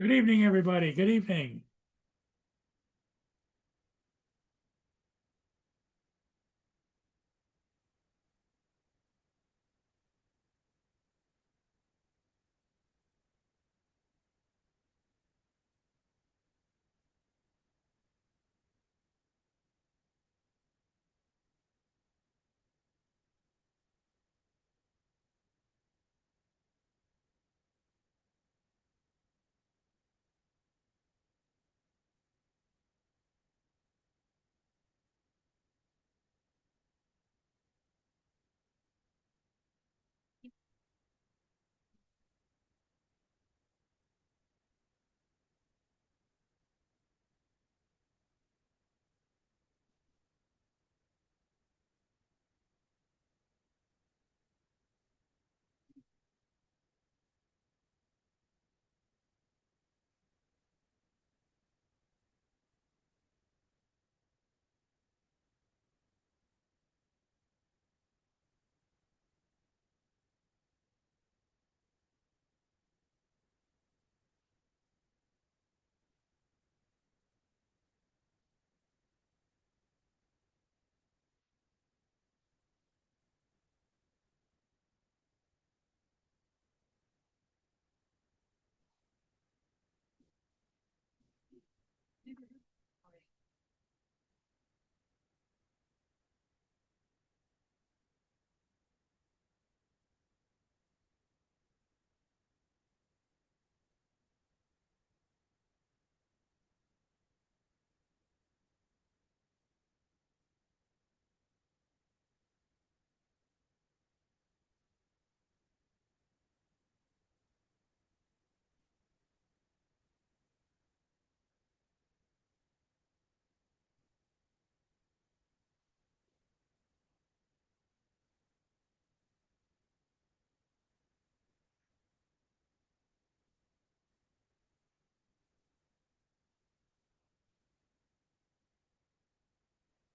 Good evening, everybody. Good evening.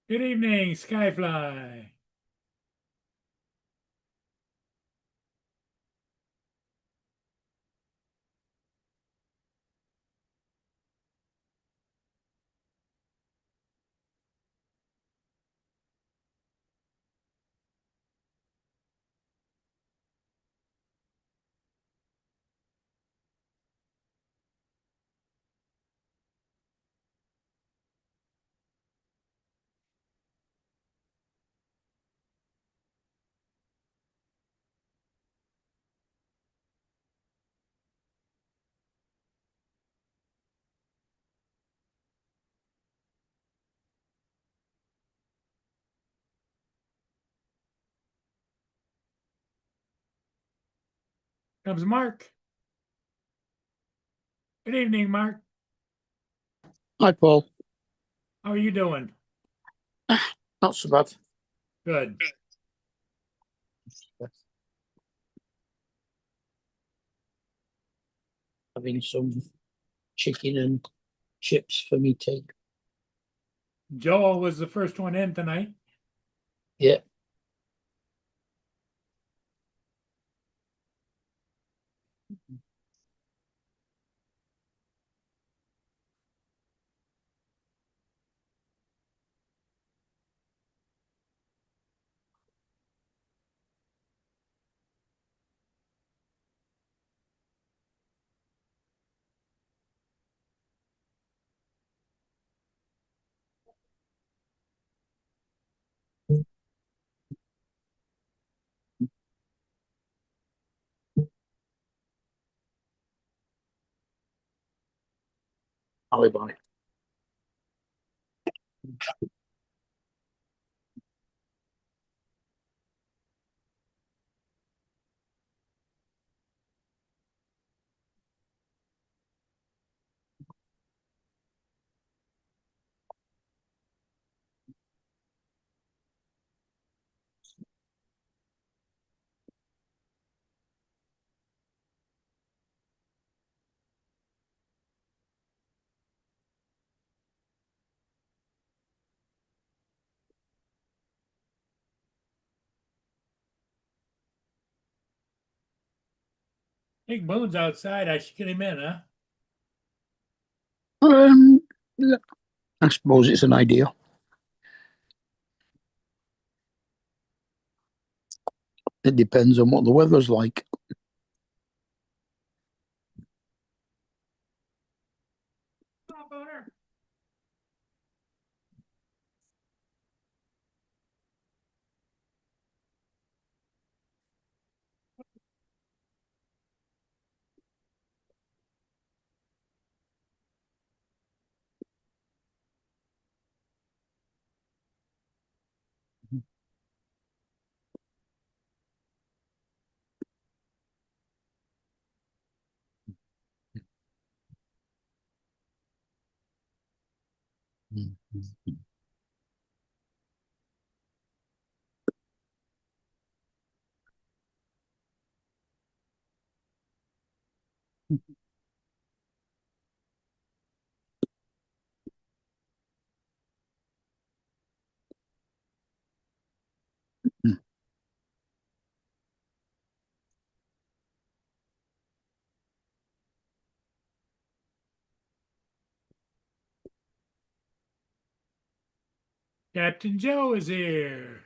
Good evening, Skyfly. Comes Mark. Good evening, Mark. Hi, Paul. How are you doing? Not so bad. Good. Having some chicken and chips for me tea. Joel was the first one in tonight. Yeah. Alibi. Big Boon's outside. I should get him in, huh? I suppose it's an idea. It depends on what the weather's like. Captain Joe is here.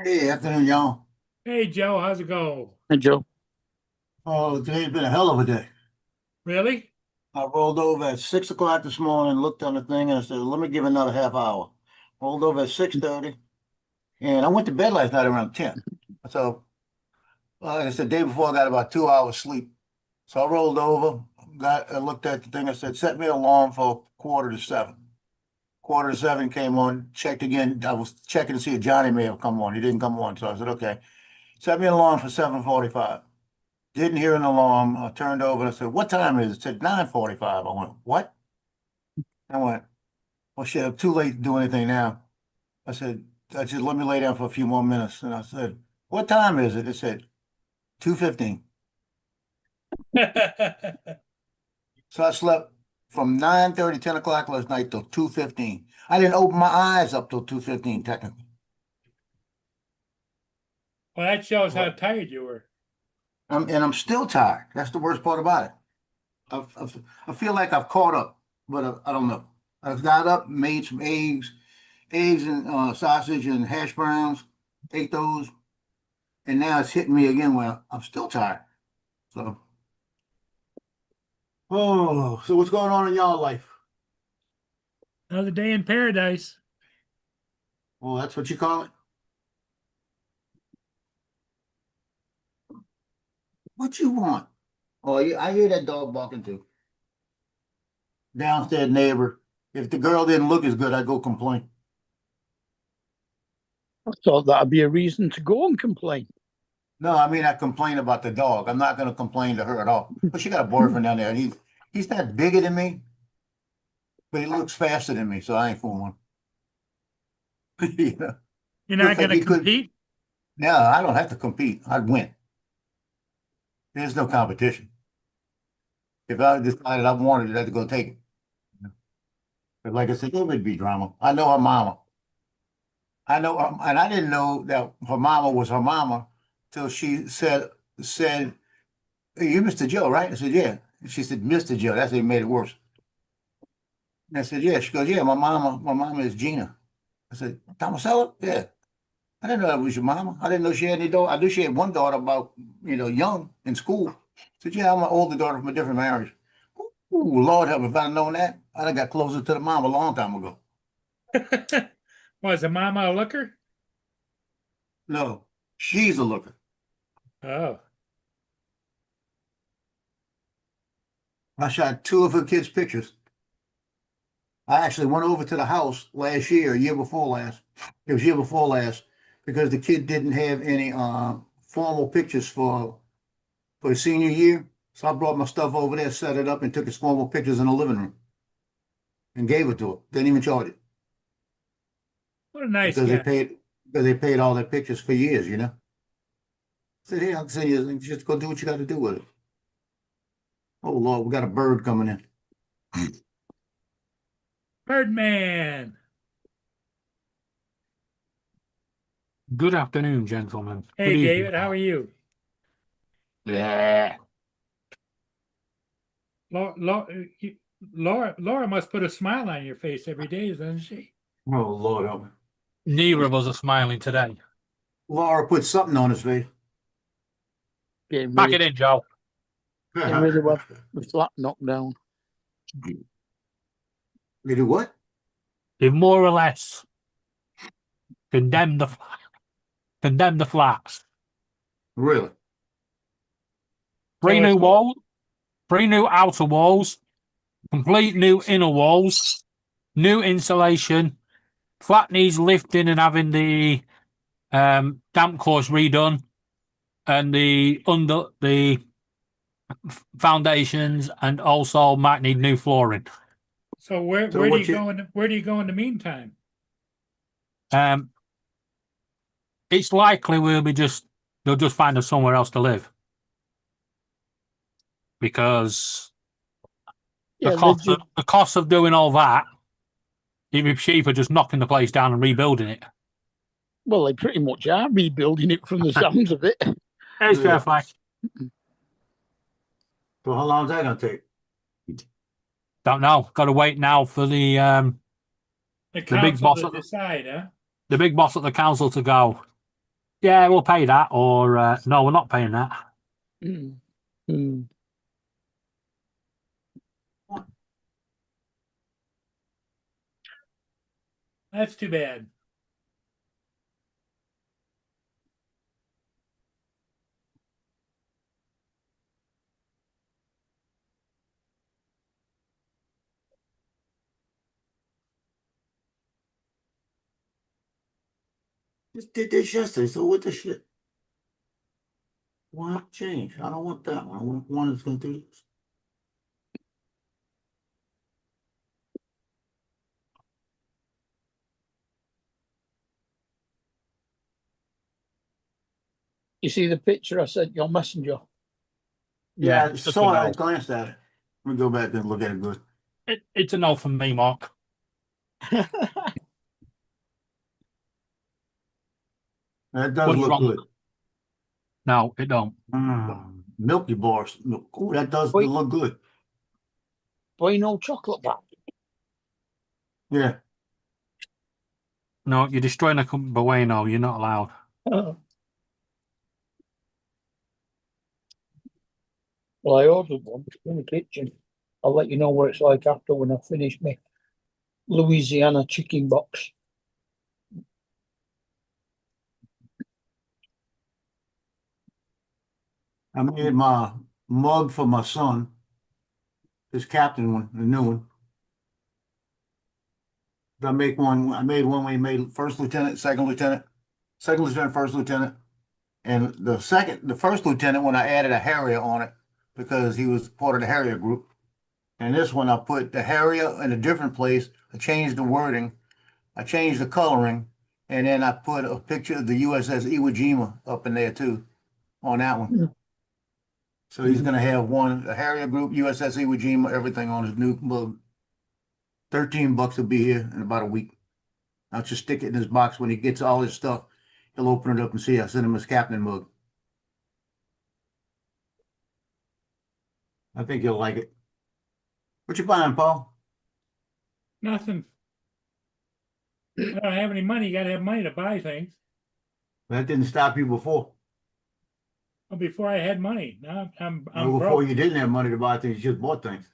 Hey, afternoon, y'all. Hey, Joe, how's it go? Hey, Joe. Oh, today's been a hell of a day. Really? I rolled over at 6 o'clock this morning, looked on the thing, and I said, "Let me give it another half hour." Rolled over at 6:30, and I went to bed last night around 10. So, like I said, the day before I got about 2 hours sleep. So I rolled over, I looked at the thing. I said, "Set me an alarm for 6:45." 6:45 came on. Checked again. I was checking to see if Johnny may have come on. He didn't come on, so I said, "Okay." Set me an alarm for 7:45. Didn't hear an alarm. I turned over and I said, "What time is it?" It said 9:45. I went, "What?" I went, "Well, shit, I'm too late to do anything now." I said, "Let me lay down for a few more minutes." And I said, "What time is it?" It said 2:15. So I slept from 9:30, 10 o'clock last night till 2:15. I didn't open my eyes up till 2:15, technically. Well, that shows how What? tired you were. And I'm still tired. That's the worst part about it. I feel like I've caught up, but I don't know. I've got up, made some eggs and sausage and hash browns, ate those, and now it's hitting me again where I'm still tired. So, so what's going on in y'all life? Another day in paradise. Well, that's what you call it. What you want? Oh, I hear that dog barking too. Downstairs neighbor. If the girl didn't look as good, I'd go complain. I thought that'd be a reason to go and complain. No, I mean I complain about the dog. I'm not going to complain to her at all. But she got a boyfriend down there. And he's not bigger than me, but he looks faster than me, so I ain't fooling him. You know? You're not Looks like going to he could. compete? No, I don't have to compete. I'd win. There's no competition. If I decided I wanted it, I'd go take it. But like I said, there would be drama. I know her mama. I know, and I didn't know that her mama was her mama till she said, "Hey, you Mr. Joe, right?" I said, "Yeah." And she said, "Mr. Joe." That's what made it worse. And I said, "Yeah." She goes, "Yeah, my mama is Gina." I said, "Tomasello?" "Yeah." I didn't know that was your mama. I didn't know she had any daughter. I knew she had one daughter about, young in school. I said, "Yeah, I'm an older daughter from a different marriage." Ooh, Lord help me, if I'd have known that, I'd have got closer to the mom a long time ago. Was the mama a looker? No, she's a looker. Oh. I shot two of her kids' pictures. I actually went over to the house last year before last. It was year before last because the kid didn't have any formal pictures for his senior year. So I brought my stuff over there, set it up, and took his formal pictures in the living room and gave it to her. Didn't even charge it What a nice because they guy. paid all their pictures for years. I said, "Hey, I'll send you. Just go do what you got to do with it." Oh Lord, we got a bird coming in. Birdman. Good afternoon, gentlemen. Hey, Good evening. David, how are you? Yeah. Laura must put a smile on your face every day, doesn't she? Oh, Lord help me. Neither of us are smiling today. Laura put something on his face. Getting Pack ready, it in, Joe. getting ready to have the flat knocked down. You do what? They've more or less condemned the flats. Really? Three So new it's- walls, 3 new outer walls, complete new inner walls, new insulation. Flat needs lifting and having the damp course redone, and the foundations, and also might need new flooring. So where So do what you go in where do you go in the meantime? It's likely they'll just find us somewhere else to live, because Yeah, the cost of doing all that, it'd be cheaper just knocking the place down and rebuilding it. well, they pretty much are rebuilding it from the sounds of it. It's Yeah. fair play. So how long is that gonna take? Don't know. Got to wait now for the The big council boss to of the- decide, huh? big boss at the council to go, yeah, we'll pay that, or no, we're not paying that. Mm. Mm. That's too bad. Just did this yesterday, so what the shit? Why not change? I don't want that one. I want one that's gonna do this. You see the picture I sent your messenger? Yeah, I it's saw it, a I no. glanced at it. Let me go back and look at it good. It's a no from me, Mark. That does What's look wrong? good. No, it don't. Milky bars. Oh, that does Wait. look good. Boy, no chocolate bar. Yeah. No, you're destroying a Bueno. You're not allowed. Well, I ordered one in the kitchen. I'll let you know what it's like after when I finish my Louisiana chicken box. I made my mug for my son. His captain one, the new one. I made one when he made first lieutenant, second lieutenant, first lieutenant. And the first lieutenant, when I added a Harrier on it because he was part of the Harrier group. And this one, I put the Harrier in a different place. I changed the wording. I changed the coloring. And then I put a picture of the USS Iwo Jima up in there too, on that one. Yeah. So he's going to have one, the Harrier group, USS Iwo Jima, everything on his new mug. $13 will be here in about a week. I'll just stick it in his box. When he gets all his stuff, he'll open it up and see. I send him his captain mug. I think he'll like it. What you buying, Paul? Nothing. I don't have any money. You gotta have money to buy things. That didn't stop you before. Well, before I had money. Now I'm Well, before broke. you didn't have money to buy things, you just bought things.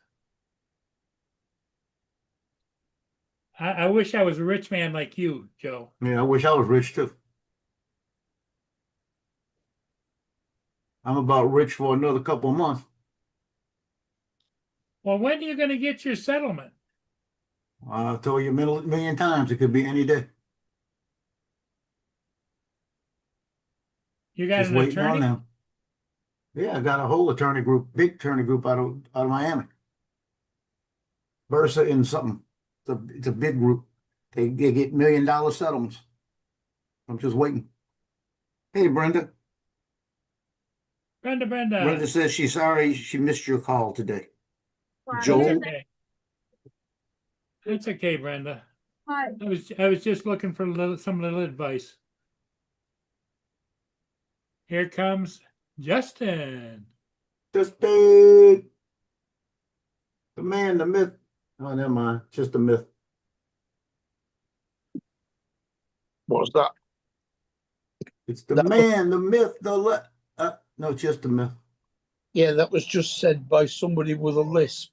I wish I was a rich man like you, Joe. Yeah, I wish I was rich too. I'm about rich for another couple of months. Well, when are you gonna get your settlement? I've told you a million times, it could be any day. You got Just an waiting on attorney? them. Yeah, I got a whole attorney group, big attorney group out of Miami. Bursa and something. It's a big group. They get $1 million settlements. I'm just waiting. Hey, Brenda. Brenda. Brenda says she's sorry she missed your call today. That's Joel, okay. That's okay, Brenda. Hi. I was just looking for some little advice. Here comes Justin. Just big. The man, the myth. Oh, never mind. Just a myth. What's that? It's the That- man, the myth, no, just a myth. Yeah, that was just said by somebody with a lisp.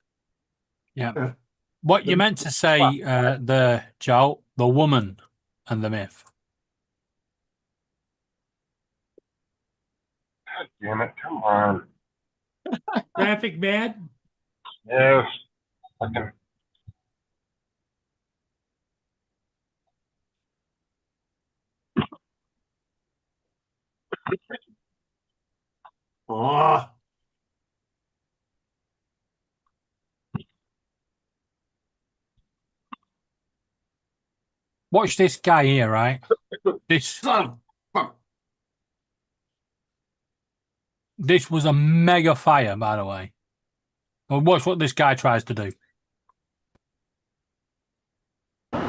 Yeah. What you The- meant to say, the Joe, the woman and the myth. God damn it, come on. Traffic bad? Yes. Fucking Oh, Watch this guy here, right? This son of fuck. this was a mega fire, by the way. Well, watch what this guy tries to do. Oh,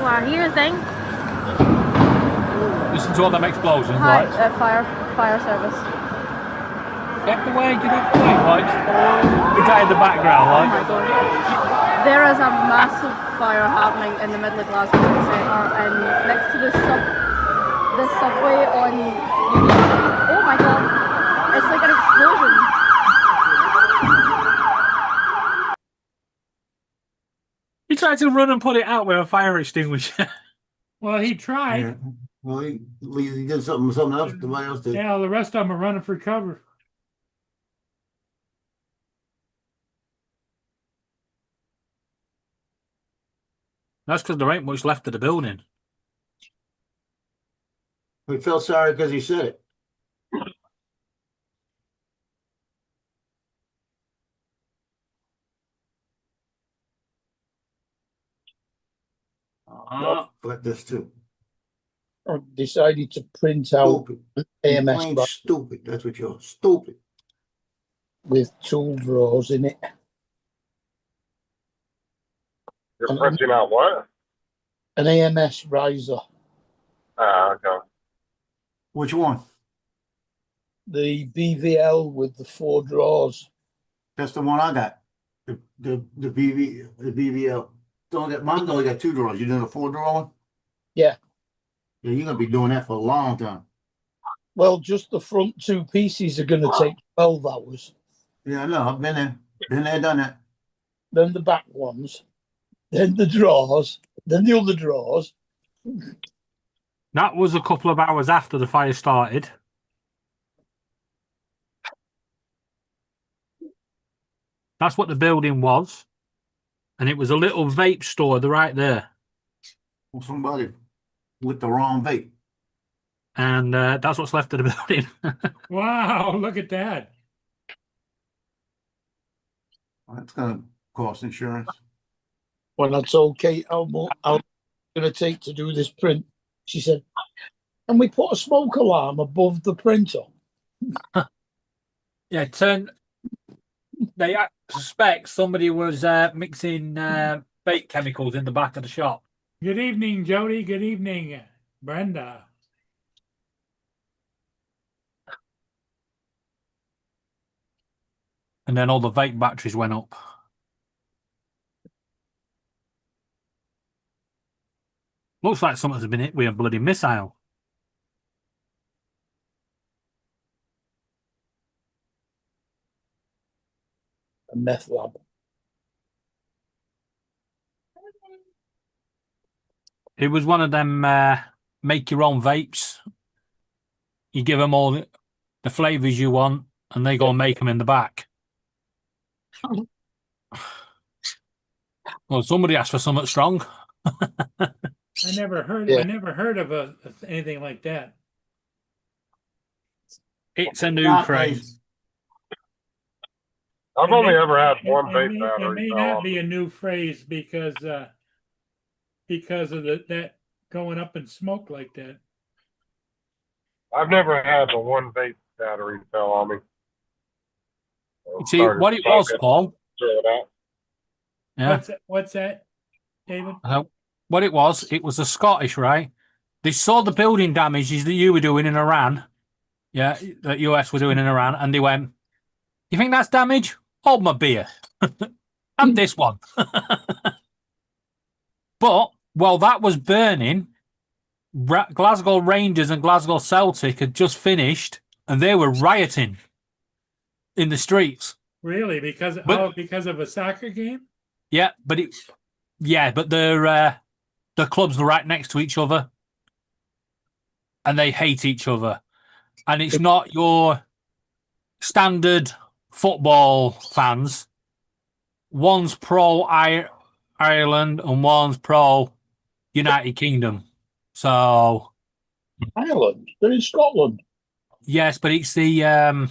I hear a thing. Listen to all them explosions, Hi, right? fire service. Get the way, get up the way, right? The guy in the background, Oh right? my god. There is a massive fire happening in the middle of Glasgow City Centre and next to the subway on Union Street. Oh my god. It's like an explosion. He tried to run and put it out with a fire extinguisher. Well, he tried. Yeah. Well, he did something else. Somebody else did. Yeah, the rest of them are running for cover. That's because there ain't much left of the building. We felt sorry because he said it. Got this too. I decided to print out Stupid. AMS Plain box stupid. That's what you're stupid. with tool drawers in it. you're printing out what? An AMS riser. Ah, okay. Which one? The BVL with the 4 drawers. That's the one I got. The BVL. Mine's only got 2 drawers. You doing a 4-drawer one? Yeah. Yeah, you're gonna be doing that for a long time. Well, just the front 2 pieces are going to take 12 hours. Yeah, I know. I've been there, done that. Then the back ones. Then the drawers. Then the other drawers. That was a couple of hours after the fire started. That's what the building was. And it was a little vape store right there. Well, somebody with the wrong vape. And that's what's left of the building. Wow, look at that. That's gonna cost insurance. When I told Kate how much it's going to take to do this print, she said, "And we put a smoke alarm above the printer." Yeah, they suspect somebody was mixing vape chemicals in the back of the shop. Good evening, Jody. Good evening, Brenda. And then all the vape batteries went up. Looks like something's been hit with a bloody missile. A meth lab. It was one of them make your own vapes. You give them all the flavors you want, and they go and make them in the back. Well, somebody asked for something strong. I never heard. Yeah. I never heard of anything like that. It's a new Not craze. I've It only may- ever had It, one it vape may, battery. it may so not be a new phrase because of that going up in smoke like that. I've never had the one vape battery fell on me. See, what it was, Paul. Throw it out. Yeah. What's that, David? What it was a Scottish, right? They saw the building damages that you were doing in Iran. Yeah, that US were doing in Iran, and they went, "You think that's damage? Hold my beer. Have this one." But while that was burning, Glasgow Rangers and Glasgow Celtic had just finished, and they were rioting in the streets. Really? Because of a soccer game? Yeah, but the clubs are right next to each other, and they hate each other, and it's not your standard football fans. One's pro Ireland and one's pro United Kingdom. So Ireland. They're in Scotland. yes, but it's the I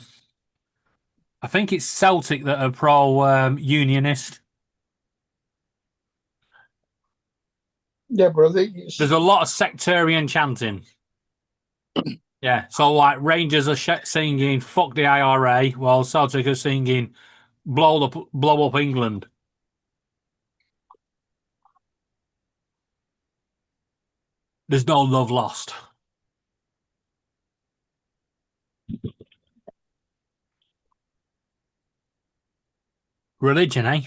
think it's Celtic that are pro unionist. Yeah, but I think it's There's a lot of sectarian chanting. Yeah, so like Rangers are singing "fuck the IRA," while Celtic are singing blow up England." There's no love lost. Religion, eh?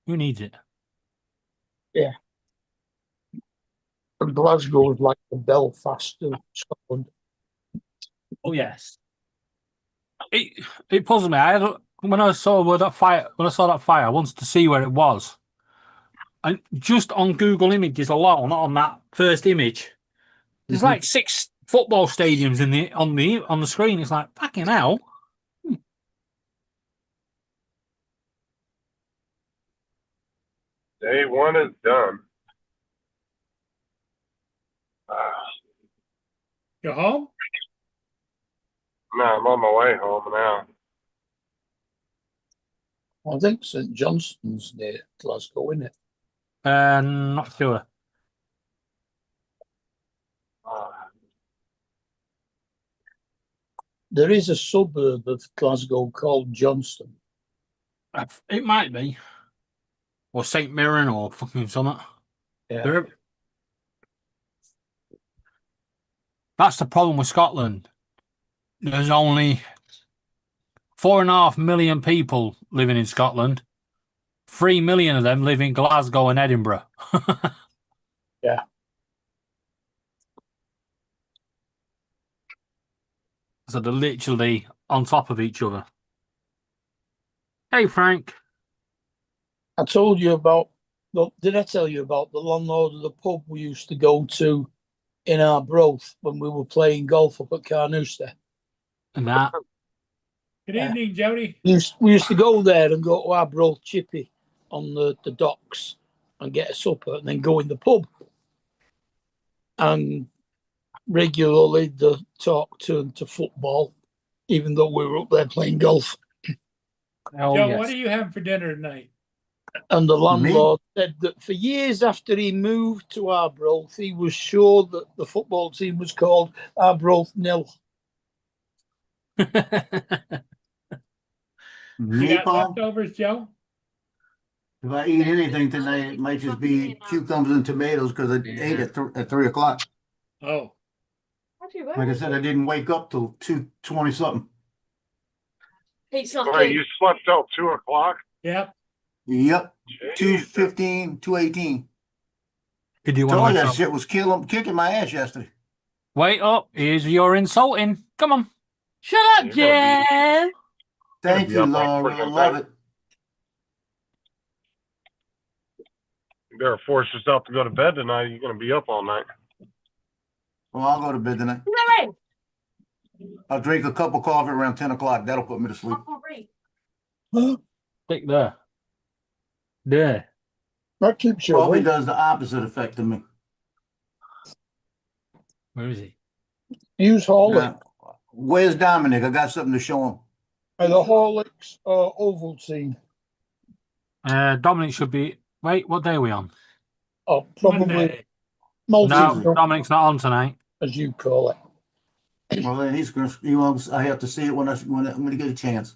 Who needs it? and Glasgow is like the Belfast of Scotland. Oh yes. It puzzled me. When I saw that fire, I wanted to see where it was, and just on Google Images alone, on that first image, there's like 6 football stadiums on the screen. It's like fucking hell. Day one is done. You home? No, I'm on my way home now. I think St Johnston's near Glasgow, isn't it? Not sure. There is a suburb of Glasgow called Johnston. It might be, or St Mirren, or fucking something. Yeah. That's the problem with Scotland. There's only 4.5 million people living in Scotland. 3 million of them live in Glasgow and Edinburgh. Yeah. So they're literally on top of each other. Hey, Frank. I told you about, did I tell you about the landlord of the pub we used to go to in Arbroath when we were playing golf up at Carnoustie? And that. Good Yeah. evening, Jody. We used to go there and go to Arbroath Chippy on the docks and get a supper and then go in the pub. And regularly the talk turned to football, even though we were up there playing golf. Oh, Joe, yes. what are you having for dinner tonight? And the landlord said that for years after he moved to Arbroath, he was sure that the football team was called Arbroath Nil. You got Napalm. leftovers, Joe? If I eat anything tonight, it might just be cucumbers and tomatoes because I ate at 3 o'clock. Oh, Like I said, I didn't wake up till 2:20 something. It's Wait, lucky. you slept till 2 o'clock? yep. Yep, Jeez. 2:15, 2:18. Did you Told want you to that shit was kicking my ass yesterday. wait up? Here's your insulting. Come on. Shut up, You're gonna Jen. Thank be you, up on Laura. I freaking love thing. it. You better force yourself to go to bed tonight. You're gonna be up all night. Well, I'll go to bed tonight. No, I'll drink a cup of coffee around 10 o'clock. That'll put me to sleep. Huh? Stick there. There. That keeps you Coffee awake. does the opposite effect to me. Where is he? Use Horlicks. Now, where's Dominic? I got something to show him. The Horlicks Ovaltine. Dominic should be. Wait, what day are we on? Or probably Monday. multi, No, Dominic's not on tonight. as you call it. Well, then he's gonna. I have to see it when I get a chance.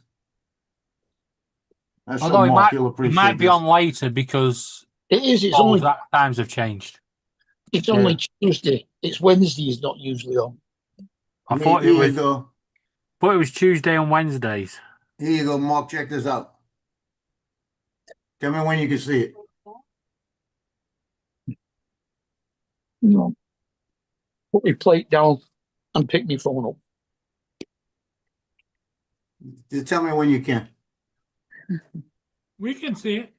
That's Although something Mark, you'll it appreciate might be this. on later because It is. It's all only that times have changed. Tuesday. It's Wednesday. Is not usually on. I thought it Here you was. go. Thought it was Tuesday and Wednesdays. Here you go, Mark. Check this out. Tell me when you can see it. No. Put my plate down and pick my phone up. Just tell me when you can. We can see it.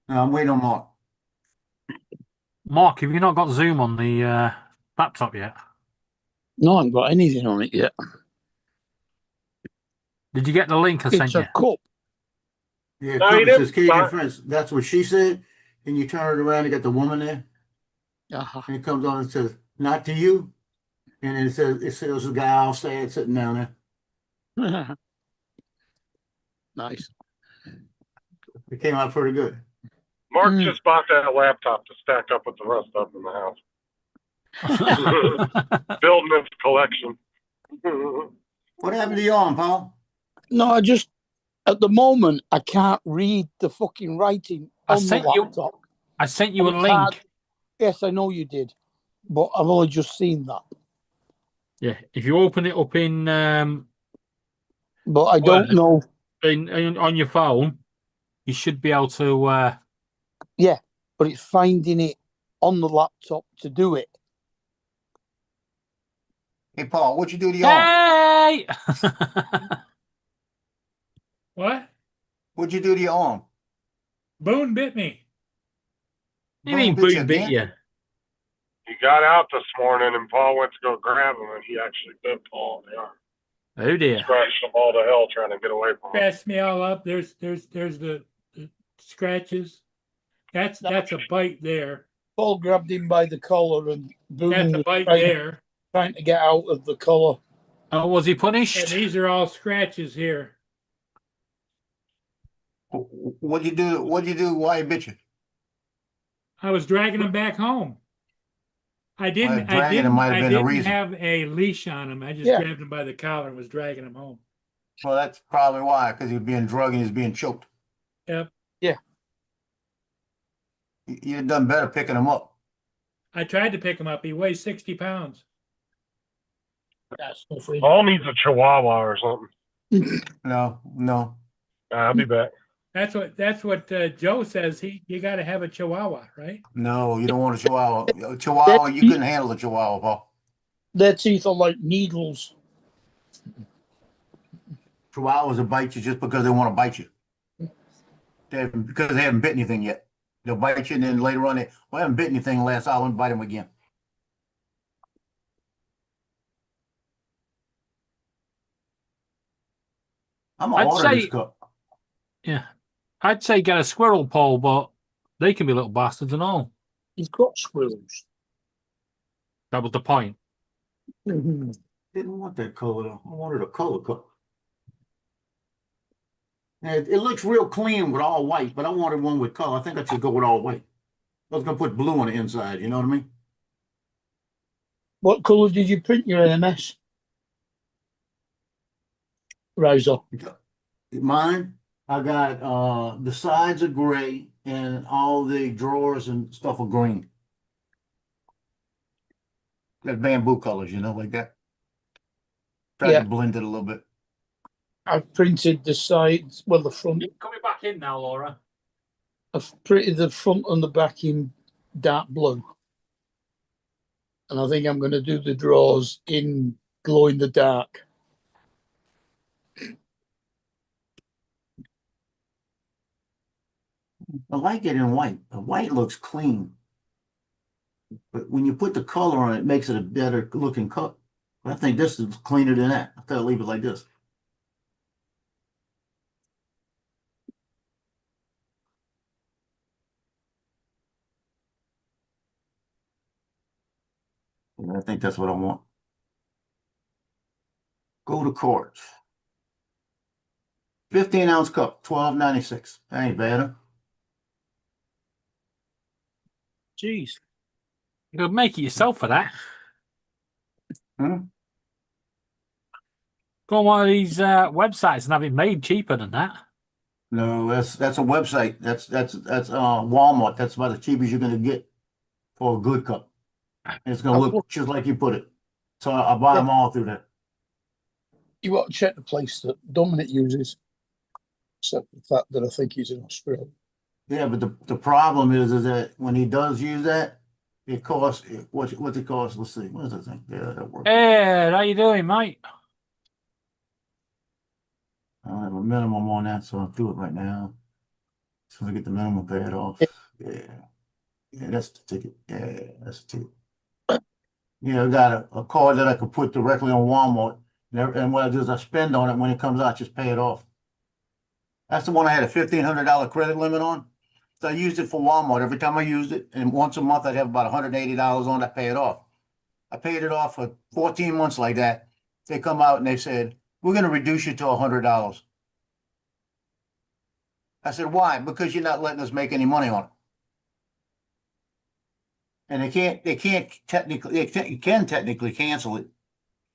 I'm waiting on Mark. Mark, have you not got Zoom on the laptop yet? No, I haven't got anything on it yet. Did you get the link I sent It's you? a cup. Yeah, No, come, you it says didn't. Cajun Friends. That's what she said. And you turn it around and got the woman there. Uh-huh. And it comes on and says, not to you. And it says a guy all sad sitting down there. Nice. It came out pretty good. Mark Mm. just bought that laptop to stack up with the rest of them in the house. Building his collection. What happened to your arm, Paul? No, I just, at the moment, I can't read the fucking writing I on the sent you- laptop. I sent you a It's hard. link. Yes, I know you did, but I've only just seen that. Yeah, if you open it up in But I don't Word. know. on your phone, you should be able to. But it's finding it on the laptop to do it. Hey, Paul, what you do to your arm? Hey! What? What'd you do to your arm? Boone bit me. You mean Boom, bitch, Boone bit again? you? He got out this morning and Paul went to go grab him and he actually bit Paul in the arm. Oh dear. Scratched him all to hell trying to get away from him. Scratched me all up. There's the scratches. That's a bite there. Paul grabbed him by the collar and That's Boone a was bite trying, there. trying to get out of the collar. Oh, was he And punished? these are all scratches here. What'd you do? What'd you do? Why he bit you? I was dragging him back home. I didn't. I dragging him didn't. might have I been the didn't reason. have a leash on him. I just Yeah. grabbed him by the collar and was dragging him home. Well, that's probably why, because he was being drugged and he was being choked. Yep. You'd done better picking him up. I tried to pick him up. He weighs 60 pounds. That's nothing. Paul needs a chihuahua or something. No. I'll be back. That's what Joe says. You got to have a Chihuahua, right? No, you don't want a chihuahua. A chihuahua, you couldn't handle a chihuahua, Paul. Their teeth are like needles. Chihuahuas will bite you just because they want to bite you. Because they haven't bit anything yet. They'll bite you and then later on, I haven't bit anything last hour and bite them again. I'm gonna I'd order this say- cup. Yeah. I'd say get a squirrel pole, but they can be little bastards and all. He's got squirrels. That was the point. Mhm. Didn't want that color though. I wanted a color cup. And it looks real clean with all white, but I wanted one with color. I think I should go with all white. I was gonna put blue on the inside, you know what I mean? What colour did you print your MS? Riser. Mine, I got the sides are gray and all the drawers and stuff are green. That bamboo colors, like that. Tried Yeah. to blend it a little bit. I've printed the sides, well, the front. You're coming back in now, Laura. I've printed the front and the back in dark blue. And I think I'm going to do the drawers in glow in the dark. I like it in white. The white looks clean. But when you put the color on it, it makes it a better looking cup. But I think this is cleaner than that. I thought I'd leave it like this. And I think that's what I want. Go to court. 15-ounce cup, $12.96. That ain't bad, huh? Jeez. You could make it yourself for that. Hmm? Go on one of these websites and have it made cheaper than that. No, that's a website. That's Walmart. That's about as cheap as you're gonna get for a good cup. And it's gonna look just like you put it. So I buy them all through that. you ought to check the place that Dominic uses. Except the fact that I think he's in Australia. Yeah, but the problem is that when he does use that, it costs, what's it cost? Let's see, what is that thing? Yeah, that works. Hey, how you doing, mate? I don't have a minimum on that, so I'll do it right now. So I get the minimum paid off. Yeah. Yeah, that's the ticket. Yeah, that's the ticket. Yeah, I got a card that I could put directly on Walmart. And what I do is I spend on it when it comes out, just pay it off. That's the one I had a $1,500 credit limit on. So I used it for Walmart every time I used it. And once a month, I'd have about $180 on it, pay it off. I paid it off for 14 months like that. They come out and they said, we're going to reduce you to $100. I said, why? Because you're not letting us make any money on it. And they can't technically, you can technically cancel it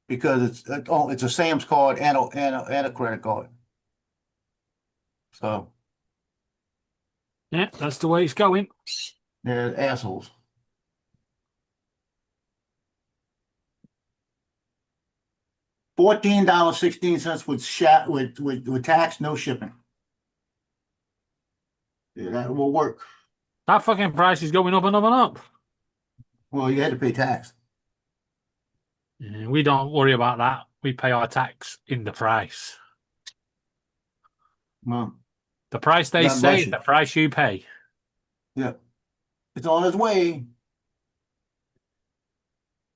because it's a Sam's card and a credit card. So Yeah, that's the way it's going. they're assholes. $14.16 with tax, no shipping. Yeah, that will work. That fucking price is going up and up and up. Well, you had to pay tax. Yeah, we don't worry about that. We pay our tax in the price. Well, The price they God say bless is you. the price you pay. yeah. It's on its way.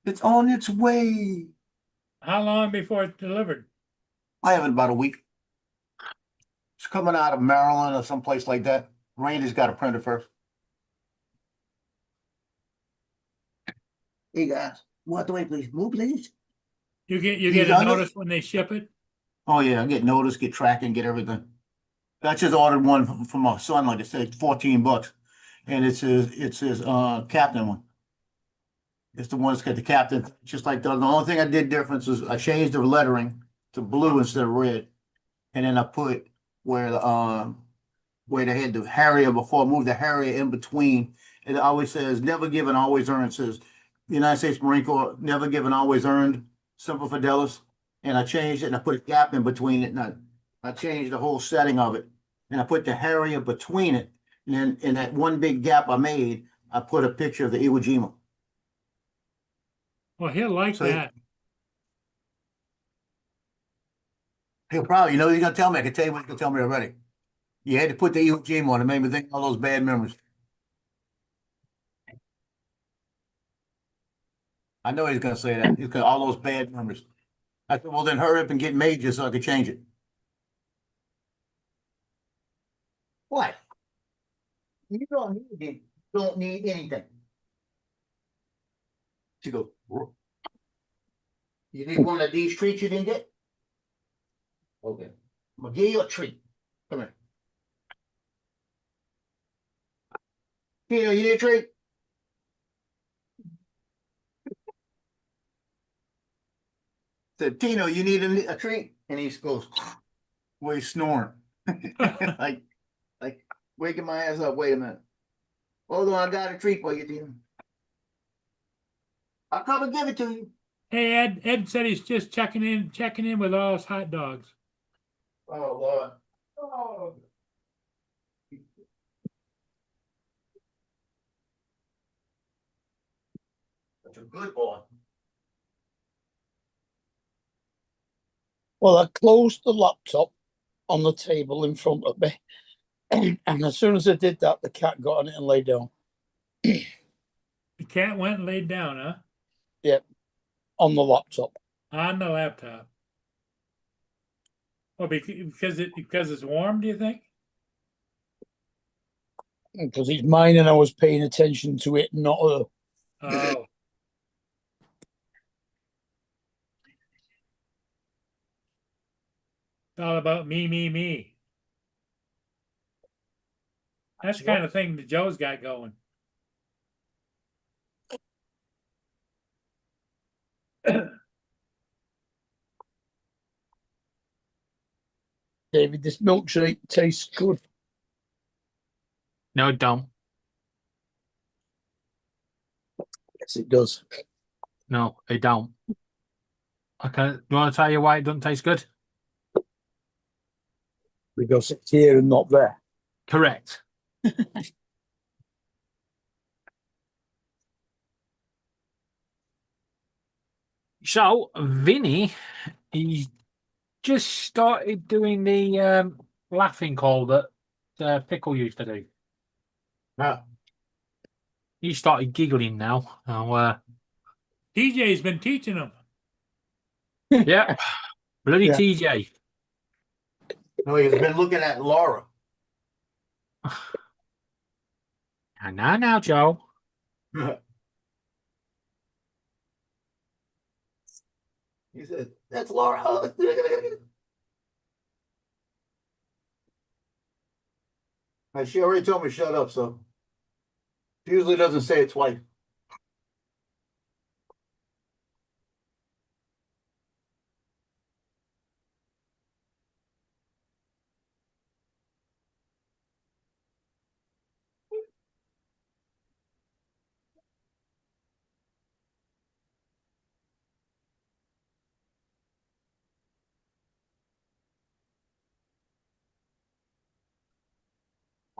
It's on its way. How long before it's delivered? I have it about a week. It's coming out of Maryland or someplace like that. Randy's got to print it first. Hey guys, what the way, please? Move, please. You get You a done it? notice when they ship it? Oh yeah, I get notice, get tracking, get everything. I just ordered one from my son, like I said, $14, and it's his captain one. It's the one that's got the captain, just like the only thing I did difference is I changed the lettering to blue instead of red, and then I put where they had the Harrier before, I moved the Harrier in between. It always says never given, always earned. It says United States Marine Corps, never given, always earned, Semper Fidelis. And I changed it and I put a gap in between it and I changed the whole setting of it. And I put the Harrier between it. And then in that one big gap I made, I put a picture of the Iwo Jima. Well, he'll like So- that. He'll probably, you know, he's gonna tell me, I can tell you what he's gonna tell me already. You had to put the Iwo Jima on, it made me think of all those bad memories. I know he's gonna say that, he's got all those bad memories. I said, well, then hurry up and get major so I could change it. What? You don't need it, don't need anything. She goes, "Whoa. You need one of these treats you didn't get? Okay, I'm gonna give you a treat. Come here. Tino, you need a treat? Said, Tino, you need a treat? And he goes, well, he's snoring. like waking my ass up. Wait a minute. Hold on, I got a treat for you, Tino. I'll come and give it to you. Hey, Ed said he's just checking in with all his hot dogs. Oh, Lord. Oh. Such a good boy. Well, I closed the laptop on the table in front of me. And as soon as I did that, the cat got on it and lay down The cat went and laid down, huh? on the laptop. On the laptop. Well, because it's warm, do you think? Because it's mine and I was paying attention to it, not her. Oh. It's all about me. That's the kind of thing that Joe's got going. David, this milkshake tastes good. No, don't. Yes, it does. No, they don't. Okay. Do you want to tell you why it doesn't taste good? Because it's here and not there. Correct. So Vinny, he just started doing the laughing call that Pickle used to do. Yeah. He started giggling now. Now, TJ's been teaching him. yeah, bloody Yeah. TJ. No, he's been looking at Laura. Now, Joe. He said, "That's Laura." And she already told me shut up, so she usually doesn't say it twice.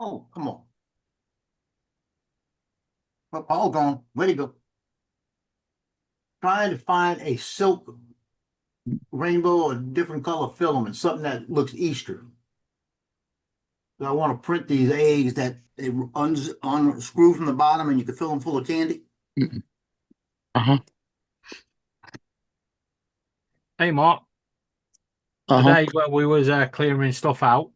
Oh, come on. Oh, Paul gone. Where'd he go? Trying to find a silk rainbow or different color filament, something that looks Easter. So I want to print these eggs that they unscrew from the bottom and you can fill them full of candy. Uh-huh. Hey, Mark. Uh-huh. Today, when we was clearing stuff out,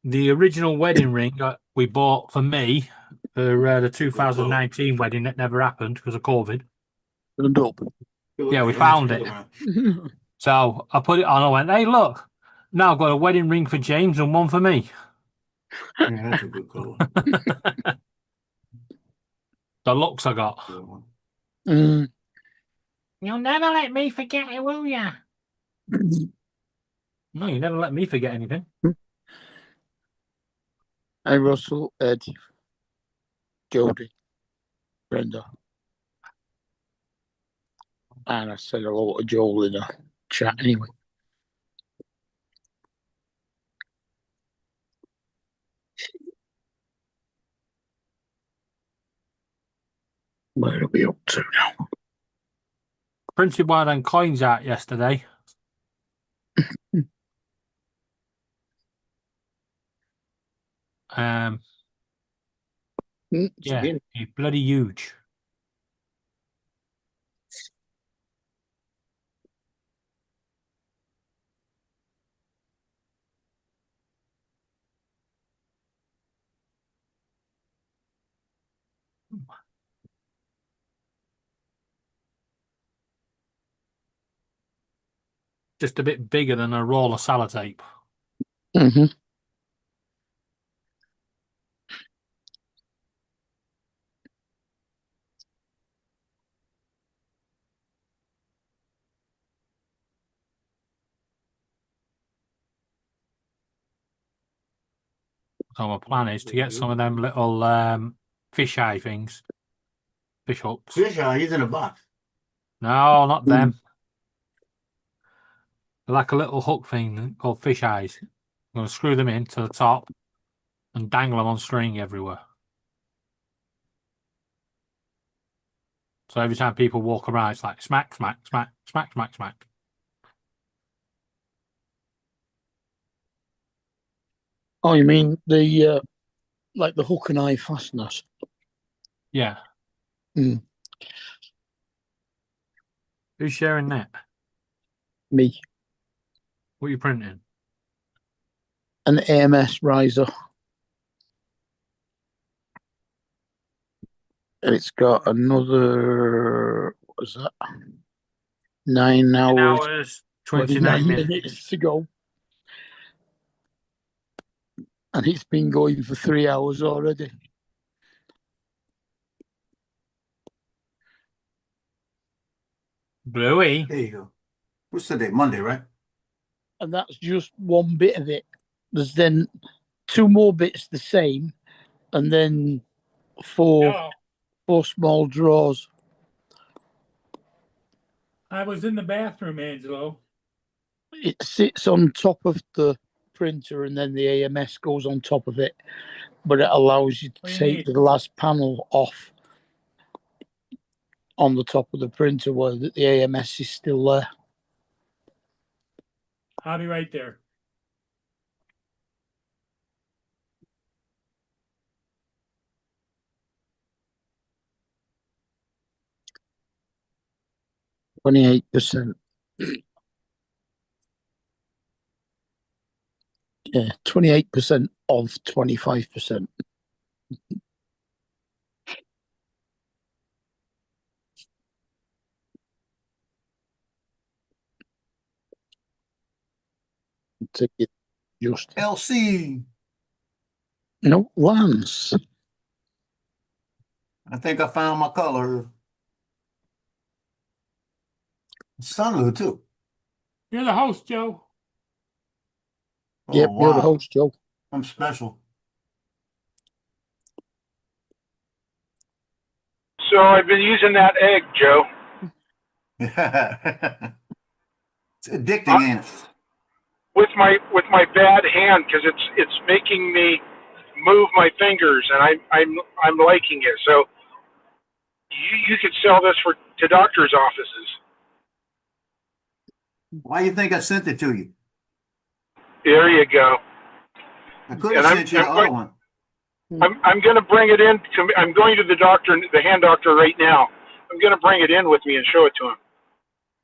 the original wedding ring that we bought for me for the 2019 wedding that never happened because of COVID. Yeah, we found it. So I put it on. I went, hey, look. Now I've got a wedding ring for James and one for me. Yeah, that's a good color. The looks I got. Mm. You'll never let me forget it, will ya? No, you never let me forget anything. Hey, Russell, Ed, Jody, Brenda. And I said hello to Joel in a chat anyway. Where are we up to now? Printed one of them coins out yesterday. Yeah, it's bloody huge. Just a bit bigger than a roll of sellotape. Mm-hmm. So my plan is to get some of them little fisheye things. Fish hooks. Fish eye, he's in a box. No, not them. They're like a little hook thing called fish eyes. I'm going to screw them in to the top and dangle them on string everywhere. So every time people walk around, it's like smack, smack, smack, smack, smack, smack. Oh, you mean the like the hook and eye fasteners? Yeah. Mm. Who's sharing that? Me. What are you printing? An AMS riser. And it's got another, what was that? 9 hours, 29 minutes. minutes to go. And it's been going for 3 hours already. Bluey. There you go. What's today? Monday, right? And that's just one bit of it. There's then 2 more bits the same, and then four small drawers. I was in the bathroom, Angelo. It sits on top of the printer and then the AMS goes on top of it, but it allows you to What do you take need? the last panel off on the top of the printer where the AMS is still there. I'll be right there. %. Yeah, 28% of 25%. To get just LC. no Lance. I think I found my color. Sunlu too. You're the host, Joe. Oh, Yep, you're the wow. host, Joe. I'm special. So I've been using that egg, Joe. It's addicting, ain't it? With my bad hand because it's making me move my fingers, and I'm liking it. So you could sell this to doctors' offices. Why you think I sent it to you? There you go. I could have And sent you the other one. I'm going to bring it in. I'm going to the doctor, the hand doctor, right now. I'm going to bring it in with me and show it to him.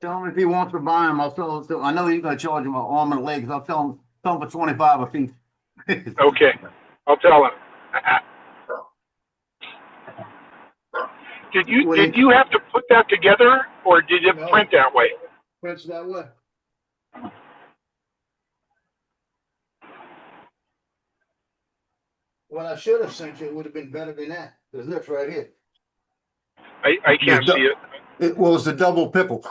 Tell him if he wants to buy them, I'll sell them. I know he's going to charge him an arm and a leg. I'll tell him for 25 a piece. Okay, I'll tell him. Did you have to put that together, or did it No. print that way? Prints that way. What I should have sent you would have been better than that. There's this right here. I can't see it. It was the double pickle,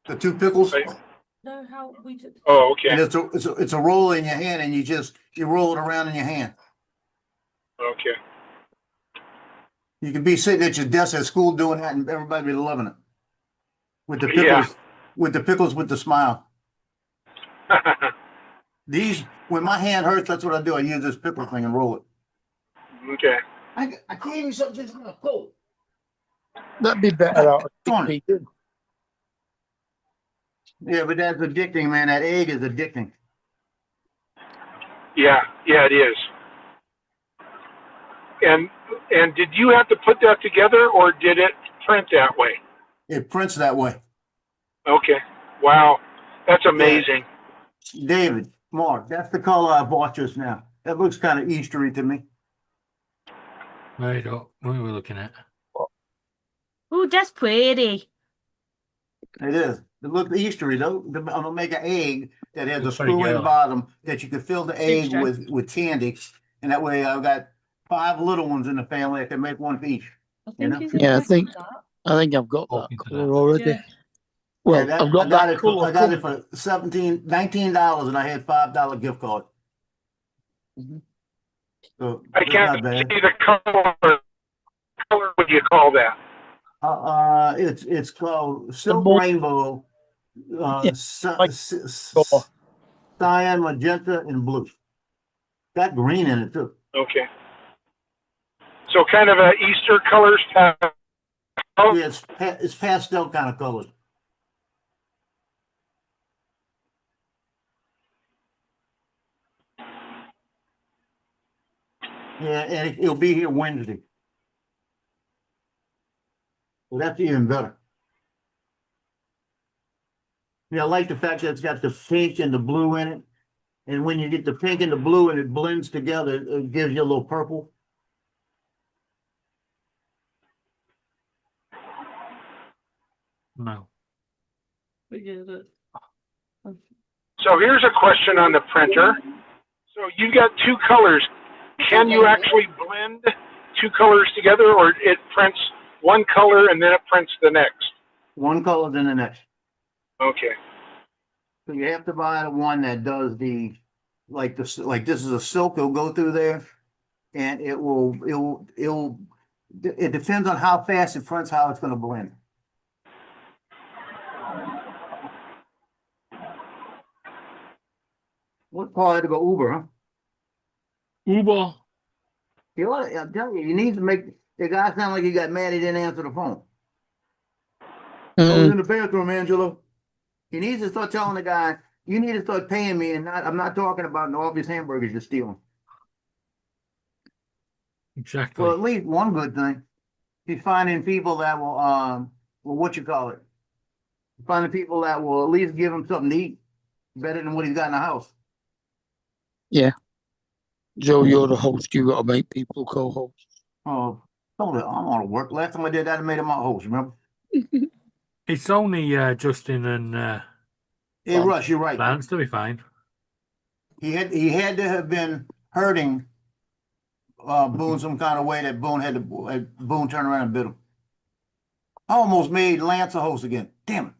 the two pickles. No, how we did. Oh, okay. And it's a roll in your hand, and you roll it around in your hand. Okay. You could be sitting at your desk at school doing that, and everybody be loving it. With the pickles, Yeah. with the smile. These, when my hand hurts, that's what I do. I use this pickle thing and roll it. Okay. I can't even something just cold. That'd be better out of Darn it. Pete. Yeah, but that's addicting, man. That egg is addicting. Yeah, it is. And did you have to put that together, or did it print that way? It prints that way. Okay. Wow, that's amazing. David, Mark, that's the color I bought just now. That looks kind of Eastery to me. Right up. What are we looking at? Oh, that's pretty. It is. It looks Eastery though. I'm gonna make an egg that has a Looks pretty screw-in good. bottom that you can fill the egg Easter. with candy, and that way I've got 5 little ones in the family. I can make one for each. I You know? think Yeah, I think I've got that Open to colour that. already. Yeah. Well, Yeah, I've got I that colour. I got it for $19, and I had $5 gift card. Mhm. So I it's can't not bad. see the color. Color would you call that? It's called Silk blue- Rainbow, Yeah, like- cyan, magenta, and blue. Got green in it too. Okay. So kind of a Easter colors. Yeah, it's pastel kind of colors. Yeah, and it'll be here Wednesday. So that's even better. Yeah, I like the fact that it's got the pink and the blue in it. And when you get the pink and the blue and it blends together, it gives you a little purple. No. So here's a question on the printer. So you got two colors. Can you actually blend two colors together, or it prints one color and then it prints the next? One color than the next. Okay. So you have to buy the one that does like this is a silk, it'll go through there. And it depends on how fast it prints, how it's gonna blend. What Paul had to go Uber, huh? Uber. I'm telling you, you need to make the guy sound like he got mad he didn't answer the phone. I was in the bathroom, Angela. He needs to start telling the guy, you need to start paying me, and I'm not talking about all these hamburgers you're stealing. Exactly. Well, at least one good thing. He's finding people that will, what you call it? Finding people that will at least give him something to eat better than what he's got in the house. Joe, you're the host. You got to make people co-host. Oh, I'm on work. Last time I did that, I made him my host, remember? It's only Justin and Hey, Russ, you're right. Lance to be fine. He had to have been hurting Boone some kind of way that Boone had turn around and bit him. I almost made Lance a host again. Damn it.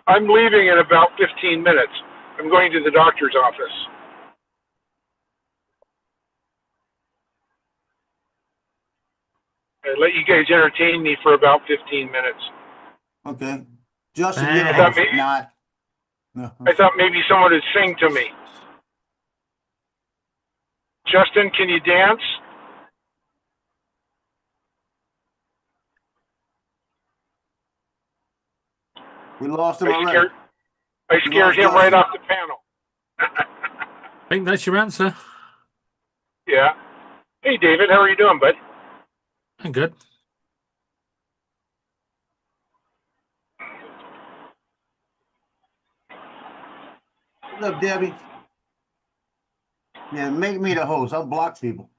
I'm leaving in about 15 minutes. I'm going to the doctor's office. I let you guys entertain me for about 15 minutes. Okay. Justin, you're the Thanks. host, not. No. I thought maybe someone would sing to me. Justin, can you dance? We lost him already. I scared him right off the panel. I think that's your answer. Yeah. Hey, David, how are you doing, bud? I'm good. What's up, Debbie? Yeah, make me the host. I'll block people.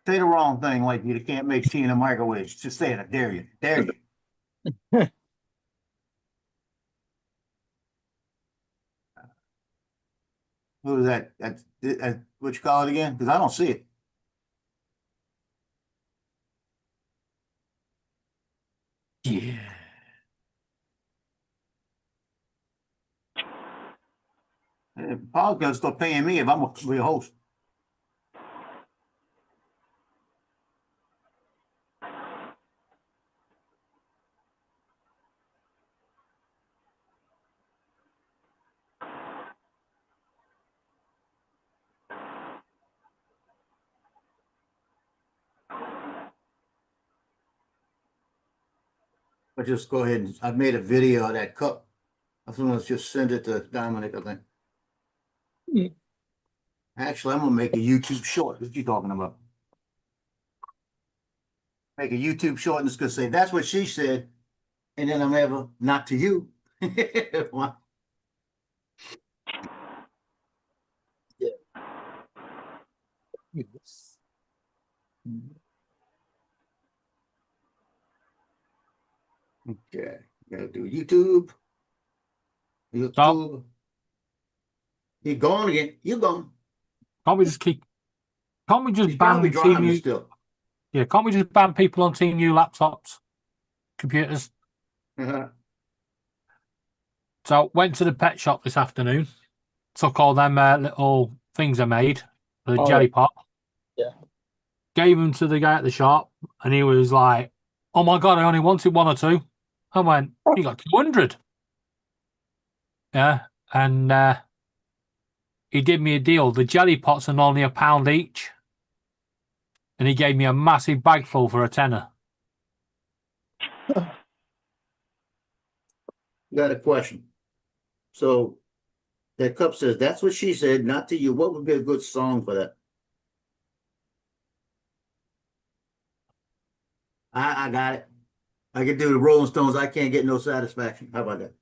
Say the wrong thing like you can't make tea in a microwave. Just say it. I dare you. Dare you. Who is that? That's what you call it again? Because I don't see it. Yeah. Paul's gonna start paying me if I'm a real host. But just go ahead and I've made a video of that cup. I think let's just send it to Dominic, I think. Mm. Actually, I'm gonna make a YouTube short. What you talking about? Make a YouTube short and it's gonna say, that's what she said. And then I'm ever not to you. What? Yes. Okay, gotta do YouTube. Stop. YouTube. You gone again? You gone? Can't we just keep? Can't we just He's probably ban Team driving U? still. Yeah, can't we just ban people on Team U laptops, computers? Uh-huh. So went to the pet shop this afternoon. Took all them little things I made for the Oh, jelly pot. yeah. Gave them to the guy at the shop, and he was like, "Oh my god, I only wanted one or two." I went, "You got 200." Yeah, and he did me a deal. The jelly pots are only £1 each, and he gave me a massive bag full for a tenner. Got a question. So that cup says, that's what she said, not to you. What would be a good song for that? I got it. I can do the Rolling Stones. I can't get no satisfaction. How about that?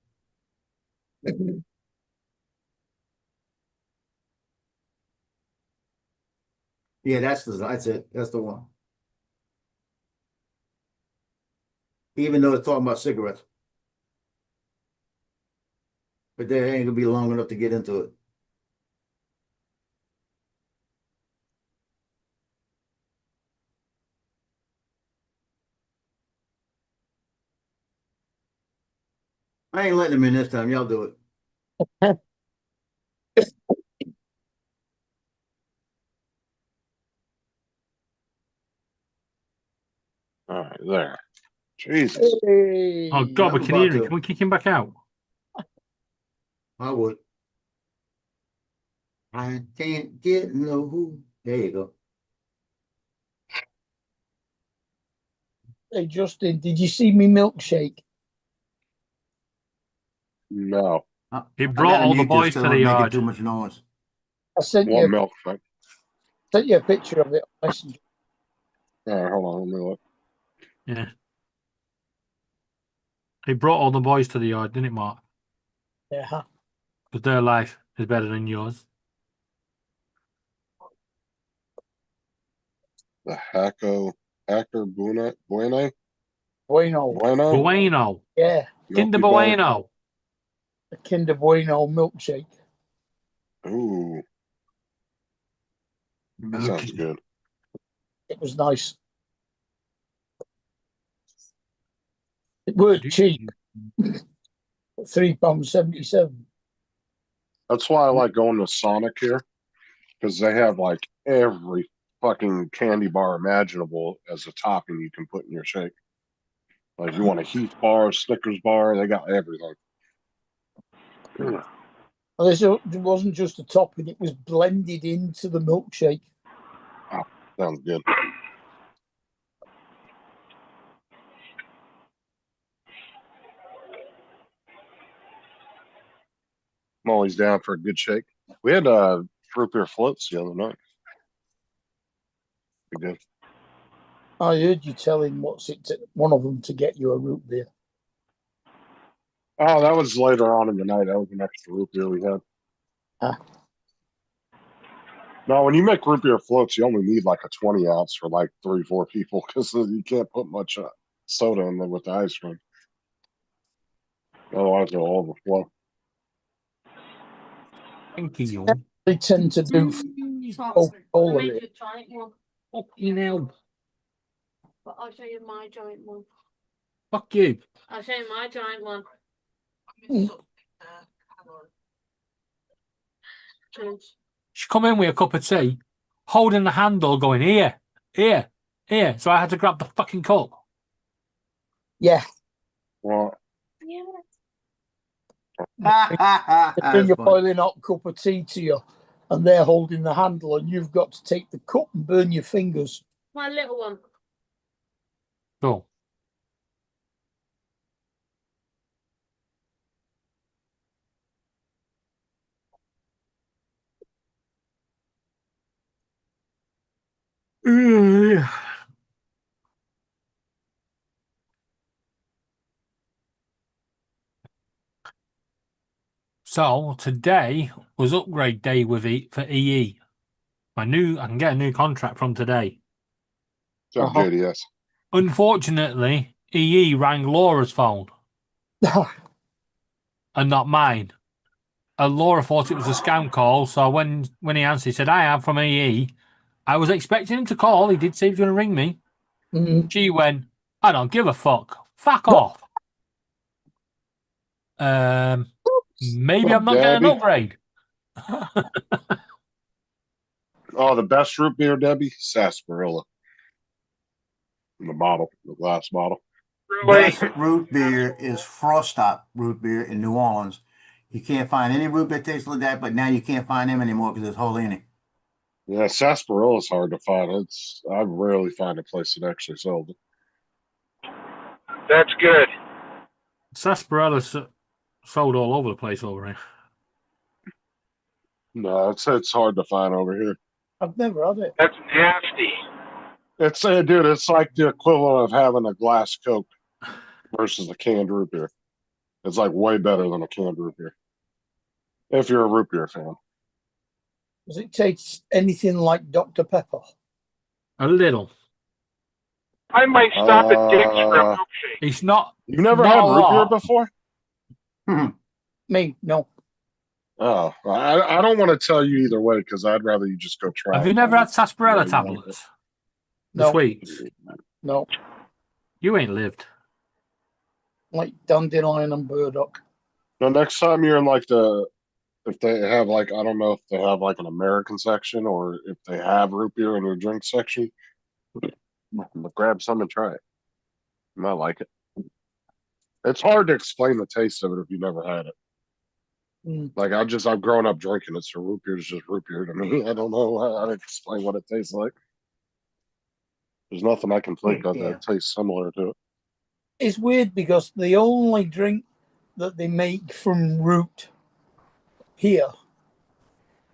Yeah, that's it. That's the one. Even though it's talking about cigarettes. But that ain't gonna be long enough to get into it. I ain't letting him in this time. Y'all do it. All right, there. Jesus. Hey, Oh God, we I'm can hear about him. to. Can we kick him back out? I would. I can't get no. There you go. hey, Justin, did you see me milkshake? No. He I brought gotta all the mute this boys 'cause to I'm the making yard. too much noise. I sent What you milk? All a picture of it on Messenger. right, hold on. Let me look. Yeah. He brought all the boys to the yard, didn't it, Mark? Yeah. Because their life is better than yours. The Hacker Bueno? Bueno. Bueno? Bueno. Yeah. Kinder Milky Bar. Bueno. A Kinder Bueno milkshake. Ooh, that sounds good. It was nice. It was cheap. £3.77. That's why I like going to Sonic here, because they have like every fucking candy bar imaginable as a topping you can put in your shake. Like you want a Heath bar, Snickers bar, they got everything. And it wasn't just a topping, it was blended into the milkshake. Sounds good. I'm always down for a good shake. We had root beer floats the other night. We did. I heard you telling one of them to get you a root beer. Oh, that was later on in the night. That was an extra root beer we had. Ah. No, when you make root beer floats, you only need like a 20 ounce for like 3-4 people because you can't put much soda in there with the ice cream. Otherwise, it'll overflow. Thank you. They tend to do Coca-Cola. You know. But I'll show you my giant one. Fuck you. I'll show you my giant one. She come in with a cup of tea, holding the handle, going here, here, here. So I had to grab the fucking cup. Yeah. Well, They bring That's a funny. boiling hot cup of tea to you, and they're holding the handle, and you've got to take the cup and burn your fingers. My little one. So So today was upgrade day with for EE. I can get a new contract from today. so Uh-huh. JDS. Unfortunately, EE rang Laura's phone and not mine. And Laura thought it was a scam call, so when he answered, he said, "I am from EE." I was expecting him to call. He did say he was going to ring me. Mhm. She went, "I don't give a fuck. Fuck off." Maybe I'm not getting an upgrade. Oh, the best root beer, Debbie? Sarsaparilla. In the bottle, the glass bottle. Really? Best root beer is Frostop root beer in New Orleans. You can't find any root beer tastes like that, but now you can't find them anymore because it's Holini. Yeah, sarsaparilla is hard to find. I rarely find a place that actually sells it. That's good. Sarsaparilla's sold all over the place over here. No, it's hard to find over here. I've never had it. That's nasty. It's dude, it's like the equivalent of having a glass Coke versus a canned root beer. It's like way better than a canned root beer. If you're a root beer fan. Does it taste anything like Dr. Pepper? A little. I might stop at Dick's for a milkshake. It's not. You've never Not had a root beer lot. before? Me, no. Oh, I don't want to tell you either way because I'd rather you just go try. Have it. you never had sarsaparilla Yeah, you like tablets? The No. sweets. No. You ain't lived. Like dandelion and burdock. Now, next time you're in like if they have like, I don't know if they have like an American section or if they have root beer in their drink section, grab some and try it. And I like it. It's hard to explain the taste of it if you never had it. Mm. Like I've grown up drinking it, so root beer is just root beer to me. I don't know how to explain what it tastes like. There's nothing I can think of Yeah. that tastes similar to it. It's weird because the only drink that they make from root here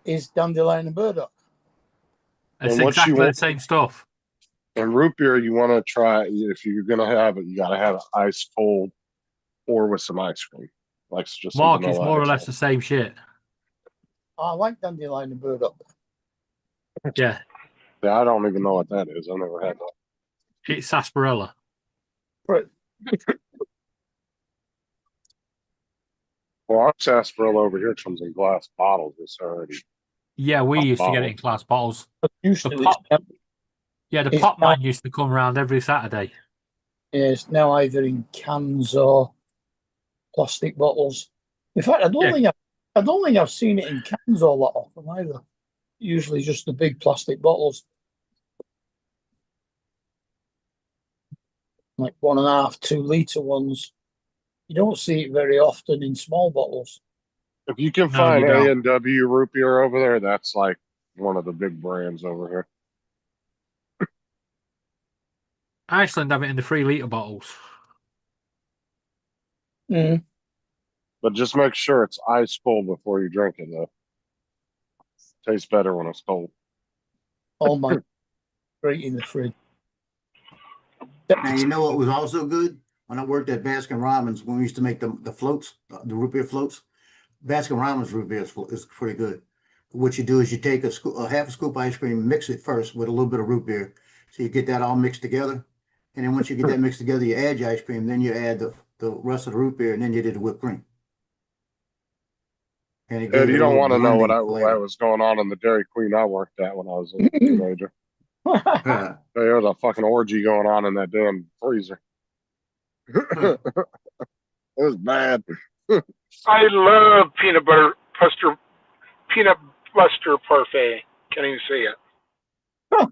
is dandelion and burdock. It's And what you exactly the want- same stuff. And root beer, you want to try, if you're going to have it, you got to have it ice cold or with some ice cream. Like just some Mark, it's vanilla more or ice less cream. the same shit. I like dandelion and burdock. Yeah, Yeah, I don't even know what that is. I've never had that. it's sarsaparilla. Right. Well, our sarsaparilla over here comes in glass bottles. It's already. Yeah, we used to get it in Bottles. glass bottles. Used The to, pop, it's, yeah, the it's pop now- man used to come round every Saturday. it's now either in cans or plastic bottles. In fact, I don't think I've seen it in cans all that often either. Usually just the big plastic bottles, like 1.5, 2 litre ones. You don't see it very often in small bottles. If you can No, find you don't. A&W root beer over there, that's like one of the big brands over here. Iceland have it in the 3 litre bottles. Mm. But just make sure it's ice cold before you drink it, though. Tastes better when it's cold. All my straight in the fridge. Now, you know what was also good? When I worked at Baskin Robbins, when we used to make the floats, the root beer floats, Baskin Robbins root beer is pretty good. What you do is you take a half a scoop ice cream, mix it first with a little bit of root beer. So you get that all mixed together. And then once you get that mixed together, you add your ice cream, then you add the rest of the root beer, and then you did the whipped cream. And it Ed, gave it you a don't little want to know what blending flavor. was going on in the Dairy Queen I worked at when I was a teenager. There was a fucking orgy going on in that damn freezer. It was bad. I love peanut butter parfait. Can't even say it.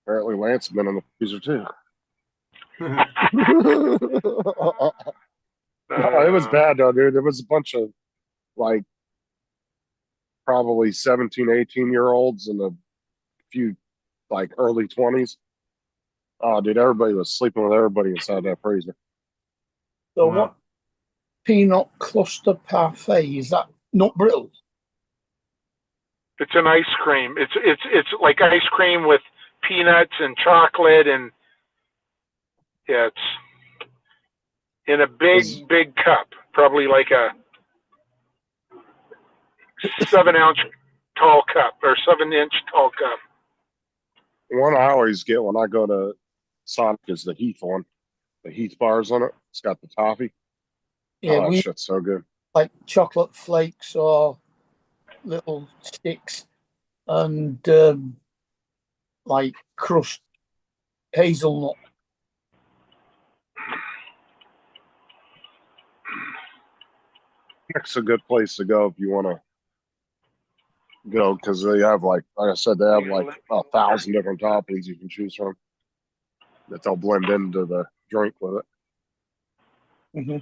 Apparently, Lance has been in the freezer too. Oh, it was bad though, dude. There was a bunch of like probably 17, 18-year-olds and a few like early 20s. Oh, dude, everybody was sleeping with everybody inside that freezer. So Wow. what peanut cluster parfait is that? Nut brittle. It's an ice cream. It's like ice cream with peanuts and chocolate, and yeah, it's in a big cup, probably like a 7-ounce tall cup or 7-inch tall cup. One I always get when I go to Sonic is the Heath one. The Heath bars on it. It's got the toffee. Yeah, Oh, that we shit's so good. like chocolate flakes or little sticks and like crushed hazelnut. It's a good place to go if you want to go because they have like I said, they have like 1,000 different toppings you can choose from that they'll blend into the drink with it. Mm-hmm.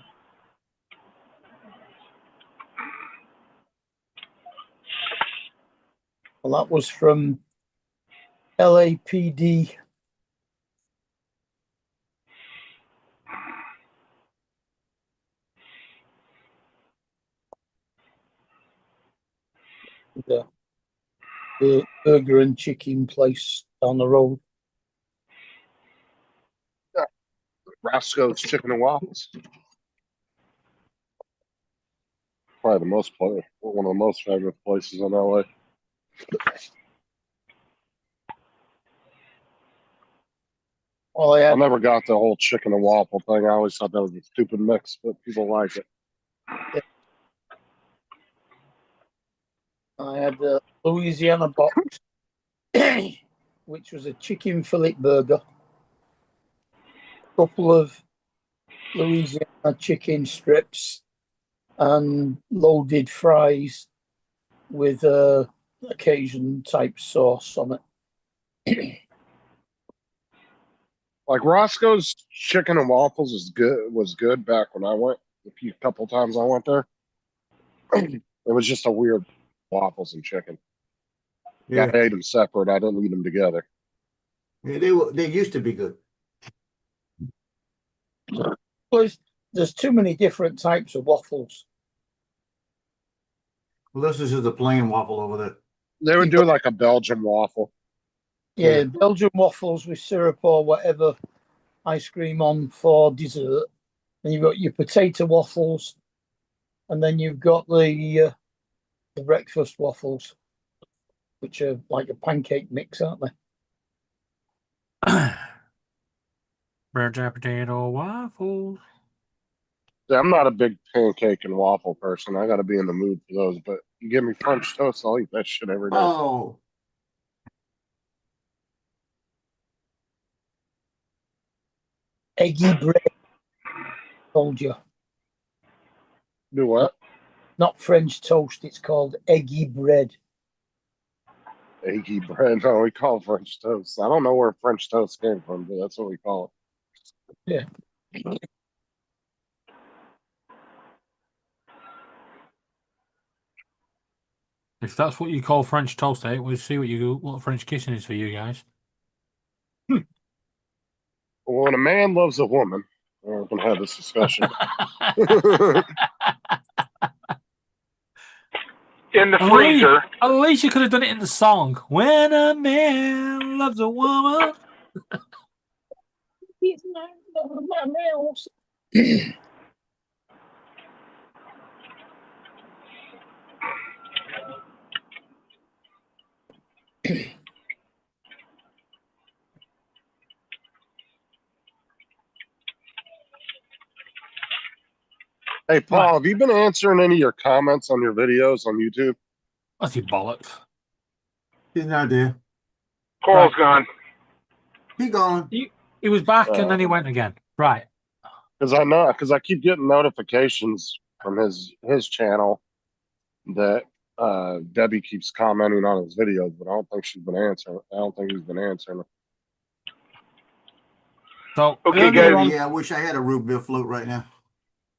Well, that was from LAPD. The burger and chicken place down the road. Roscoe's Chicken and Waffles. Probably one of the most famous places in LA. Well, I I had, never got the whole chicken and waffle thing. I always thought that was a stupid mix, but people like it. the Louisiana box, which was a chicken fillet burger, a couple of Louisiana chicken strips, and loaded fries with Cajun type sauce on it. Like Roscoe's chicken and waffles was good back when I went a couple times I went there. It was just a weird waffles and chicken. Yeah, I ate them separate. I didn't eat them together. yeah, they used to be good. There's too many different types of waffles. Well, this is just a plain waffle over there. They would do like a Belgian waffle. Yeah, Yeah. Belgian waffles with syrup or whatever ice cream on for dessert. And you've got your potato waffles, and then you've got the breakfast waffles, which are like a pancake mix, aren't they? Birds eye potato waffles. Yeah, I'm not a big pancake and waffle person. I got to be in the mood for those. But you give me French toast, I'll eat that shit every day. Oh, Eggy bread. Told you. Do what? Not French toast, it's called eggy bread. Eggy bread. No, we call it French toast. I don't know where French toast came from, but that's what we call Yeah. If that's what you call French toast, we'll see what French kissing is for you guys. it. When a man loves a woman, we're going to have this discussion. In the Oh, freezer. At least you could have done it in the song. When a man loves a woman. It's not my nails. Hey, Paul, Right. have you been answering any of your comments on your videos on YouTube? That's your bollocks. he's not there. Paul's Right. gone. He gone. He was back and then he went again. Right. Because I keep getting notifications from his channel that Debbie keeps commenting on his videos, but I don't think she's been answering. I don't think he's been answering. So, Okay, earlier guys. on- Yeah, I wish I had a root beer float right now.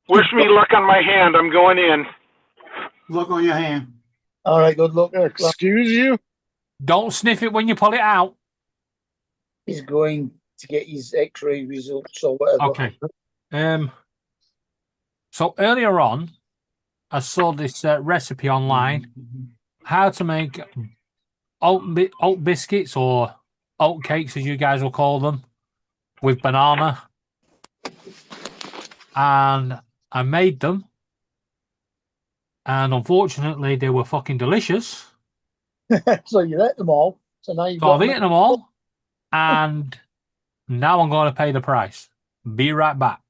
Wish me luck on my hand. I'm going in. Look on your hand. All right, good luck. Excuse you? don't sniff it when you pull it out. He's going to get his X-ray results or whatever. Okay. So earlier on, I saw this recipe online how to make oat biscuits or oat cakes, as you guys will call them, with banana. And I made them. And unfortunately, they were fucking delicious. So you ate them all. So now you've So I've eaten them all. And now I'm going to pay the price. Be right back.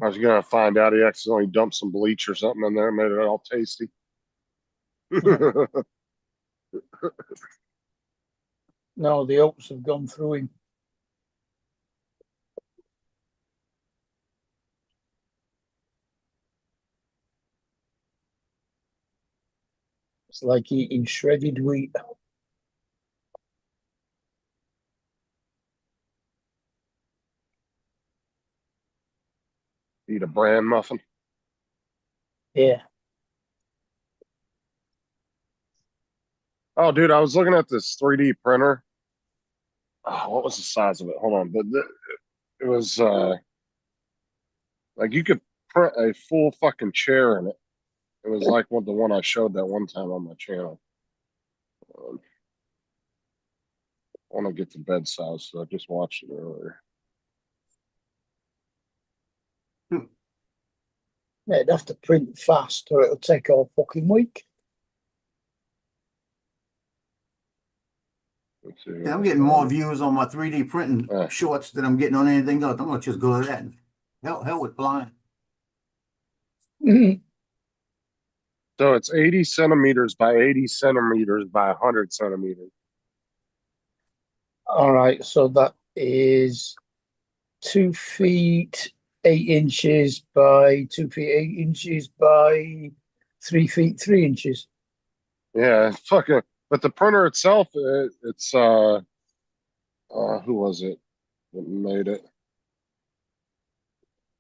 I was gonna find out he accidentally dumped some bleach or something in there, and made it all tasty. No, the oats have gone through him. It's like eating shredded wheat. Eat a bran muffin. Yeah. Oh, dude, I was looking at this 3D printer. Oh, what was the size of it? Hold on, but it was like you could print a full fucking chair in it. It was like the one I showed that one time on my channel. I want to get the bed size, so I just watched it earlier. Yeah, it'd have to print fast or it'll take all fucking week. Let's see. Yeah, I'm getting more views on my 3D printing shorts than I'm getting on anything else. I'm gonna just go to that. Hell with blind. So it's 80 centimeters by 80 centimeters by 100 centimeters. All right, so that is 2 feet 8 inches by 2 feet 8 inches by 3 feet 3 inches. Yeah, fucking. But the printer itself, it's who was it that made it?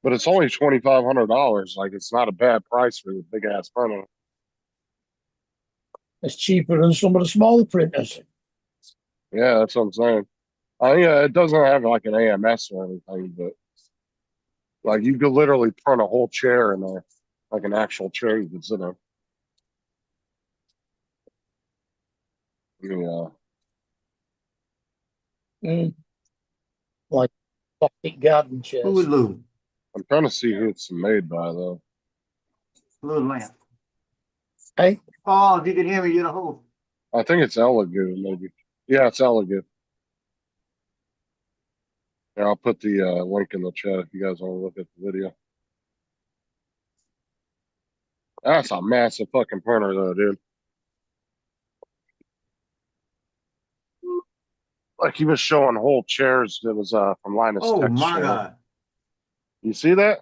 But it's only $2,500. Like it's not a bad price for the big ass printer. It's cheaper than some of the smaller printers. Yeah, that's what I'm saying. Yeah, it doesn't have like an AMS or anything, but like you could literally print a whole chair in there, like an actual chair you could sit in. Yeah. Mm. Like plastic garden Who chairs. was Lou? I'm trying to see who it's made by though. Lou Lamp. Hey, Oh, if you can hear me, you're the host. I think it's Elegoo, maybe. Yeah, it's Elegoo. Yeah, I'll put the link in the chat if you guys want to look at the video. That's a massive fucking printer though, dude. Like he was showing whole chairs that was from Linus Oh Tech my Show. God. You see that?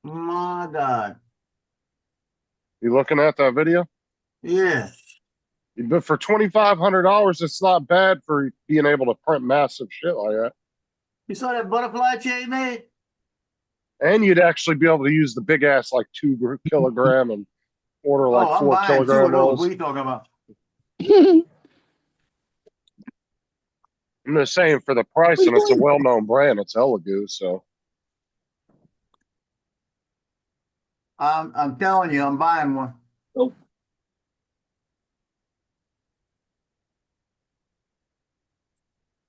My God. You looking at that video? Yeah. But for $2,500, it's not bad for being able to print massive shit like that. You saw that butterfly chair he made? And you'd actually be able to use the big ass like 2 kilogram and order like Oh, I'm 4 buying 2 of kilogram those. rolls. What are you talking about? I'm just saying for the price, and it's a well-known brand. It's Elegoo, so I'm telling you, I'm buying one.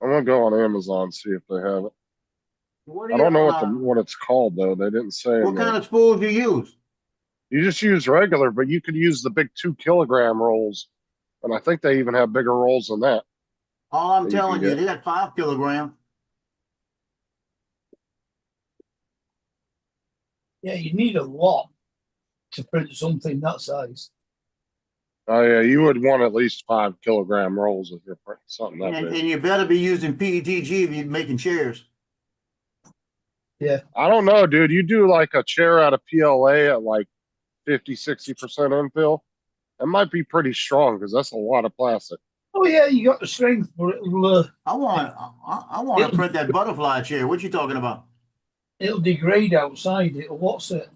I'm gonna go on Amazon and see if they have it. What do I you, don't know what it's called though. They didn't say. what kind of spools you use? You just use regular, but you could use the big 2 kilogram rolls, and I think they even have bigger rolls than that. All I'm that you telling can you, get. they got 5 kilogram. yeah, you need a lot to print something that size. Oh yeah, you would want at least 5 kilogram rolls if you're printing something that And big. you better be using PETG if you're making chairs. I don't know, dude. You do like a chair out of PLA at like 50-60% infill. That might be pretty strong because that's a lot of plastic. Oh yeah, you got the strength, but it'll I want to print that butterfly chair. What you talking about? it'll degrade outside. It'll what's it?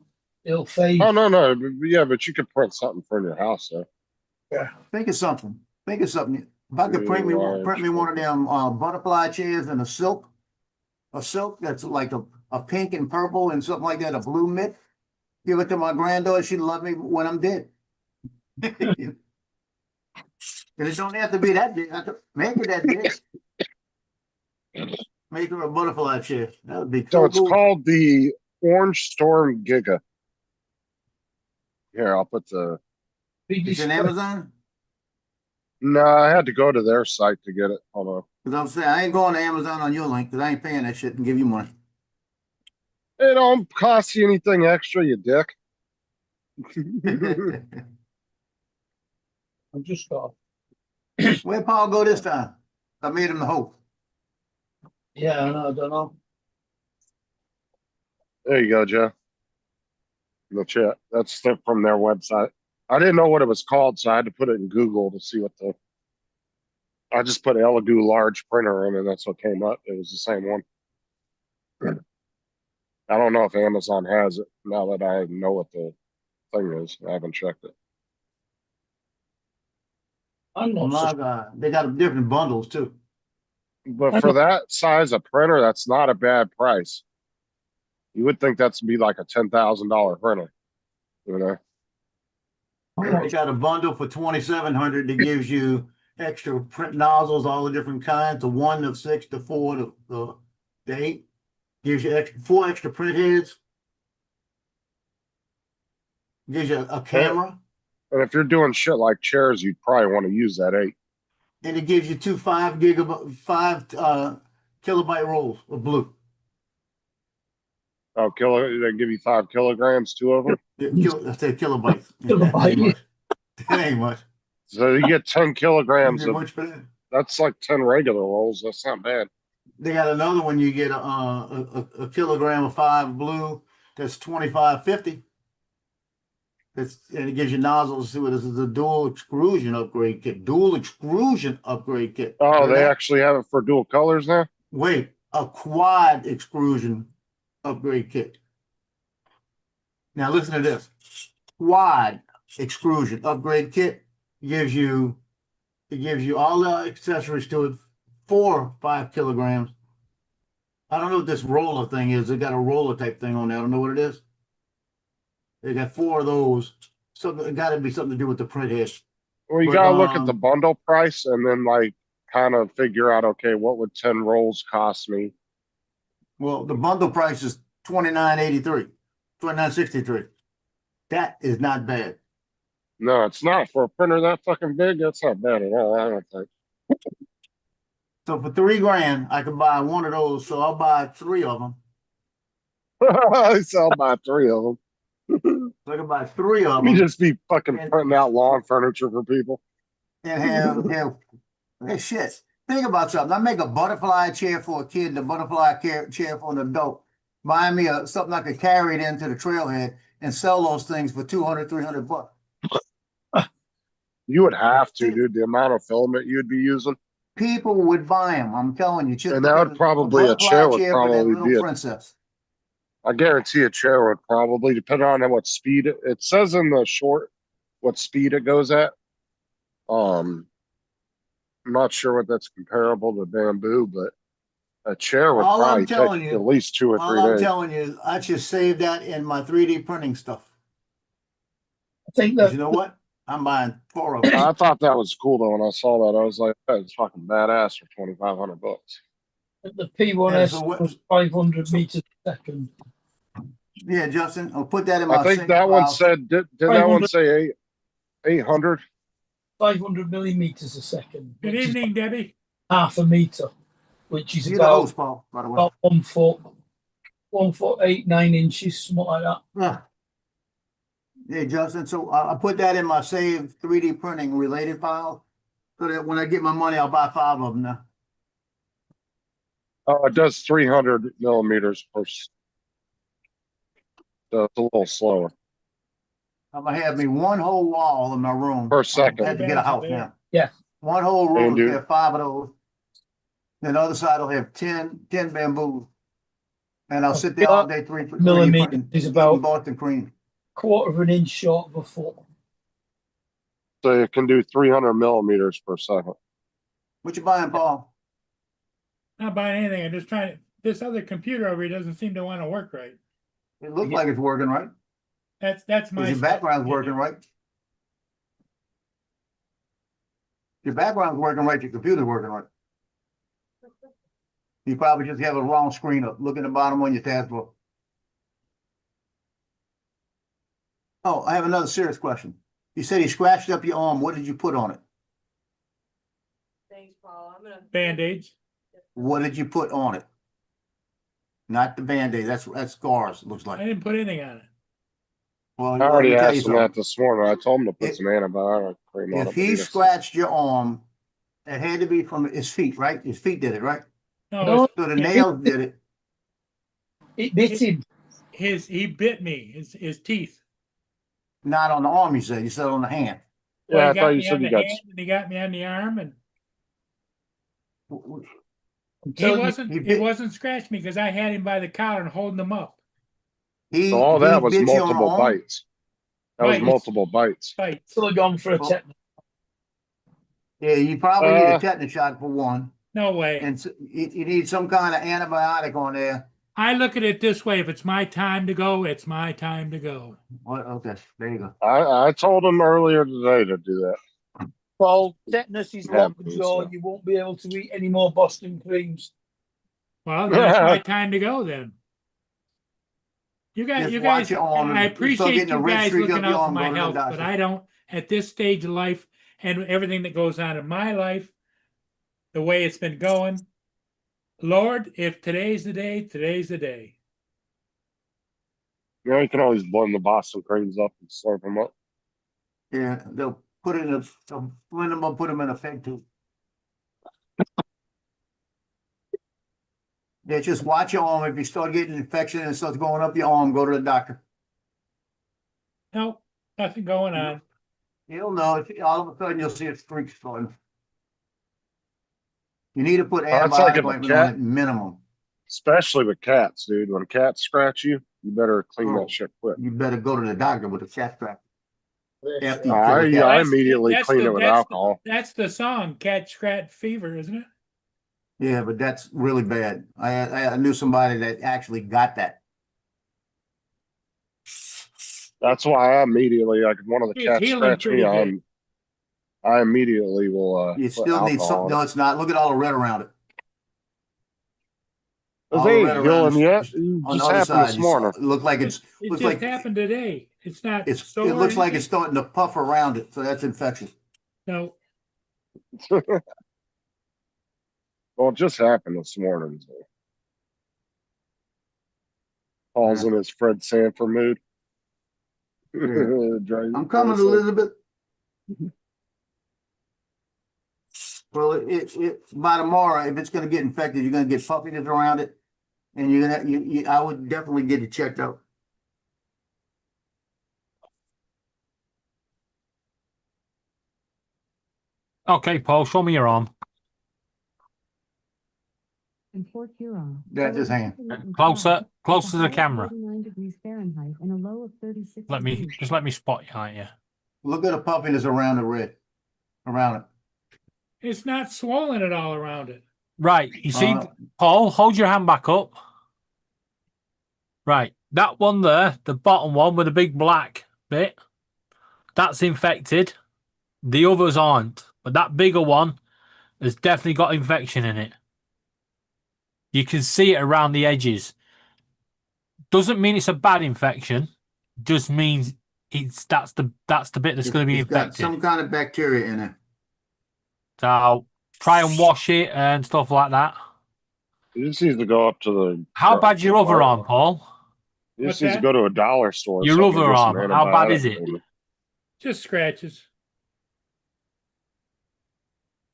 It'll fade. Oh no, yeah, but you could print something for your house though. Think of something. Think of something. If I could print me one of them butterfly chairs in a silk that's like a pink and purple and something like that, a blue mitt. Give it to my granddaughter. She'd love me when I'm dead. And it don't have to be that big. I could make it that big. Make her a butterfly chair. That would be So so it's cool. called the Orange Storm Giga. Here, I'll put the. It's in Amazon? No, I had to go to their site to get it. Hold on. Because I'm saying I ain't going to Amazon on your link because I ain't paying that shit and give you money. It don't cost you anything extra, you dick. I've just got. Where'd Paul go this time? I made him the host. Yeah, I don't know. There you go, Joe. In the chat. That's from their website. I didn't know what it was called, so I had to put it in Google to see what the. I just put Elegoo large printer in, and that's what came up. It was the same one. I don't know if Amazon has it now that I know what the thing is. I haven't checked it. I'm Oh not. my God. They got different bundles too. But for that size of printer, that's not a bad price. You would think that's be like a $10,000 printer, you know? They got a bundle for $2,700 that gives you extra print nozzles, all the different kinds, the 1, the 6, the 4, the 8. Gives you 4 extra print heads. Gives you a camera. And if you're doing shit like chairs, you'd probably want to use that 8. And it gives you 2 5 kilobyte rolls of blue. Oh, they give you 5 kilograms, 2 of them. I said kilobytes. Kilobyte. That ain't much. So you get 10 kilograms Ain't of. much for that. That's like 10 regular rolls. That's not bad. They got another one. You get a kilogram of 5 blue. That's $25.50. and it gives you nozzles. See what this is, a dual extrusion upgrade kit. Dual extrusion upgrade kit. Oh, Heard they that? actually have it for dual colors now? Wait, a quad extrusion upgrade kit. Now listen to this. Quad extrusion upgrade kit gives you all the accessories to it, 4 or 5 kilograms. I don't know what this roller thing is. They got a roller type thing on there. I don't know what it is. They got 4 of those. Something, it gotta be something to do with the print head. Well, you But, gotta look at the um, bundle price and then like kind of figure out, okay, what would 10 rolls cost me? Well, the bundle price is $29.83, $29.63. That is not bad. No, it's not for a printer that fucking big. That's not bad at all. I don't think. So for $3,000, I can buy one of those. So I'll buy 3 of them. I sell by 3 of them. So I can buy 3 of You them just be fucking printing out lawn furniture for people. and have hey, shit. Think about something. I make a butterfly chair for a kid and a butterfly chair for an adult. Buy me something I could carry it into the trailhead and sell those things for $200, $300. You would have to, dude. The amount of filament you'd be using, People would buy them. I'm telling you. Just and that would probably a butterfly chair would chair for that probably little be a. princess. I guarantee a chair would probably, depending on what speed it says in the short, what speed it goes at. I'm not sure what that's comparable to bamboo, but a chair would All I'm probably telling take you- at least 2 or All 3 I'm days. telling you is I should save that in my 3D printing stuff. I think 'Cause that you know what? I'm buying 4 of them. I thought that was cool though when I saw that. I was like, that's fucking badass for $2,500. the P1S Yeah, so what- was 500 meters a second. Yeah, Justin, I'll put that in my I think save that one file. said, did that one 500. say 800? 500 millimeters a second. Good which is evening, Debbie. half a meter, which is You're the about, host, Paul, by the way. about 1 foot, 1 foot 8, 9 inches, something like that. Yeah. Yeah, Justin, so I put that in my save 3D printing related file. So that when I get my money, I'll buy 5 of them now. It does 300 millimeters per. So it's a little slower I'm gonna have me one whole wall in my room. per I second. had to get a house now. Yeah. One whole room And will you- have 5 of those. Then the other side will have 10 bamboos. And I'll sit there all day, 3D Millimeter printing, is eating about Boston cream. quarter of an inch short of a foot. So it can do 300 millimeters per second. What you buying, Paul? Not buying anything. I'm just trying to, this other computer over here doesn't seem to want to work right. It looks like it's working, right? That's my. Your stuff. background's working, right? Your background's working right, your computer's working right. You probably just have a wrong screen up. Look at the bottom on your taskbar. Oh, I have another serious question. You said he scratched up your arm. What did you put on it? Thanks, Paul. I'm gonna. Band-Aids. What did you put on it? Not the Band-Aid. That's scars, it looks I like. didn't put anything on it. Well, I let already me tell you asked him that something. this morning. I told him to put If- some antibiotic cream on it. If but he doesn't. scratched your arm, it had to be from his feet, right? His feet did it, right? No, No. So the nails did it. It bit him. he bit me, his teeth. Not on the arm, you said. You said on the hand. Well, Yeah, I he thought got you me said on you the got. hand and he got me on the arm and I'm he telling you, wasn't, he he bit- wasn't scratching me because I had him by the collar and holding him up. So all that was bit you on the multiple arm? bites. That was Bites. multiple bites. Fights. still gone for a Well, tetanus. Yeah, you probably need a Uh, tetanus shot for one, No way. and you need some kind of antibiotic on there. I look at it this way. If it's my time to go, it's my time to go. What? Okay, there you go. I told him earlier today to do that. Paul, tetanus is Yeah, lockjaw. so- You won't be able to eat any more Boston creams. Well, then it's my time to go then. You guys, Just you watch guys, your arm and I you start appreciate getting a you red guys streak looking up your out for arm, my go to the health, but doctor. I don't at this stage of life and everything that goes on in my life, the way it's been going. Lord, if today's the day, today's the day. You know, you can always blend the Boston creams up and slurp them up. Yeah, they'll put it in they'll blend them up, put them in a fig tube. Yeah, just watch your arm. If you start getting an infection and it starts going up your arm, go to the doctor. No, Nothing going on. You'll know, all of a sudden you'll see a streak starting. You need to put Oh, it's like antibiotic if a ointment on cat- it minimum. Especially with cats, dude. When cats scratch you, you better clean Oh. that shit quick. You better go to the doctor with a cat scratch. After you I, kill the cat. I That's- immediately that's clean the- it with that's the- alcohol. That's the song, Cat Scratch Fever, isn't it? Yeah, but that's really bad. I knew somebody that actually got that. That's why I immediately, like, if one of the He's cats healing scratch pretty me, good. I immediately will. You put still need alcohol some. on No, it. it's not. Look at all the red around it. But all they the ain't red around healing is- yet. is It on the just other happened side. this morning. It look like it's. It looks just like happened today. It's not. It sore or looks like anything. it's starting to puff around it, so that's infectious. No, Well, it just happened this morning. So. Paul's in his Fred Sanford mood. I'm coming, Elizabeth. Well, it by tomorrow, if it's going to get infected, you're going to get puffiness around it, and you're gonna. I would definitely get it checked out. Okay, Paul, show me your arm. In Port Huron. That's his hand. Closer to the camera. 49 degrees Fahrenheit and a low of 36 Let me degrees. just let me spot you, aren't you? Look at the puffiness around the red, around it. it's not swollen at all around it. Right. You see, Uh, Paul, hold your hand back up. Right. That one there, the bottom one with the big black bit, that's infected. The others aren't. But that bigger one has definitely got infection in it. You can see it around the edges. Doesn't mean it's a bad infection. Just means that's the bit that's going to be it's got infected. some kind of bacteria in it. So try and wash it and stuff like that. He just needs to go up to the. How bad's your other arm, Paul? He just What's needs to that? go to a dollar store. or Your something other and get some arm, how bad is antibiotic it? treatment. Just scratches.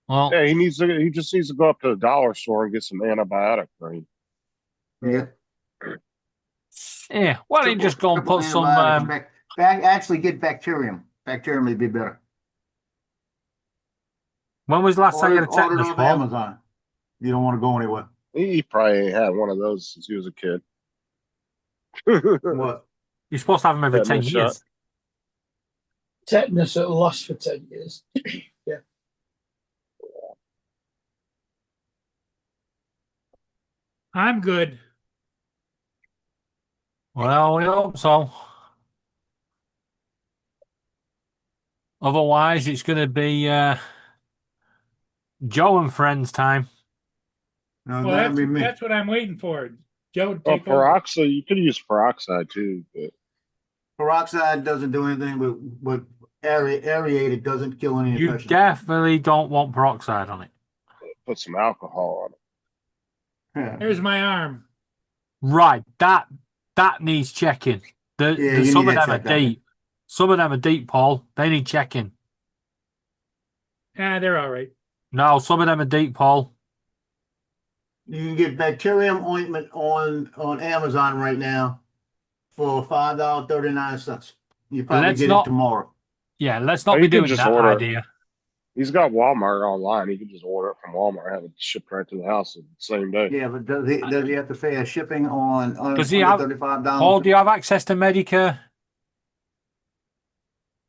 Well, Yeah, he just needs to go up to the dollar store and get some antibiotic cream. Yeah. yeah. Why don't you just go and Triple put some? antibiotic. Actually, get bacterium. Bacterium would be better. When was the last time you had a Order it tetanus, off Paul? Amazon. You don't want to go anywhere. He probably ain't had one of those since he was a kid. What? You're supposed to have them every 10 Tetanus years. shot. Tetanus that'll last for 10 years. I'm good. Well, we hope so. Otherwise, it's going to be Joe and friends time. No, Well, that'd be me. that's what I'm waiting for. Joe, Well, take over. peroxide, you could use peroxide too, but Peroxide doesn't do anything, but aerated doesn't kill any You infection. definitely don't want peroxide on it. put some alcohol on it. Yeah. There's my arm. Right, that needs checking. Yeah, you Some need of that them are checked out. deep. Some of them are deep, Paul. They need checking. They're all right. No, some of them are deep, Paul. You can get bacterium ointment on Amazon right now for $5.39. You probably Let's get not- it tomorrow. Yeah, let's not Oh, be you can doing just that order it. idea. He's got Walmart online. He can just order it from Walmart, have it shipped right to the house the same day. Yeah, but does he have to pay a shipping on Does he under have- $35? Paul, do you have access to Medicare?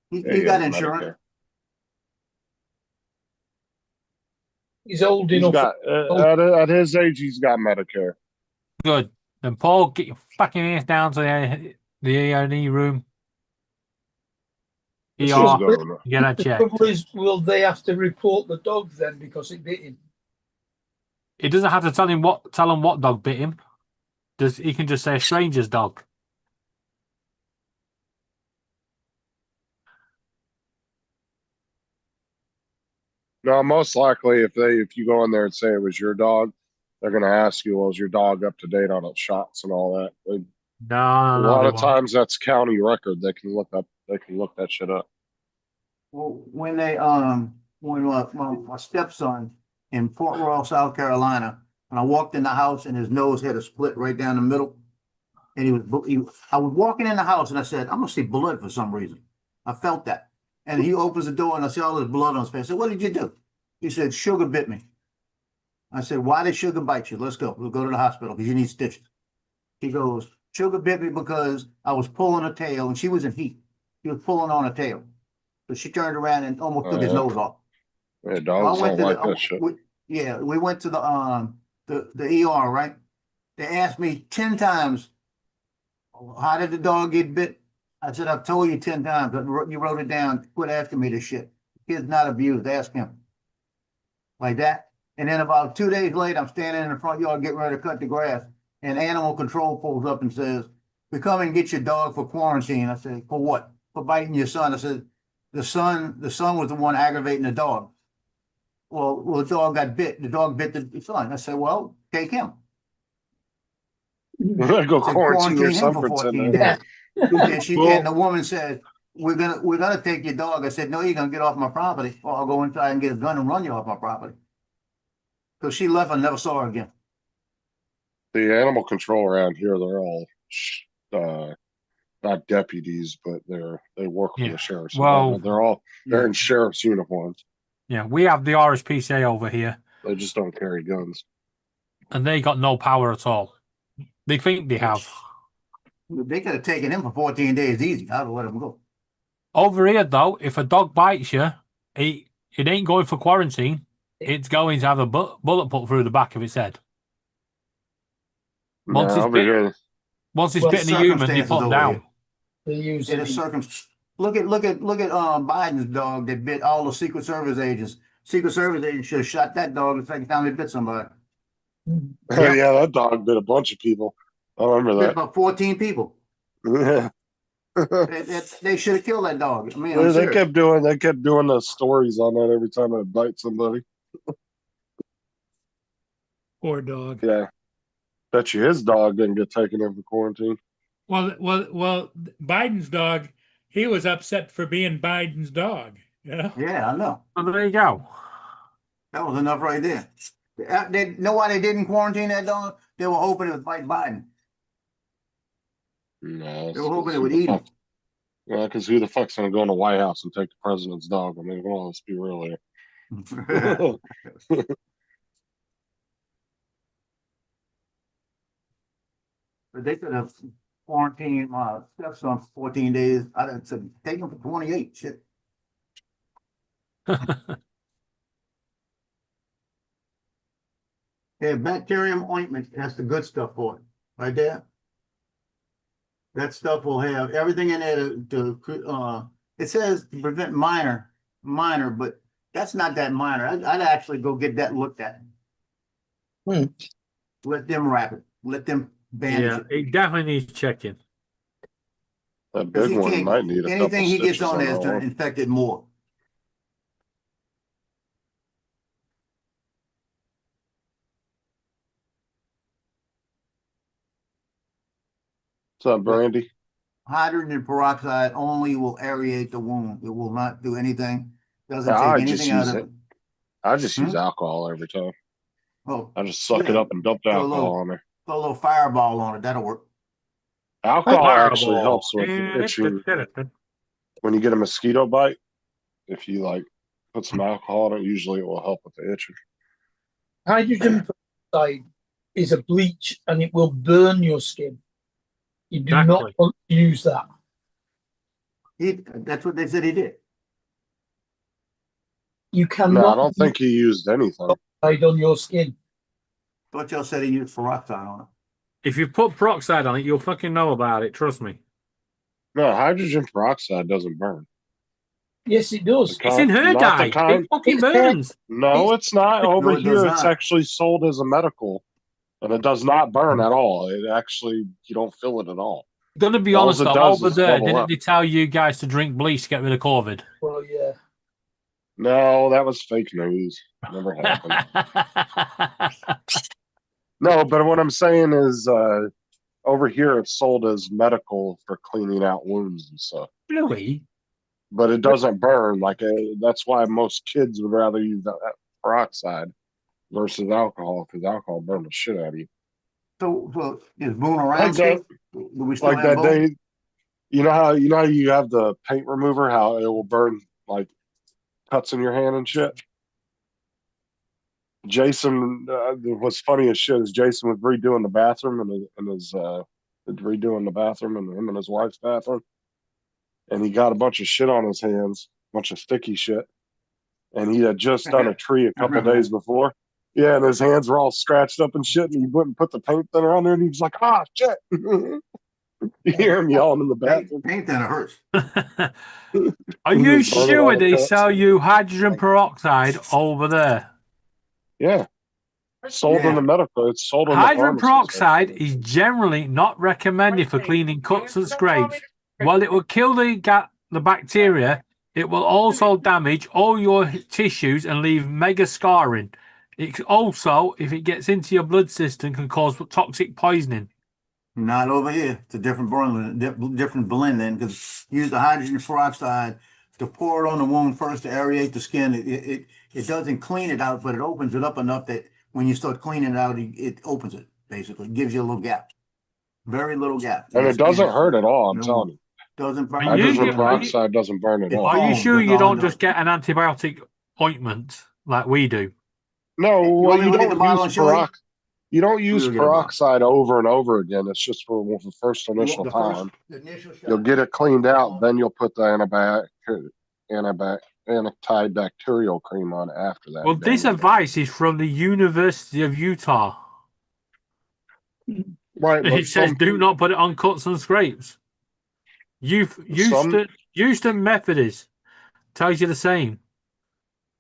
He Yeah, he got has insurance. Medicare. He's old He's enough. got at his age, he's got Medicare. Good. Then, Paul, get your fucking ass down to the E&E room. This ER, is good. get that The checked. trouble is, will they have to report the dog then because it bit him? He doesn't have to tell him what dog bit him. He can just say a stranger's dog. No, most likely if you go in there and say it was your dog, they're gonna ask you, well, is your dog up to date on its shots and all that? No, A no, lot they of won't. times that's county record. They can look that shit up. Well, when my stepson in Port Royal, South Carolina, and I walked in the house and his nose had a split right down the middle. And I was walking in the house and I said, I'm gonna see blood for some reason. I felt that. And he opens the door and I see all this blood on his face. I said, what did you do? He said, Sugar bit me. I said, why did Sugar bite you? Let's go. We'll go to the hospital because you need stitches. He goes, Sugar bit me because I was pulling her tail and she was in heat. She was pulling on her tail. So she turned around and almost took his nose off. Yeah, So dogs don't like that shit. we went to the ER, right? They asked me 10 times, how did the dog get bit? I said, I've told you 10 times, but you wrote it down. Quit asking me this shit. Kid's not abused. Ask him. Like that. And then about 2 days later, I'm standing in the front yard getting ready to cut the grass. And animal control pulls up and says, we come and get your dog for quarantine. I said, for what? For biting your son. I said, the son was the one aggravating the dog. Well, the dog got bit. The dog bit the son. I said, well, take him. Go I said, quarantine your him son for for 10 14 days. days. And the woman said, we're gonna take your dog. I said, no, you're gonna get off my property, or I'll go inside and get a gun and run you off my property. So she left and never saw her again. The animal control around here, they're all not deputies, but they work for Yeah. the sheriff's Well- department. They're in sheriff's uniforms. Yeah, we have the RSPCA over here, They just don't carry guns. and they got no power at all. They think they have. They could have taken him for 14 days easy. I'd have let him go. Over here, though, if a dog bites you, it ain't going for quarantine. It's going to have a bullet put through the back of its head. Once Nah, it's over bit- here, Once it's Well, bitten a human, they circumstances put them over down. here. They use It is look at Biden's dog that bit all the Secret Service agents. Secret Service agents should have shot that dog the second time they bit somebody. yeah, that dog bit a bunch of people. I remember Bit that. about 14 people. Yeah. They should have killed that dog. I mean, I'm They serious. kept doing the stories on that every time I bite somebody. Poor dog. Yeah. Bet you his dog didn't get taken in for quarantine. Well, Biden's dog, he was upset for being Biden's dog. You know? Yeah, I know. Oh, there you go. That was enough right there. They know why they didn't quarantine that dog? They were hoping it would fight Biden. No, They were hoping it would eat him. Yeah, because who the fuck's gonna go in the White House and take the president's dog? I mean, come on, let's be real here. But they could have quarantined my stepson for 14 days. I'd have said, take him for 28. Shit. Yeah, bacterium ointment has the good stuff for it, right there. That stuff will have everything in there it says to prevent minor, but that's not that minor. I'd actually go get that looked at. Hmm. Let them wrap it. Let them bandage Yeah, it. it definitely needs checking. That Because big he one can't- might need a couple anything he gets stitches on there is that going one. to infect it more. What's up, Brandy? Hydrogen peroxide only will aerate the wound. It will not do anything. Doesn't Yeah, take I just anything out use of it. it. I just use alcohol every time. Oh, I just suck it Yeah. up and dump the Throw a alcohol little- on there. throw a little fireball on it. That'll work. Alcohol actually Fireball. helps with itching. When you get a mosquito bite, if you like put some alcohol in it, usually it will help with the itching. hydrogen peroxide is a bleach and it will burn your skin. You do not Exactly. want to use that. That's what they said he did. You No, I cannot don't think he used anything. peroxide on your skin. Thought y'all said he used peroxide on it. If you put peroxide on it, you'll fucking know about it. Trust me. No, hydrogen peroxide doesn't burn. Yes, it does. The It's in her not dye. the kind. It fucking It's burns. No, it's not. Over it does here, it's not. actually sold as a medical, and it does not burn at all. It actually, you don't feel it at all. Gonna be All honest it though, does over is there, bubble didn't up. they tell you guys to drink bleach to get rid of COVID? Well, yeah. No, that was fake news. Never happened. No, but what I'm saying is, over here, it's sold as medical for cleaning out wounds and stuff. Bluey. But it doesn't burn. That's why most kids would rather use that peroxide versus alcohol, because alcohol burns the shit out of you. So is Boone around? Like that- Steve? Do we still Like have that Boone? day, You know how you have the paint remover, how it will burn like cuts in your hand and shit. Jason, what's funny as shit is Jason was redoing the bathroom redoing the bathroom and him and his wife's bathroom, and he got a bunch of shit on his hands, a bunch of sticky shit, and he had just done a tree a couple days before. Yeah, and his hands were all scratched up and shit, and he wouldn't put the paint thinner on there, and he was like, "Ah, shit!" You hear him yelling in the bathroom. Paint thinner hurts. Are you Just burning sure all the they cuts. sell you hydrogen peroxide over there? Yeah. Sold in Yeah. the medical. It's sold in the Hydrogen pharmacy peroxide section. is generally not recommended for cleaning cuts and scrapes. While it will kill the bacteria, it will also damage all your tissues and leave mega scarring. It also, if it gets into your blood system, can cause toxic poisoning. Not over here. It's a different blend then, because use the hydrogen peroxide to pour it on the wound first to aerate the skin. It doesn't clean it out, but it opens it up enough that when you start cleaning it out, it opens it, basically. It gives you a little gap. Very little gap. And it doesn't hurt at all, I'm No. telling you. Doesn't burn. Hydrogen peroxide doesn't burn at all. Are you Oh, sure you no, don't no. just get an antibiotic ointment like we do? No, You well, want me you to get the don't bottle and use show you? you don't use We'll get a bottle. peroxide over and over again. It's just for the first initial time. The initial shot. You'll get it cleaned out, then you'll put the antibacterial cream on after that. Well, this advice is from the University of Utah. Right, but It says do not put it on cuts and scrapes. Houston Methodist tells you the same.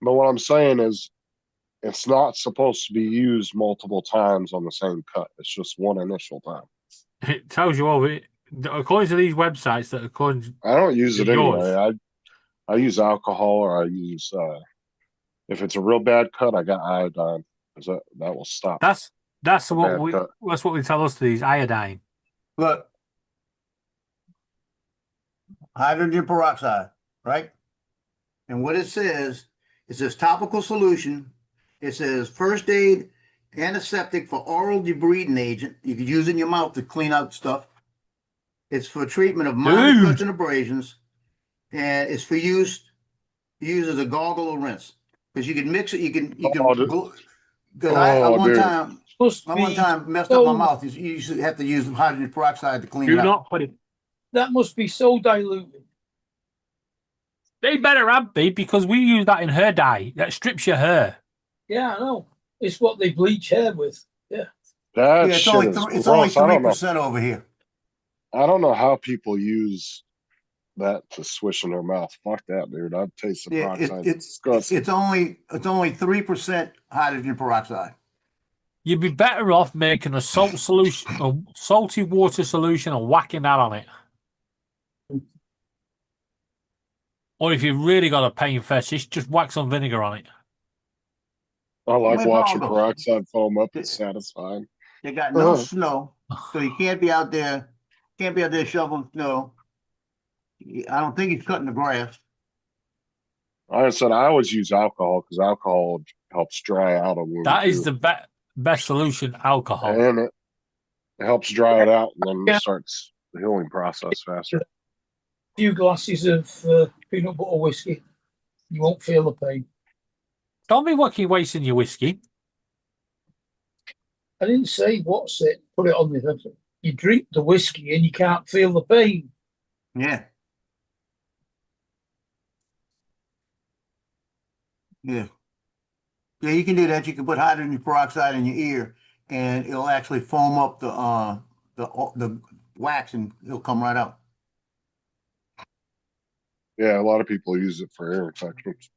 But what I'm saying is, it's not supposed to be used multiple times on the same cut. It's just one initial time. It tells you all it. According to these websites, that according I don't use it Yours. anyway. I use alcohol, or I use if it's a real bad cut, I got iodine, because that will stop. that's bad what cut. that's what we tell us to these iodine. Look. Hydrogen peroxide, right? And what it says topical solution. It says first aid antiseptic for oral debriding agent. You could use it in your mouth to clean out stuff. It's for treatment of minor Dude. cuts and abrasions. And it's for use as a goggle or rinse. Because you can mix it, you can because I one dude. time Must I be one time messed up my so- mouth. You used to have to use hydrogen peroxide to clean Do it out. not put it. That must be so diluted. They better have be, because we use that in hair dye that strips your hair. Yeah, I know. It's what they bleach hair with. Yeah. That Yeah, it's shit only is it's only gross. I don't know. 3% over here. I don't know how people use that to swish in their mouth. Fuck that, dude. I'd taste the Yeah, peroxide. It's disgusting. it's only 3% hydrogen peroxide. You'd be better off making a salt solution, a salty water solution, and whacking that on it. Or if you've really got a pain fetish, just whack some vinegar on it. I like Where's watching Waldo? peroxide foam up. It's satisfying. They got no Uh-huh. snow, so you can't be out there shoveling snow. I don't think he's cutting the grass. Like I said, I always use alcohol because alcohol helps dry out a wound. That is too. the best solution, alcohol. And it helps dry it out, and then Yeah. it starts the healing process faster. A few glasses of peanut butter whiskey. You won't feel the pain. Don't be wacky wasting your whiskey. I didn't say what's it. Put it on the head. You drink the whiskey and you can't feel the pain. Yeah. Yeah. Yeah, you can do that. You can put hydrogen peroxide in your ear, and it'll actually foam up the wax, and it'll come right out. Yeah, a lot of people use it for ear infections.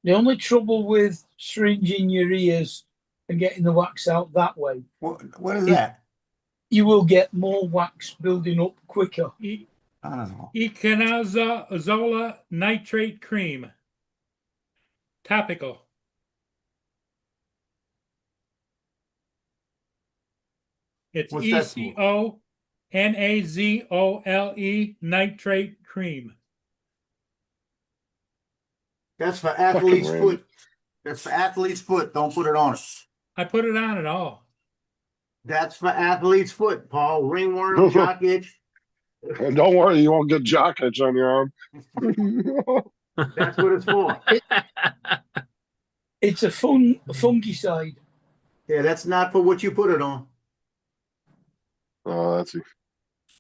The only trouble with syringing your ears and getting the wax out that way, What is that? you will get more wax building up quicker. I don't know. Ecanazola nitrate cream. Topical. It's What's that for? ECONAZOLE nitrate cream. That's for athlete's Fucking foot. That's for athlete's foot. Don't put it on it. I put it on at all. That's for athlete's foot, Paul. Ringworm, jock itch. And don't worry, you won't get jock itch on your arm. That's what it's for. It's a fungicide. Yeah, that's not for what you put it on. Oh, that's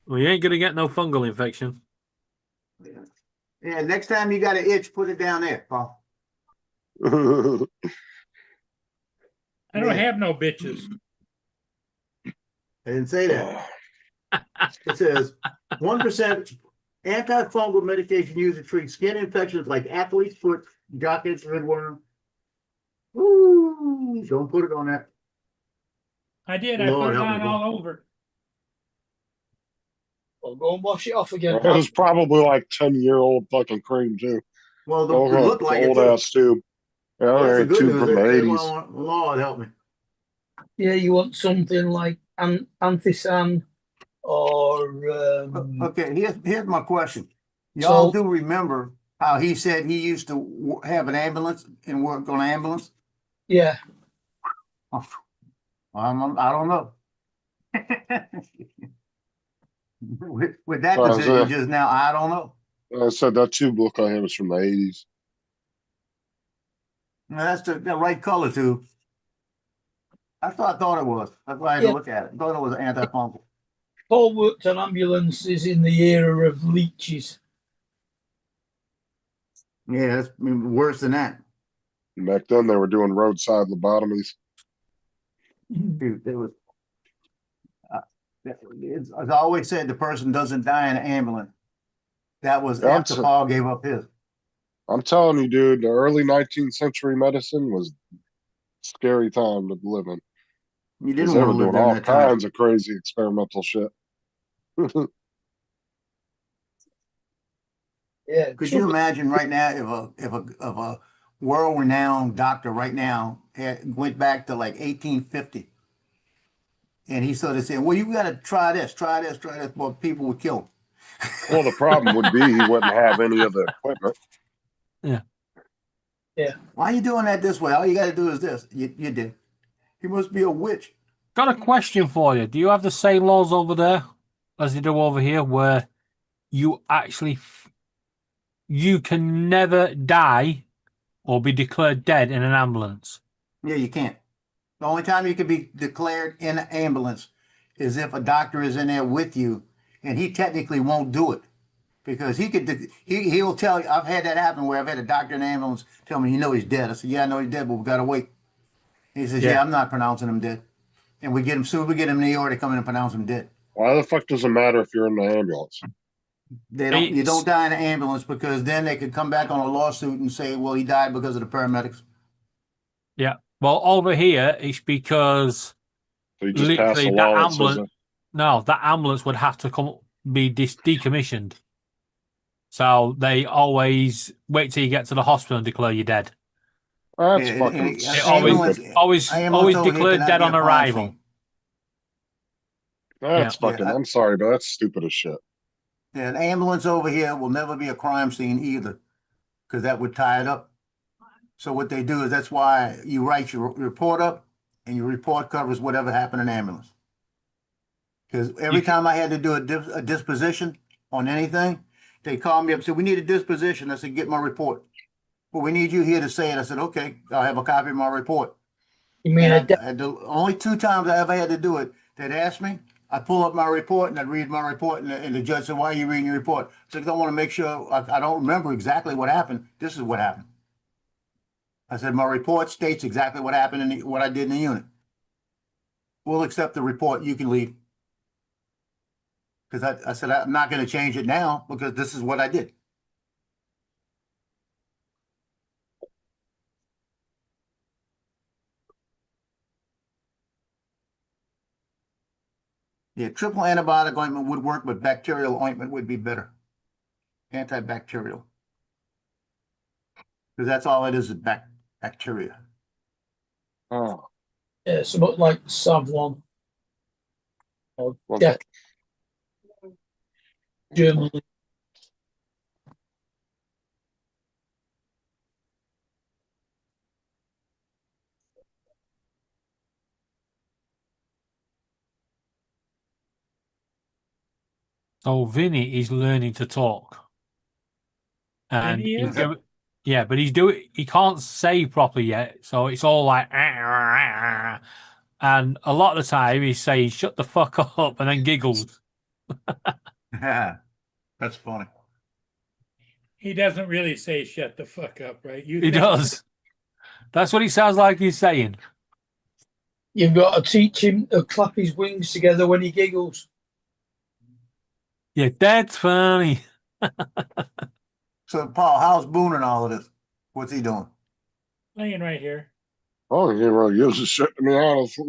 Well, you ain't gonna get no fungal infection. Yeah, next time you got an itch, put it down there, Paul. I don't Yeah. have no bitches. I didn't say that. It says 1% antifungal medication used to treat skin infections like athlete's foot, jock itch, ringworm. Ooh, don't put it on that. I did. I Lord put it help me, on bro. all over. I'll go and wash it off again. It was probably like 10-year-old fucking cream too. Well, Oh, it looked like it old too. ass tube. Yeah, Well, that's the a good tube news. from the They 80s. want, Lord help me. Yeah, you want something like Anthisan or Okay, here's my question. Y'all so do remember how he said he used to have an ambulance and work on an ambulance? yeah. I don't know. With that Oh, is decision it? just now, I don't know. I said that tube looked like it was from the 80s. Now, that's the right color too. That's what I thought it was. That's why I had to Yeah. look at it. I thought it was an antifungal. Paul worked on ambulances in the era of leeches. Yeah, that's worse than that. Back then, they were doing roadside lobotomies. Dude, there was. It's always said the person doesn't die in an ambulance. That was Yeah, after Paul gave up his. I'm telling you, dude, the early 19th century medicine was a scary time to live in. You Because didn't they want were to live doing during all that time. kinds of crazy experimental shit. Yeah. Could you imagine right now if a world-renowned doctor right now went back to like 1850 and he started saying, "Well, you got to try this, try this, try this," well, people would kill him. Well, the problem would be he wouldn't have any of the equipment. Why are you doing that this way? All you got to do is this. You did. He must be a witch. Got a question for you. Do you have the same laws over there as they do over here, where you actually you can never die or be declared dead in an ambulance? Yeah, you can't. The only time you can be declared in an ambulance is if a doctor is in there with you, and he technically won't do it because he'll tell you. I've had that happen where I've had a doctor in an ambulance tell me, "You know he's dead." I said, "Yeah, I know he's dead, but we gotta wait." He says, "Yeah, I'm not pronouncing him dead," and we get him soon. We get him in the ER to come in and pronounce him dead. Why the fuck does it matter if you're in the ambulance? They don't. You don't die in an ambulance because then they could come back on a lawsuit and say, "Well, he died because of the paramedics." Yeah. Well, over here, it's because So you just pass a literally law that says it. that ambulance would have to be decommissioned. So they always wait till you get to the hospital and declare you dead. That's Yeah, fucking and It ambulance- stupid. always ambulance over here declared cannot dead be a on crime arrival. scene. That's Yeah. fucking. Yeah, I'm sorry, but that's stupid as shit. Yeah, an ambulance over here will never be a crime scene either, because that would tie it up. So what they do is that's why you write your report up, and your report covers whatever happened in ambulance. Because every time I had to do a disposition on anything, they called me up and said, "We need a disposition." I said, "Get my report." "Well, we need you here to say it." I said, "Okay, I'll have a copy of my report." You mean And the only 2 times I ever had to do it, they'd ask me, I pull up my report and I'd read my report, and the judge said, "Why are you reading your report?" I said, "'Cause I want to make sure I don't remember exactly what happened. This is what happened." I said, "My report states exactly what happened and what I did in the unit. We'll accept the report. You can leave." Because I said, "I'm not going to change it now because this is what I did." Yeah, triple antibiotic ointment would work, but bacterial ointment would be better. Antibacterial. Because that's all it is bacteria. Oh, yeah, something like Savlon or well, Death Germany? So Vinny is learning to talk. And Vinny he's is? doing, yeah, but he can't say properly yet. So it's all like, and a lot of the time he's saying, shut the fuck up, and then giggles. That's funny. He doesn't really say shut the fuck up, right? You He think- does. That's what he sounds like he's saying. You've got to teach him to clap his wings together when he giggles. Yeah, that's funny. So, Paul, how's Boone and all of this? What's he doing? Laying right here. Oh, he really gives a shit, to be honest.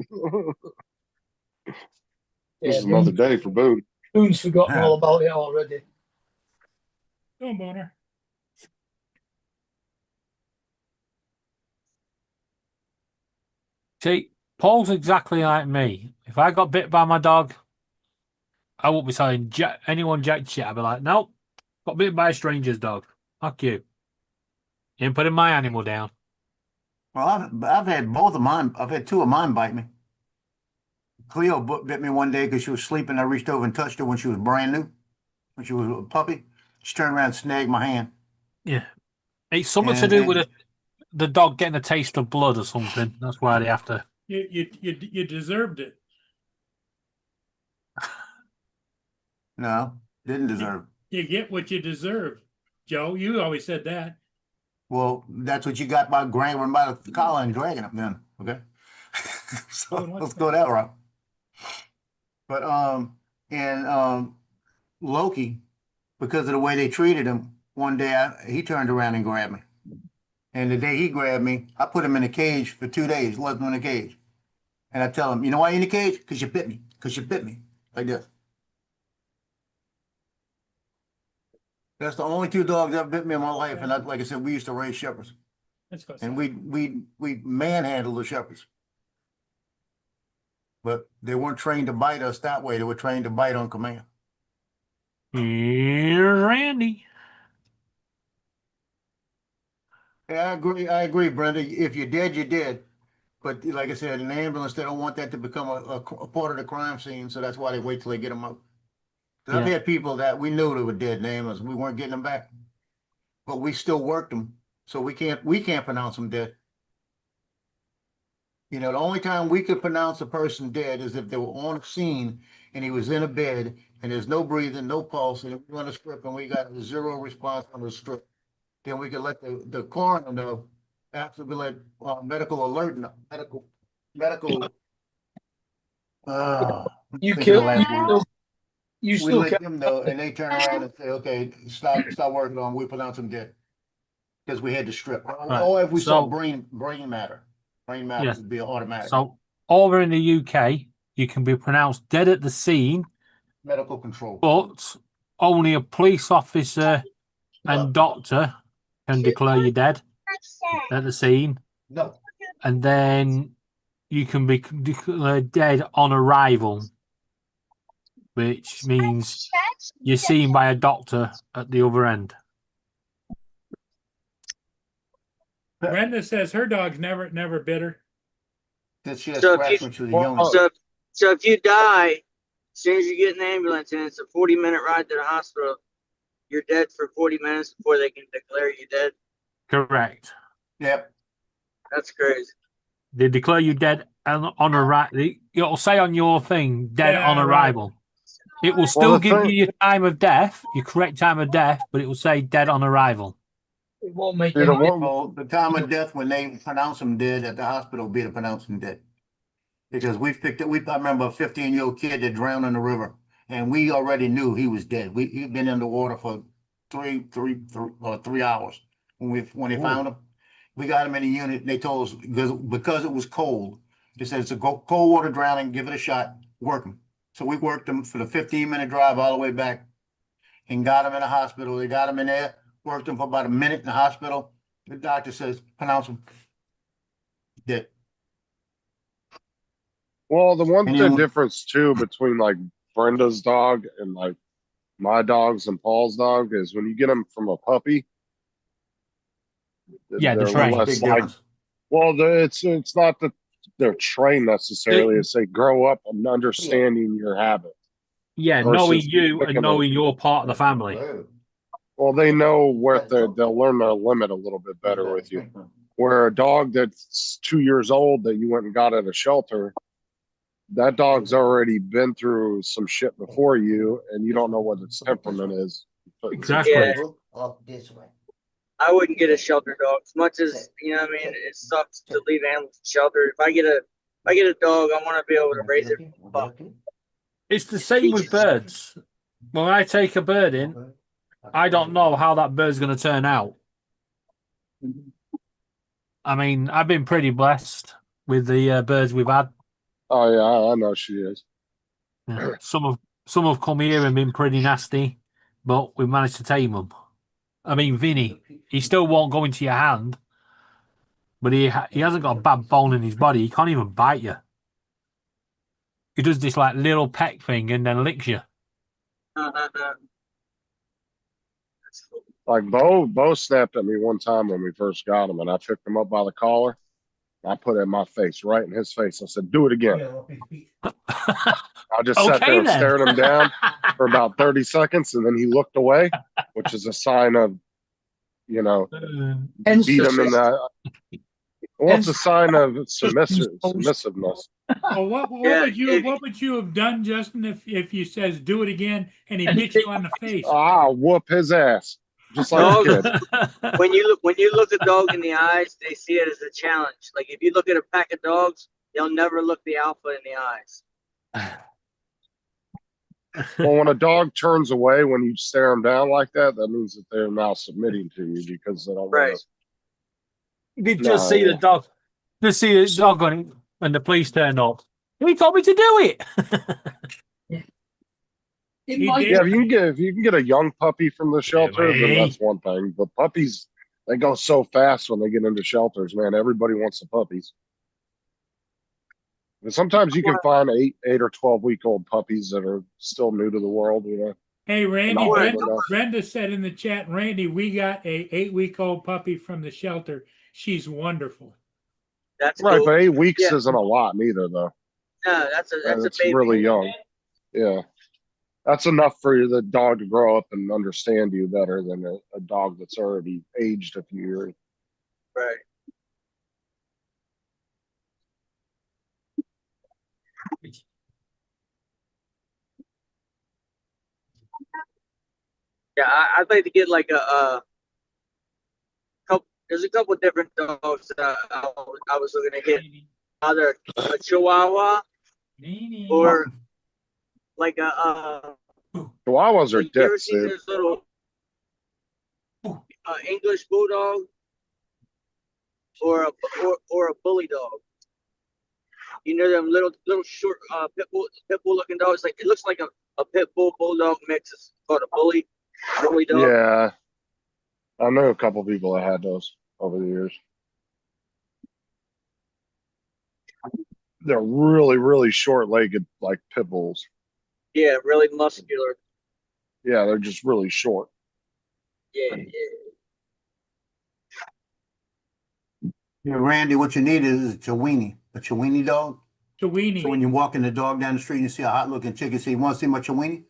This is another day for Boone. Boone's forgotten all about it already. Go on, Boner. See, Paul's exactly like me. If I got bit by my dog, I won't be telling anyone jack shit. I'd be like, nope, got bitten by a stranger's dog. Fuck you. You ain't putting my animal down. Well, I've had both of mine. I've had two of mine bite me. Cleo bit me one day because she was sleeping. I reached over and touched her when she was brand new, when she was a puppy. She turned around and snagged my hand. Yeah. It's something to do with the dog getting a taste of blood or something. That's why they have to. You deserved it. No, didn't deserve. You get what you deserve, Joe. You always said that. Well, that's what you got by grabbing him by the collar and dragging him then. Okay. So let's go that route. But Loki, because of the way they treated him, one day he turned around and grabbed me. And the day he grabbed me, I put him in a cage for 2 days, left him in a cage. And I tell him, you know why you're in the cage? Because you bit me. Because you bit me. Like this. That's the only two dogs that bit me in my life. And like I said, we used to raise shepherds. Let's go. And we manhandled the shepherds. But they weren't trained to bite us that way. They were trained to bite on command. Here's Randy. Yeah, I agree, Brenda. If you're dead, you're dead. But like I said, in the ambulance, they don't want that to become a part of the crime scene. So that's why they wait till they get them out. 'Cause I've Yeah. had people that we knew they were dead in the ambulance. We weren't getting them back. But we still worked them. So we can't pronounce them dead. You know, the only time we could pronounce a person dead is if they were on a scene and he was in a bed and there's no breathing, no pulse, and we run a strip and we got zero response on the strip. Then we could let the coroner know, after we let medical alert know, medical. You think of the kill. last word. You We still let can't. them know, and they turn around and say, "Okay, stop working on. We pronounce them dead because we had to strip." Or if we saw So- brain matter Yes. would be automatic. So over in the UK, you can be pronounced dead at the scene, Medical control. but only a police officer No. and doctor can declare you dead at the scene, No. and then you can be declared dead on arrival, which means you're seen by a doctor at the other end. Brenda says her dog's never bit her. That she had So if scratched you- when she was a young. So if you die, as soon as you get in the ambulance and it's a 40-minute ride to the hospital, you're dead for 40 minutes before they can declare you dead. Correct. Yep. That's crazy. They declare you dead on arrival. It'll say on your thing, dead Yeah, on right. arrival. It will still the give thing- you your time of death, your correct time of death, but it will say dead on arrival. It won't make See, any the one, Well, the time of death when they pronounce them dead at the hospital be to pronounce them dead. Because we picked it, I remember a 15-year-old kid that drowned in the river, and we already knew he was dead. He'd been in the water for 3 hours when they found him. We got him in a unit. And they told us because it was cold. They said it's a cold water drowning. Give it a shot. Work him. So we worked him for the 15-minute drive all the way back, and got him in the hospital. They got him in there. Worked him for about a minute in the hospital. The doctor says, pronounce him dead. well, the one And thing you- difference too between like Brenda's dog and like my dogs and Paul's dog is when you get them from a puppy. Yeah, they're the train. less Big like- difference. well, it's not that they're trained necessarily. It's they grow up and understanding your habits. Yeah, Versus knowing you picking and knowing you're part of the family. Well, they know where they'll learn their limit a little bit better with you. Where a dog that's 2 years old that you went and got at a shelter, that dog's already been through some shit before you, and you don't know what its temperament is. Exactly. Yeah. I wouldn't get a shelter dog as much as you know. What I mean, it sucks to leave animals in shelter. If I get a dog, I want to be able to raise it. It's the same with birds. When I take a bird in, I don't know how that bird's going to turn out. I mean, I've been pretty blessed with the birds we've had. Oh yeah, I know she is. Yeah. Some have come here and been pretty nasty, but we've managed to tame them. I mean, Vinny, he still won't go into your hand, but he hasn't got a bad bone in his body. He can't even bite you. He does this like little peck thing and then licks you. Like Bo snapped at me one time when we first got him, and I picked him up by the collar. I put it in my face, right in his face. I said, "Do it again." I just sat there and stared him down for about 30 seconds, and then he looked away, which is a sign of, you know, beat him in the. Well, it's a sign of submissiveness. Well, what would you have done, Justin, if you says do it again and he bit you on the face? Whoop his ass, just like a kid. When you look a dog in the eyes, they see it as a challenge. Like if you look at a pack of dogs, they'll never look the alpha in the eyes. Well, when a dog turns away when you stare them down like that, that means that they're now submitting to you because they don't want to. You could just see the dog. Just see the dog going, and the police turned up. He told me to do it. Yeah, if you can get a young puppy from the shelter, then that's one thing. But puppies, they go so fast when they get into shelters, man. Everybody wants the puppies. And sometimes you can find 8 or 12-week-old puppies that are still new to the world, you know. Hey, Randy, Brenda said in the chat, Randy, we got a 8-week-old puppy from the shelter. She's wonderful. That's right, cool. but 8 weeks isn't a lot neither, though. No, that's a baby. Really young. Yeah, that's enough for the dog to grow up and understand you better than a dog that's already aged a few years. Right. Yeah, I'd like to get like a couple. There's a couple different dogs that I was looking to get. Either a Chihuahua or like a Chihuahuas are you ever dicks, seen dude. this little English bulldog or a bully dog? You know them little short pit bull looking dogs. Like it looks like a pit bull bulldog mix. It's called a bully dog. Yeah, I know a couple people that had those over the years. They're really, really short-legged, like pit bulls. Yeah, really muscular. Yeah, they're just really short. Yeah. Yeah, Randy, what you need is a Chiweenie dog. Chiweenie. So when you're walking the dog down the street and you see a hot-looking chick, you say, "You want to see my Chiweenie?"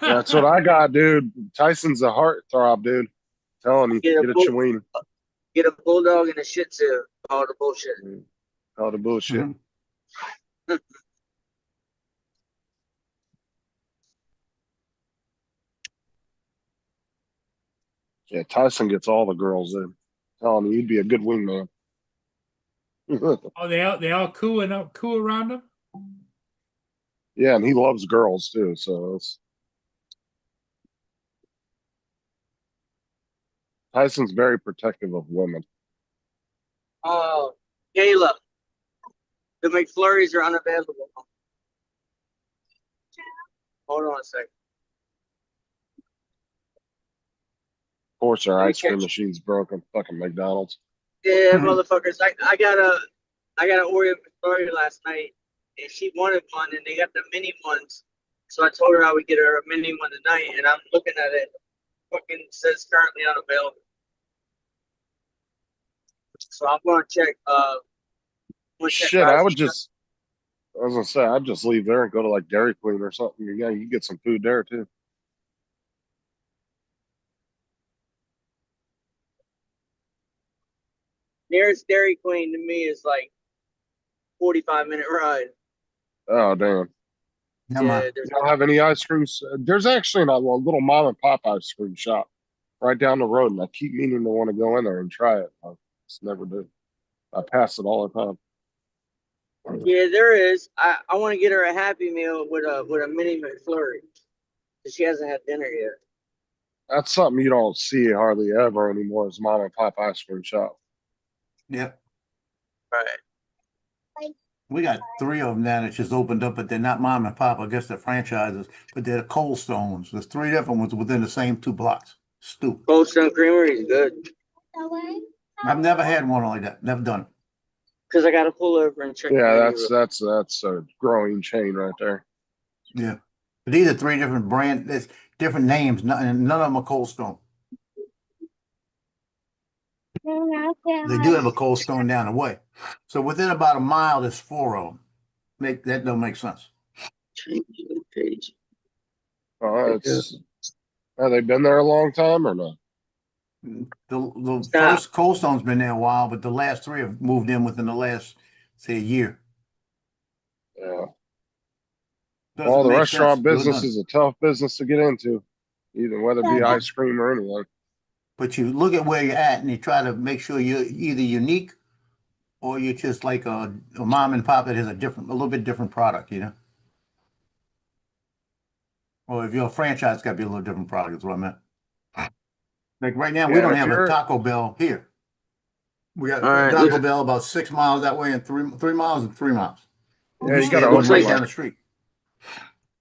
That's what I got, dude. Tyson's a heartthrob, dude. Telling you, get a Chiweenie. Get a bulldog and a Shih Tzu. All the bullshit. All the bullshit. Mm-hmm. Yeah, Tyson gets all the girls in. Telling you, he'd be a good wingman. Oh, they all cool around him. Yeah, and he loves girls too. So Tyson's very protective of women. Oh, Kayla. The McFlurries are unavailable. Hold on a second. Of course, our ice cream machine's broken. Fucking McDonald's. Yeah, motherfuckers. I got a Oreo McFlurry last night, and she wanted one, and they got the mini ones. So I told her I would get her a mini one tonight, and I'm looking at it. Fucking says currently unavailable. So I'm gonna check. Shit, I would just I was gonna say, I'd just leave there and go to like Dairy Queen or something. Yeah, you get some food there too. Nearest Dairy Queen to me is like 45-minute ride. Oh damn! Never Yeah, mind. there's You don't have any ice creams? There's actually a little mom and pop ice cream shop right down the road, and I keep meaning to want to go in there and try it. I just never do. I pass it all the time. yeah, there is. I want to get her a Happy Meal with a mini McFlurry. 'Cause she hasn't had dinner yet. That's something you don't see hardly ever anymore. Is mom and pop ice cream shop. Yep. Right. We got 3 of them now that just opened up, but they're not mom and pop. I guess they're franchises, but they're the Cold Stones. There's 3 different ones within the same 2 blocks. Stupid. Cold Stone Creamery is good. I've never had one like that. Never done it. Because I got to pull over and check. the Yeah, menu. that's a growing chain right there. Yeah. But these are 3 different brands. There's different names, and none of them are Cold Stone. They do have a Cold Stone down the way. So within about a mile, there's 4 of them. That don't make sense. Change the page. Have they been there a long time or not? The Stop. first Cold Stone's been there a while, but the last 3 have moved in within the last, say, a year. Yeah. Doesn't Well, the make restaurant sense. Well business done. is a tough business to get into, even whether it be ice cream or anything. But you look at where you're at and you try to make sure you're either unique or you're just like a mom and pop that has a little bit different product, you know? Or if you're a franchise, it's got to be a little different product, is what I meant. Like right now, we Yeah, don't if have a you're- Taco Bell here. We got All right, Taco listen. Bell about 6 miles that way and 3 miles and 3 miles. Yeah, We you stay gotta one open right like- down the street.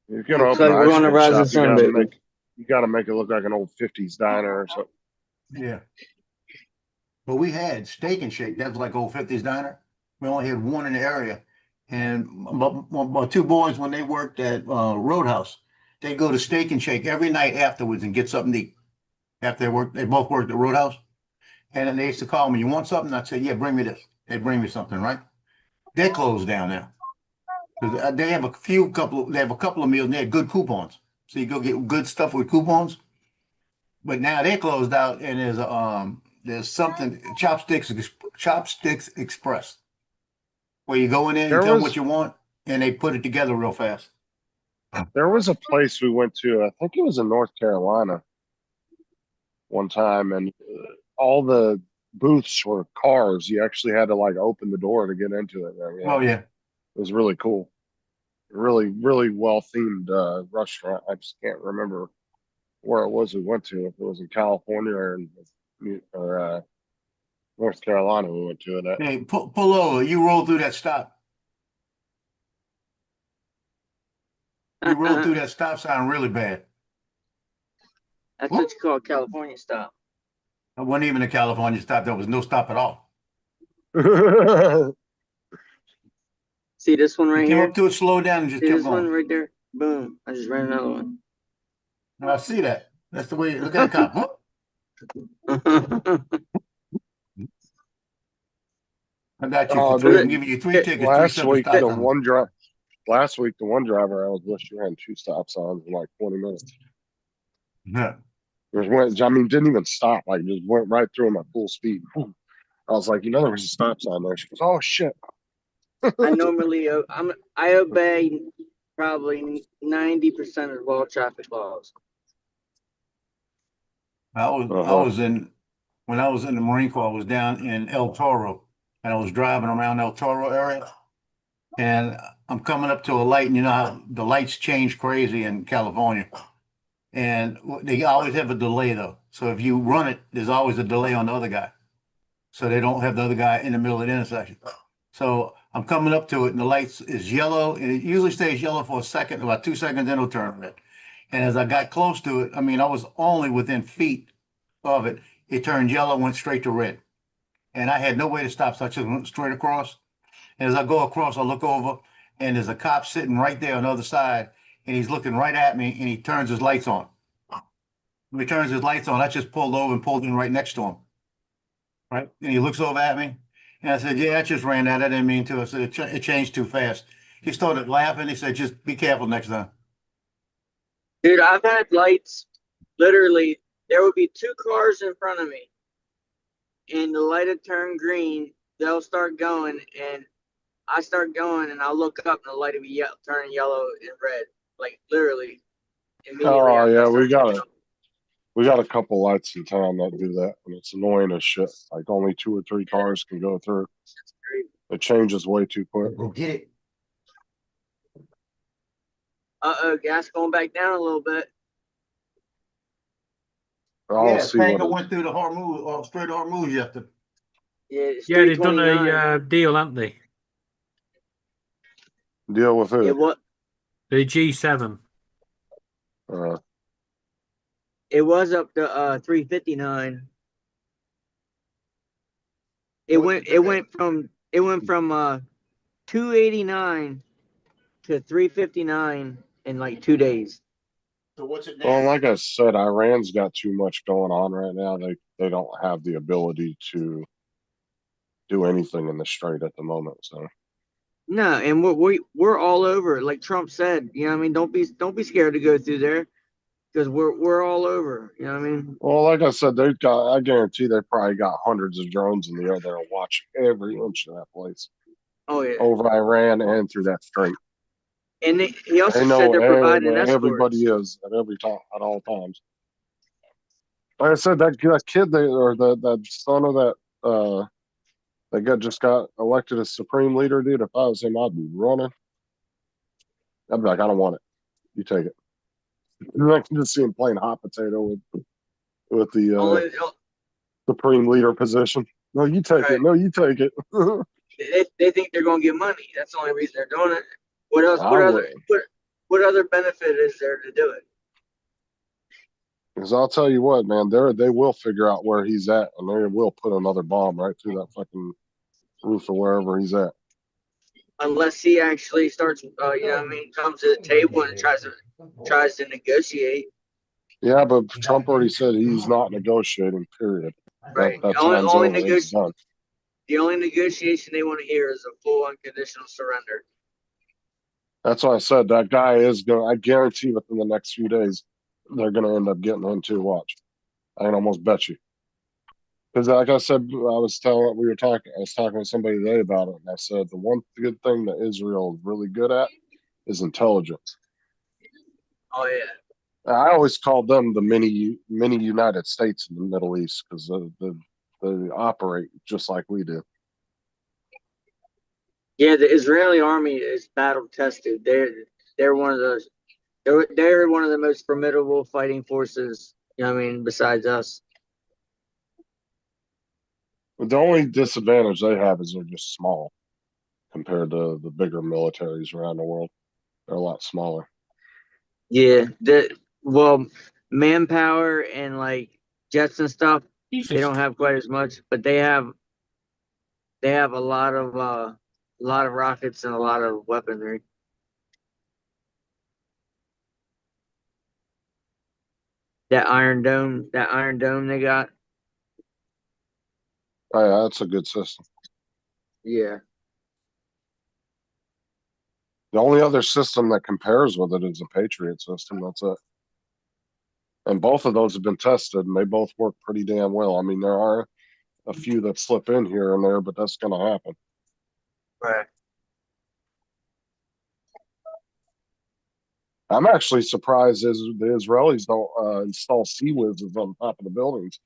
If you're gonna Looks open like an we're ice on a cream rising shop, sun, baby. you gotta make it look like an old 50s diner or something. Yeah. But we had Steak and Shake. That was like old 50s diner. We only had one in the area. And my 2 boys, when they worked at Roadhouse, they go to Steak and Shake every night afterwards and get something to eat. After they both worked at Roadhouse. And then they used to call me, "You want something?" I'd say, "Yeah, bring me this." They'd bring me something, right? They're closed down now. 'Cause they have a couple of meals and they had good coupons. So you go get good stuff with coupons. But now they're closed out and there's something Chopsticks Express. Where you go in there, you There tell them was- what you want, and they put it together real fast. There was a place we went to, I think it was in North Carolina one time, and all the booths were cars. You actually had to like open the door to get into it. I mean, Oh yeah. it was really cool. Really, really well themed restaurant. I just can't remember where it was we went to. If it was in California or North Carolina, we went to it at. Hey, pull over. You roll through that stop. You roll through that stop sign really bad. That's what you call a California stop. It wasn't even a California stop. There was no stop at all. See this one You right came here? up to it, slowed down, and just See kept this one going. right there? Boom. I just ran another one. No, I see that. That's the way. Look at the cop. Whoop. I got you Oh, for 3. dude. I'm giving you 3 tickets. 3 Last separate week, stop the signs. one driver I was with, she ran 2 stop signs in like 20 minutes. Yeah. I mean, didn't even stop. Like, just went right through him at full speed. I was like, there was a stop sign there. She goes, "Oh shit." I normally I obey probably 90% of all traffic laws. I was when I was in the Marine Corps, I was down in El Toro and I was driving around El Toro area and I'm coming up to a light and you know how the lights change crazy in California and they always have a delay though. So if you run it, there's always a delay on the other guy. So they don't have the other guy in the middle of the intersection. So I'm coming up to it and the lights is yellow and it usually stays yellow for a second, about 2 seconds, then it'll turn red. And as I got close to it, I mean, I was only within feet of it. It turned yellow, went straight to red. And I had no way to stop, so I just went straight across. And as I go across, I look over, and there's a cop sitting right there on the other side, and he's looking right at me, and he turns his lights on. When he turns his lights on, I just pulled over and pulled in right next to him. Right? And he looks over at me, and I said, "Yeah, I just ran that. I didn't mean to." I said, "It changed too fast." he started laughing. He said, just be careful next time. Dude, I've had lights. Literally, there would be 2 cars in front of me, and the light would turn green. They'll start going, and I start going, and I'll look up, and the light will be turning yellow and red, like literally immediately. Oh after I yeah, start we got a couple lights in town that do that, and it's annoying as shit. Like only 2 or 3 cars can go through. It's great. It changes way too quick. Go get it. Gas going back down a little bit. I'll Yeah, see Tango what. went through the Hormuz, Strait of Hormuz yesterday. Yeah, it's Yeah, they've done 329. a deal, haven't they? Deal with It who? was The G7. it was up to 359. It What- went from 289 to 359 in like 2 days. So what's it Well, now? like I said, Iran's got too much going on right now. They don't have the ability to do anything in the strait at the moment. So No, and we're all over. Like Trump said, you know what I mean? Don't be scared to go through there, because we're all over. You know what I mean? well, like I said, they've got. I guarantee they probably got hundreds of drones in the air that are watching every inch of that place Oh yeah. over Iran and through that strait. And he also They said know they're providing where escorts. everybody is at every time at all times. Like I said, that kid that son of that just got elected as supreme leader, dude. If I was him, I'd be running. I'd be like, I don't want it. You take it. I can just see him playing hot potato with the Only, supreme leader position. No, you take Right. it. No, you take it. they think they're going to get money. That's the only reason they're doing it. What else? I What other benefit is there to do it? Because I'll tell you what, man, they will figure out where he's at, and they will put another bomb right through that fucking roof or wherever he's at. Unless he actually starts, you know what I mean, comes to the table and tries to negotiate. Yeah, but Trump already said he's not negotiating. Period. Right. That Only- time's only over. It's done. The only negotiation they want to hear is a full unconditional surrender. That's why I said that guy is going. I guarantee within the next few days, they're going to end up getting him too. Watch. I can almost bet you. Because, like I said, I was talking with somebody today about it, and I said the one good thing that Israel is really good at is intelligence. Oh yeah. I always called them the mini United States in the Middle East because they operate just like we do. Yeah, the Israeli army is battle tested. They're one of those. They're one of the most formidable fighting forces. You know what I mean? Besides us. But the only disadvantage they have is they're just small compared to the bigger militaries around the world. They're a lot smaller. Yeah. Well, manpower and like jets and stuff, they don't have quite as much, but they have a lot of rockets and a lot of weaponry. That Iron Dome they got. Oh, yeah, that's a good system. Yeah. The only other system that compares with it is the Patriot system. That's it. And both of those have been tested, and they both work pretty damn well. I mean, there are a few that slip in here and there, but that's going to happen. Right. I'm actually surprised the Israelis don't install sea whizzes on top of the buildings.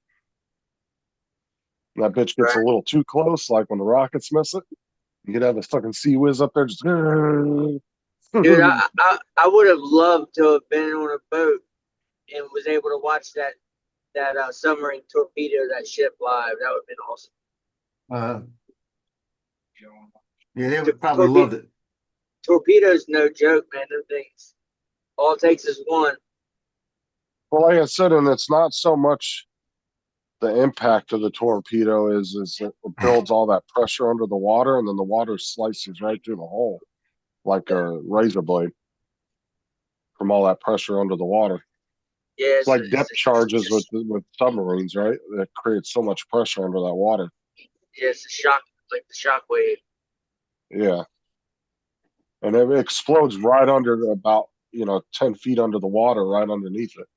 And that bitch gets a little too close, like when the rockets miss it. You could have a fucking sea whiz up there just. Dude, I would have loved to have been on a boat and was able to watch that submarine torpedo that ship live. That would have been awesome. Yeah, they would probably loved it. Torpedoes, no joke, man. Them things. All it takes is one. Well, like I said, and it's not so much the impact of the torpedo is it builds all that pressure under the water, and then the water slices right through the hole like a razor blade from all that pressure under the water. Yeah, it's like depth charges with submarines, right? That creates so much pressure under that water. Yeah, it's a shock, like the shock wave. Yeah. and it explodes right under about 10 feet under the water, right underneath it,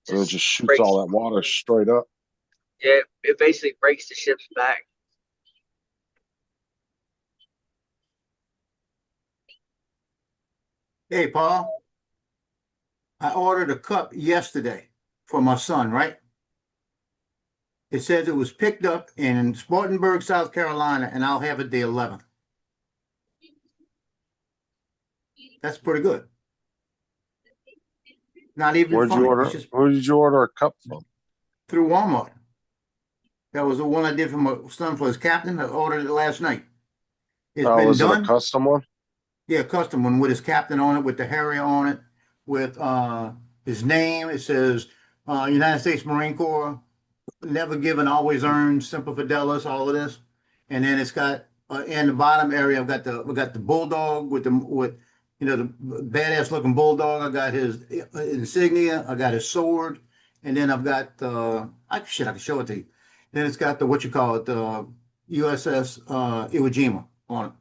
and it just shoots breaks- all that water straight up. Yeah, it basically breaks the ship's back. Hey, Paul. I ordered a cup yesterday for my son, right? It says it was picked up in Spartanburg, South Carolina, and I'll have it the 11th. That's pretty good. Not even Where'd funny. you order? It's just Who did you order a cup from? through Walmart. That was the one I did for my son for his captain. I ordered it last night. It's been Was it a done. custom one? Yeah, custom one with his captain on it, with the Harrier on it, with his name. It says United States Marine Corps, never given, always earned, Semper Fidelis, all of this. And then it's got in the bottom area, we got the bulldog with the badass looking bulldog. I got his insignia. I got his sword, and then I've got I can show it to you. Then it's got the USS Iwo Jima on it.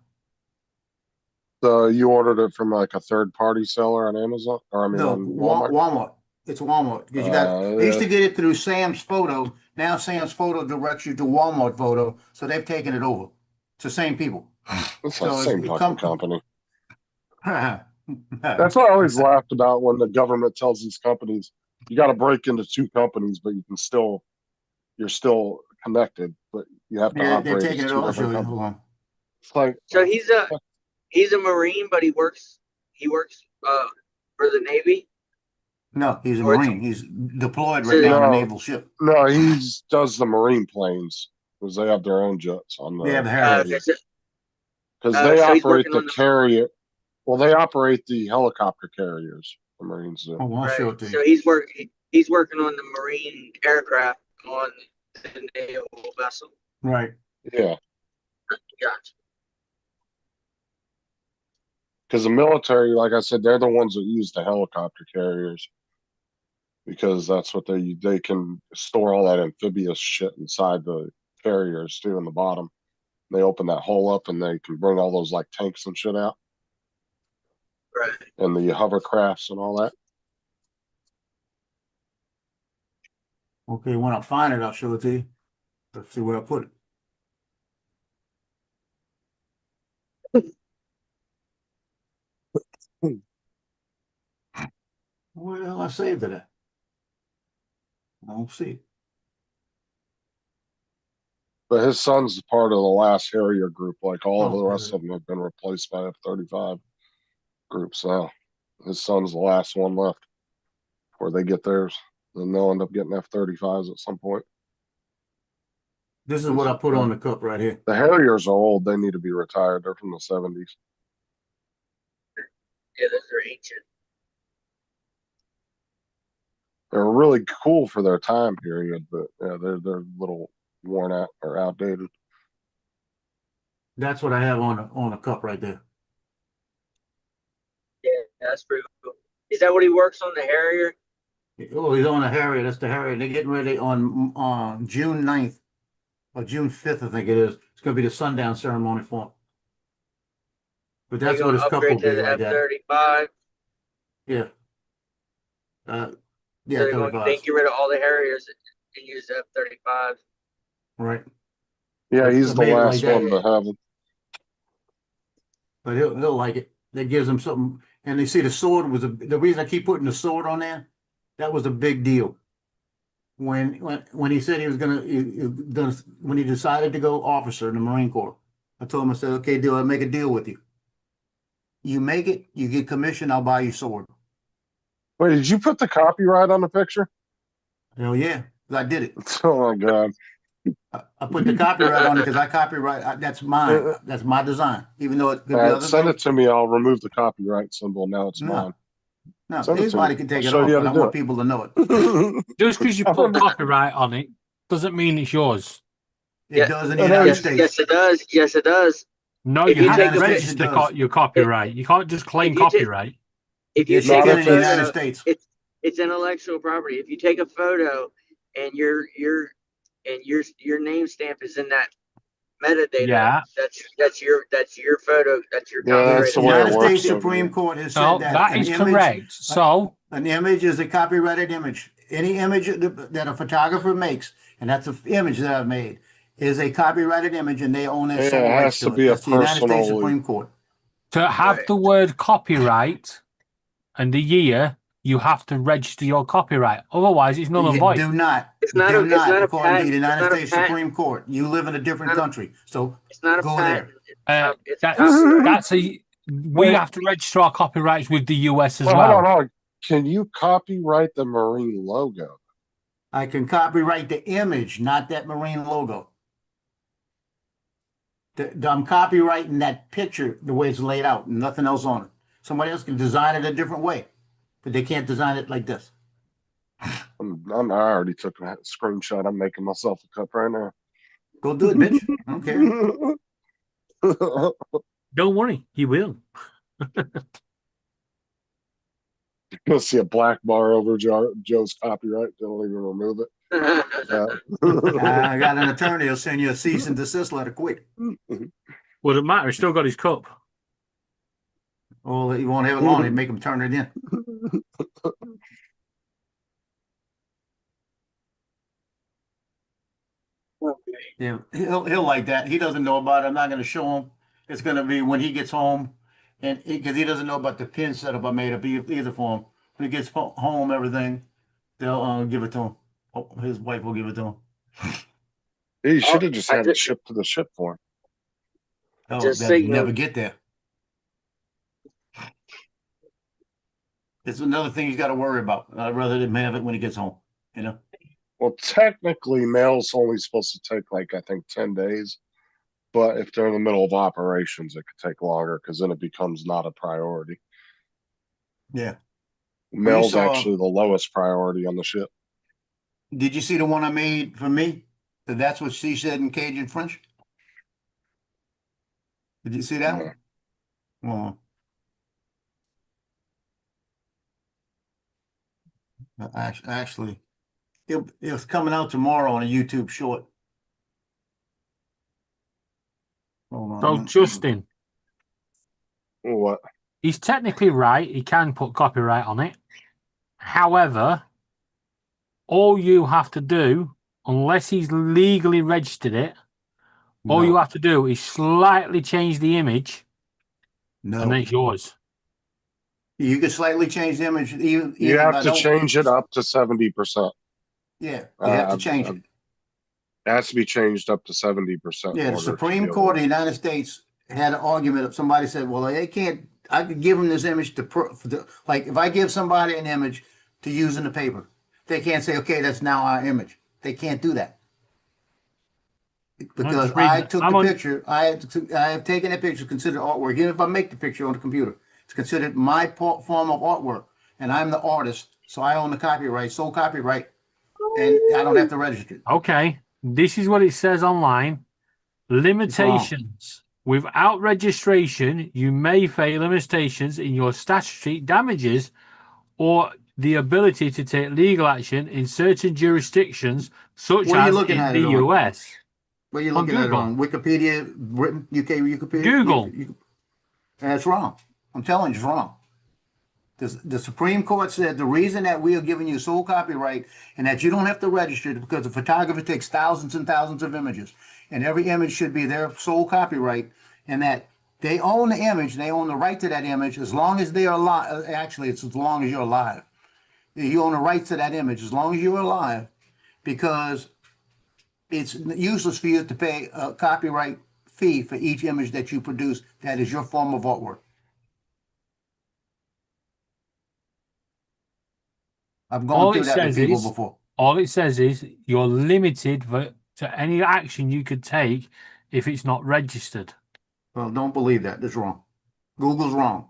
So you ordered it from like a third party seller on Amazon, or No, on Walmart? Walmart. It's Walmart because I used to get it through Sam's Photo. Now Sam's Photo directs you to Walmart Photo, so they've taken it over. It's the same people. It's So the same fucking company. That's That's what I always laughed about when the government tells these companies you got to break into two companies, but you're still connected, but you have to they're operate taking as it two over. I'll show different you. companies. Hold on. It's like, So he's a Marine, but he works for the Navy. No, he's a Or it's- Marine. He's deployed So- right now on a No. naval ship. no, he does the Marine planes because they have their own jets on the They have Harrier. because so they he's operate working the on the- carrier. Well, they operate the helicopter carriers. The Marines do. Oh, I'll show it to you. So he's working on the Marine aircraft on the naval vessel. Right. Yeah, Gotcha. because the military, like I said, they're the ones that use the helicopter carriers because that's what they can store all that amphibious shit inside the carriers too in the bottom. They open that hole up and they can bring all those like tanks and shit out Right. and the hovercrafts and all that. Okay, when I find it, I'll show it to you. Let's see where I put it. Where the hell I saved it at? I don't see it. But his son's part of the last Harrier group. Like all of Oh, the rest of them have been replaced by F-35 groups now. His son's the last one left before they get theirs. Then they'll end up getting F-35s at some point. This is what I put on the cup right here. The Harriers are old. They need to be retired. They're from the 70s. Yeah, those are ancient. They're really cool for their time period, but yeah, they're a little worn out or outdated. That's what I have on the cup right there. Yeah, that's pretty cool. Is that what he works on, the Harrier? Oh, he's on a Harrier. That's the Harrier. They're getting ready on June 9th or June 5th, I think it is. It's going to be the sundown ceremony for him. But that's They what gonna his cup upgrade will be to the like that. F-35. Yeah. Yeah, So they're going 35. to get rid of all the Harriers and use the F-35. Right. Yeah, But he's the made it last like that. one to have them. But he'll like it. That gives him something. And they see the sword was the reason I keep putting the sword on there. That was a big deal. When he said he was gonna when he decided to go officer in the Marine Corps, I told him, I said, okay, deal. I'll make a deal with you. You make it, you get commission, I'll buy you sword. Wait, did you put the copyright on the picture? Hell yeah, 'cause I did it. Oh my god! I put the copyright on it because I copyright. That's mine. That's my design. Even though it could be other Send it things. to me. I'll remove the copyright symbol. Now it's No. mine. No, Send it to anybody me. can take I'll it show off, you how but to I do want it. people to know it. Just because you put copyright on it doesn't mean it's yours. It Yeah. does in the I know, United Yes, States. yes, it does. Yes, it does. No, If you you have take to a pic- register It does. your copyright. You can't just claim If you take- copyright. If you It's take not in a the United photo, States. it's intellectual property. If you take a photo and your name stamp is in that metadata. Yeah. That's your photo. That's your Yeah, copyright. that's the The way it United works States over Supreme here. Court has So said that that an is image, correct. So an image is a copyrighted image. Any image that a photographer makes, and that's an image that I've made, is a copyrighted image, and they own their Yeah, sole it rights has to to it. be a That's the United States personal. Supreme Court. to have Right. the word copyright and the year, you have to register your copyright. Otherwise, it's null and You void. do not. It's not do a- it's not, not a according to patent. the It's United not a States patent. Supreme Court. You live in a different Not a- country, so It's not a go patent. there. It's a That's copyright. that's a we have to register our copyrights with the US as Well, well. hold on. Can you copyright the Marine logo? I can copyright the image, not that Marine logo. I'm copywriting that picture the way it's laid out, nothing else on it. Somebody else can design it a different way, but they can't design it like this. I already took a screenshot. I'm making myself a cup right now. Go do it, bitch. I don't care. Don't worry, you will. You'll see a black bar over Joe's copyright. They'll even remove it. I got an attorney who'll send you a cease and desist letter quick. Wouldn't matter. He's still got his cup. Well, you won't have it long. They make him turn it in. Yeah, he'll like that. He doesn't know about it. I'm not going to show him. It's going to be when he gets home, and because he doesn't know about the pin setup I made up either for him. When he gets home, everything they'll give it to him. Oh, his wife will give it to him. You should have just I had it just- shipped to the ship for him. Oh, Just that so you you never know. get there. It's another thing he's got to worry about. I'd rather him have it when he gets home. You know. Well, technically, mail's only supposed to take I think 10 days. But if they're in the middle of operations, it could take longer because then it becomes not a priority. Yeah. Mail's saw- actually the lowest priority on the ship. Did you see the one I made for me? That's what she said in Cajun French. Did you see that No. one? Well, actually, it's coming out tomorrow on a YouTube short. Hold on. So Justin, What? he's technically right. He can put copyright on it. However, all you have to do, unless he's legally registered it, all No. you have to do is slightly change the image, and then No, it's yours. you can slightly change the image. Even You if I have to don't- change it up to 70%. Yeah, you have to Uh, change uh, it. It has to be changed up to 70%. Yeah, the Supreme Court of the United States had an argument. Of somebody said, "Well, they can't. I could give them this image like if I give somebody an image to use in the paper, they can't say, okay, that's now our image. They can't do that because just reading I it. took I'm the on- picture. I have taken that picture, considered artwork. Even if I make the picture on the computer, it's considered my form of artwork, and I'm the artist, so I own the copyright, sole copyright, and I don't have to register it. Okay, this is what it says online. Limitations. Without registration, you may face limitations in your statutory damages or the ability to take legal action in certain jurisdictions, such Where are you as looking in at the it on? US. Well, you're On looking at it Google. on Wikipedia, written UK Wikipedia. Google. That's wrong. I'm telling you, it's wrong. The Supreme Court said the reason that we are giving you sole copyright and that you don't have to register it is because the photographer takes thousands and thousands of images, and every image should be their sole copyright, and that they own the image, they own the right to that image as long as they are alive. Actually, it's as long as you're alive. You own the right to that image as long as you're alive, because it's useless for you to pay a copyright fee for each image that you produce that is your form of artwork. I've All gone through it that with says people is- before. All it says is you're limited to any action you could take if it's not registered. Well, don't believe that. That's wrong. Google's wrong.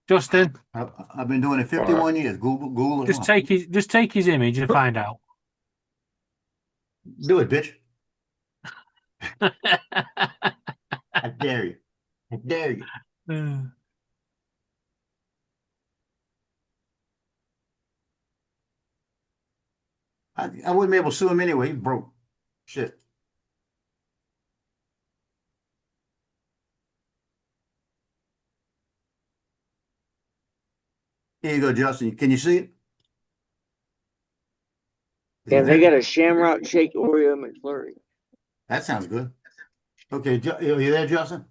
Justin, I've been doing it 51 years. Google is just wrong. take his image and find out. Do it, bitch. I dare you. I dare you. I wouldn't be able to sue him anyway. He's broke. Shit. Here you go, Justin. Can you see it? Is Yeah, it they there? got a Shamrock Shake Oreo McFlurry. That sounds good. Okay, you there, Justin?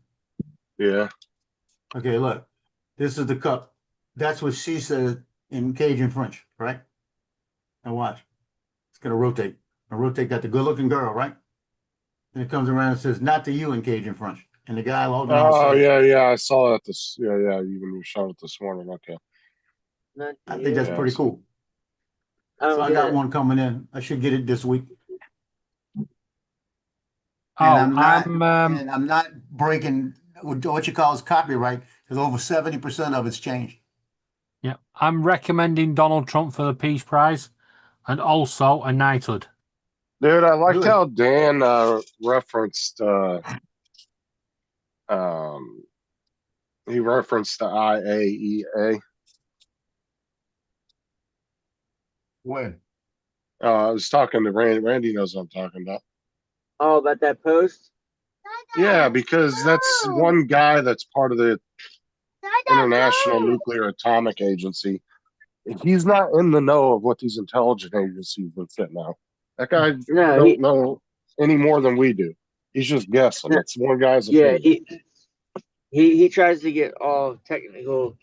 Yeah. Okay, look. This is the cup. That's what she said in Cajun French, right? Now watch. It's gonna rotate. And rotate got the good-looking girl, right? And it comes around and says, "Not to you" in Cajun French. And the guy holding on Oh says, yeah. I saw that yeah. Even you showed it this morning. Okay. I think that's Yeah, pretty so- cool. I So don't I get got it. one coming in. I should get it this week. Oh, And I'm not breaking what you call is copyright because over 70% of it's changed. yeah, I'm recommending Donald Trump for the Peace Prize and also a knighthood. Dude, I liked Good. how Dan referenced he referenced the IAEA. When? I was talking to Randy. Randy knows what I'm talking about. Oh, about that post? Yeah, because that's one guy that's part of the International Nuclear Atomic Agency. He's not in the know of what these intelligence agencies are sitting out. That guy No, don't know any more than we do. He's just guessing. No. It's one guy's Yeah, opinion. he tries to get all technical,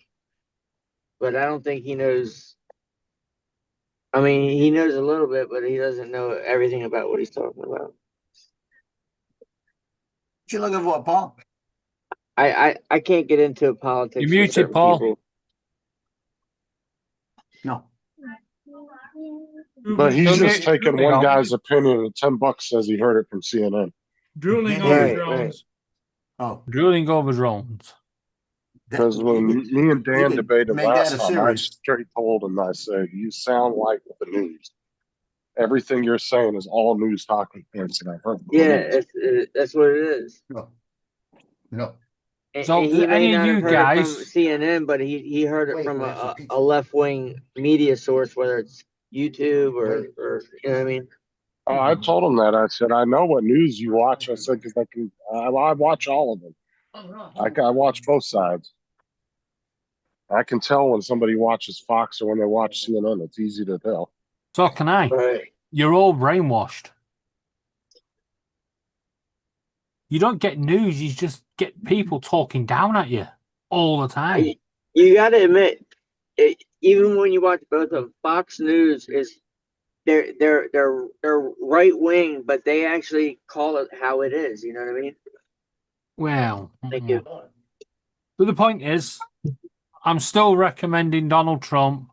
but I don't think he knows. I mean, he knows a little bit, but he doesn't know everything about what he's talking about. What you looking for, Paul? I can't get into politics. You're with muted, certain Paul. people. No. But he's Okay, just taking there you one go. guy's opinion, and $10 says he heard it from CNN. Drooling Right, over right. drones. Oh, Drooling over drones. Because when me and Dan could debated make that last a time, I series. straight told him, I said, "You sound like the news. Everything you're saying is all news talking points that I've heard." from the Yeah, news." that's what it is. No. No. So, And do he may any of not you have heard it from guys- CNN, but he heard it Wait, from wait, for a pizza. left wing media source, whether it's YouTube or you know what I mean. I told him that. I said, "I know what news you watch." I said, "Because I watch all of them. I watch both sides. I can tell when somebody watches Fox or when they watch CNN. It's easy to tell." So can I. Right. You're all brainwashed. You don't get news, you just get people talking down at you all the time. You got to admit, even when you watch both of them, Fox News is they're right wing, but they actually call it how it is. You know what I mean? Well, Thank you. but the point is, I'm still recommending Donald Trump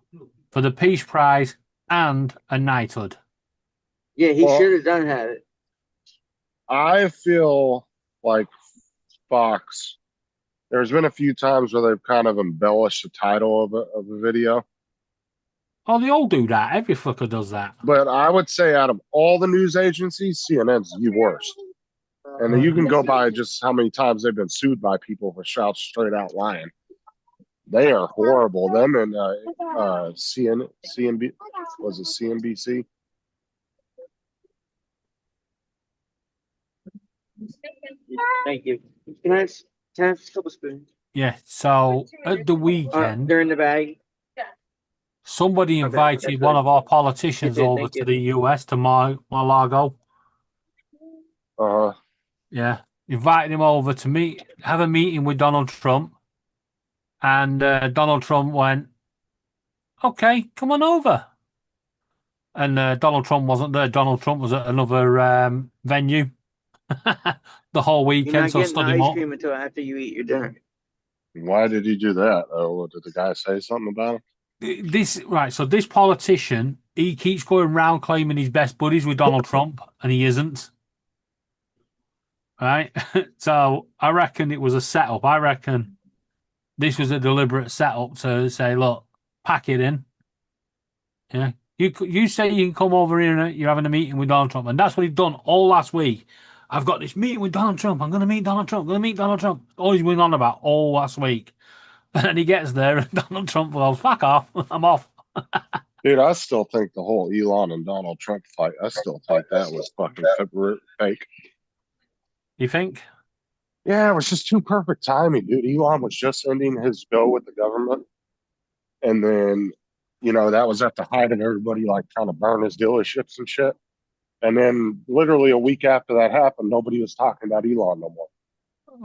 for the Peace Prize and a knighthood. Yeah, he Well, should have done it. I feel like Fox. There's been a few times where they've kind of embellished the title of a video, Oh, they all do that. Every fucker does that. but I would say out of all the news agencies, CNN's the worst. And you can go by just how many times they've been sued by people for straight out lying. They are horrible. Them and CNBC was it CNBC? Thank you. Can I have a couple spoons? Yeah. So at the weekend, They're in the bag. somebody Okay, invited okay, one good. of our politicians Okay, over thank to you. the US, to Mar-a-Lago. Yeah. Invited him over to meet, have a meeting with Donald Trump. And Donald Trump went, okay, come on over. And Donald Trump wasn't there. Donald Trump was at another venue the whole You're weekend. not So getting the stood him ice up. cream until after you eat your dinner. Why did he do that? Oh, did the guy say something about him? So this politician, he keeps going around claiming he's best buddies with Donald Trump, and he isn't. Right? So I reckon it was a setup. I reckon this was a deliberate setup to say, look, pack it in. Yeah. You say you can come over here and you're having a meeting with Donald Trump, and that's what he's done all last week. I've got this meeting with Donald Trump. I'm going to meet Donald Trump. I'm going to meet Donald Trump. All he's been on about all last week. And then he gets there and Donald Trump goes, fuck off. I'm off. Dude, I still think the whole Elon and Donald Trump fight, I still think that was fucking fake. You think? Yeah, it was just too perfect timing, dude. Elon was just ending his go with the government. And then, that was at the height of everybody like trying to burn his dealerships and shit. And then literally a week after that happened, nobody was talking about Elon no more.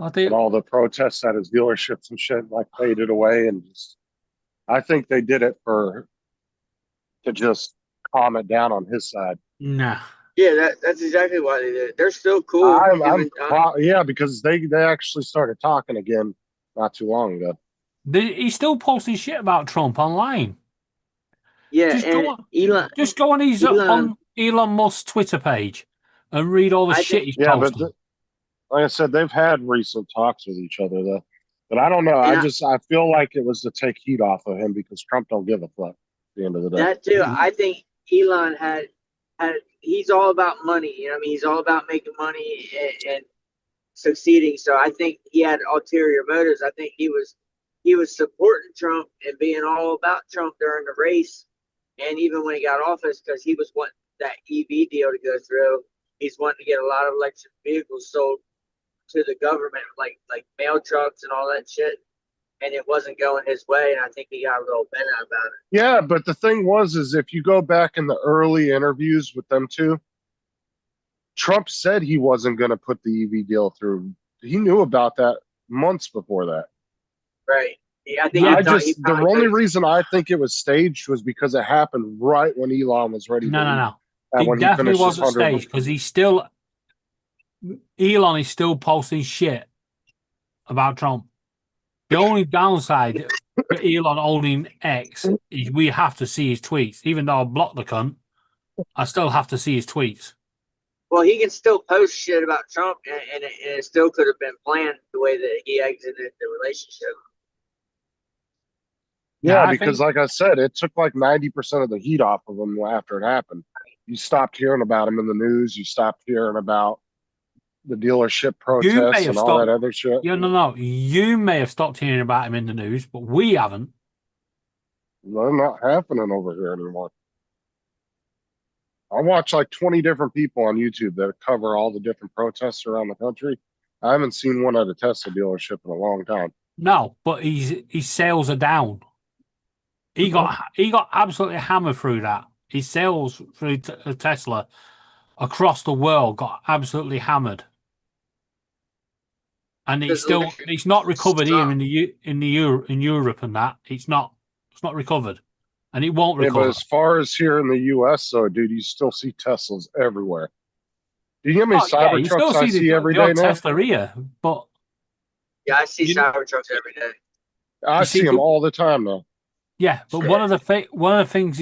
I think And all the protests at his dealerships and shit like faded away. And I think they did it to just calm it down on his side. nah. Yeah, that's exactly why they did it. They're still cool. Yeah, because they actually started talking again not too long ago. He's still posting shit about Trump online. Yeah, Just and go on. Elon. Just go on his Elon- on Elon Musk's Twitter page and read all the I shit think- he's Yeah, but posting. like I said, they've had recent talks with each other though. But I don't know. And I feel like it was to take heat off of him because Trump don't give a fuck at the end of the day. That too. I think Elon had he's all about money. You know what I mean? He's all about making money and succeeding. So I think he had ulterior motives. I think he was supporting Trump and being all about Trump during the race, and even when he got office, because he was wanting that EV deal to go through. He's wanting to get a lot of electric vehicles sold to the government, like mail trucks and all that shit. And it wasn't going his way, and I think he got a little bent out about it. Yeah, but the thing is if you go back in the early interviews with them two, Trump said he wasn't going to put the EV deal through. He knew about that months before that. Right. Yeah, I think The only reason I think it was staged was because it happened right when Elon was ready. No. And It when definitely he finished his wasn't 100 staged because Elon is still posting shit about Trump. The only downside for Elon owning X is we have to see his tweets. Even though I blocked the cunt, I still have to see his tweets. Well, he can still post shit about Trump, and it still could have been planned the way that he exited the relationship. Yeah, I because think- like I said, it took like 90% of the heat off of him after it happened. You stopped hearing about him in the news. You stopped hearing about the dealership protests have and all that stopped- other shit. Yeah, no. You may have stopped hearing about him in the news, but we haven't. They're not happening over here anymore. I watch like 20 different people on YouTube that cover all the different protests around the country. I haven't seen one at a Tesla dealership in a long time. No, but his sales are down. He got absolutely hammered through that. His sales through Tesla across the world got absolutely hammered, and it's not recovered here in Europe and that it's not recovered, and it won't Yeah, but recover. as far as here in the US, though, dude, you still see Teslas everywhere. Do you know how many You still Cybertrucks I see every the day odd now? Tesla here, but Yeah, I see Cybertrucks every day. I see them all the time now. yeah, but one of the things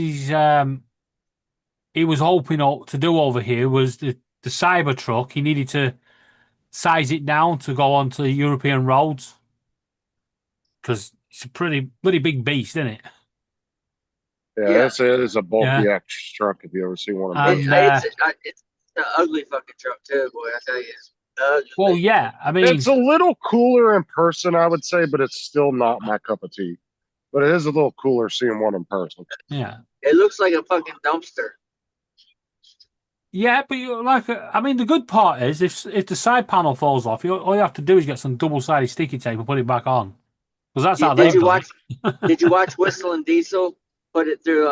he was hoping to do over here was the Cybertruck. He needed to size it down to go onto the European roads because it's a pretty big beast, isn't it? Yeah, it is a bulky ass truck if you ever see one of them. It's an ugly fucking truck too, boy. I tell you, it's ugly. Well, yeah, I mean, It's a little cooler in person, I would say, but it's still not my cup of tea. But it is a little cooler seeing one in person. yeah. It looks like a fucking dumpster. Yeah, but I mean, the good part is if the side panel falls off, all you have to do is get some double-sided sticky tape and put it back on. Because that's how Did you done watch? it. Did you watch Whistle and Diesel put it through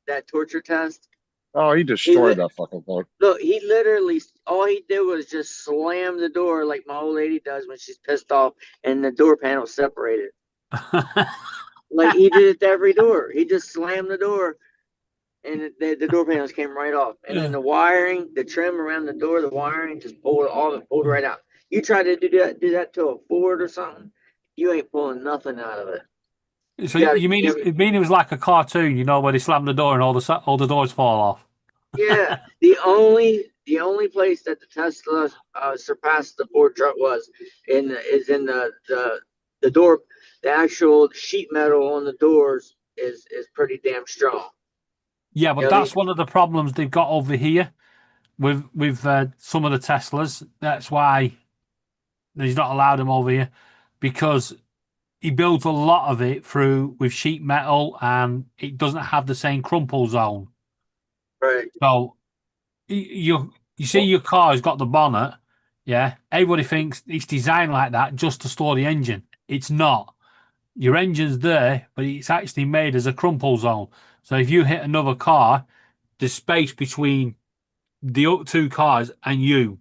that torture test? Oh, he destroyed that fucking thing. Look, he literally all he did was just slam the door like my old lady does when she's pissed off, and the door panel separated. Like he did it to every door. He just slammed the door, and the door panels came right off. And then the wiring, the trim around the door, the wiring just pulled right out. You try to do that to a Ford or something, you ain't pulling nothing out of it. So you mean it was like a cartoon, where they slam the door and all the doors fall off? Yeah, the only place that the Tesla surpassed the Ford truck is in the door. The actual sheet metal on the doors is pretty damn strong. Yeah, but that's one of the problems they've got over here with some of the Teslas. That's why he's not allowed them over here, because he builds a lot of it through with sheet metal, and it doesn't have the same crumple zone. Right. So you see your car's got the bonnet, yeah. Everybody thinks it's designed like that just to store the engine. It's not. Your engine's there, but it's actually made as a crumple zone. So if you hit another car, there's space between the two cars and you.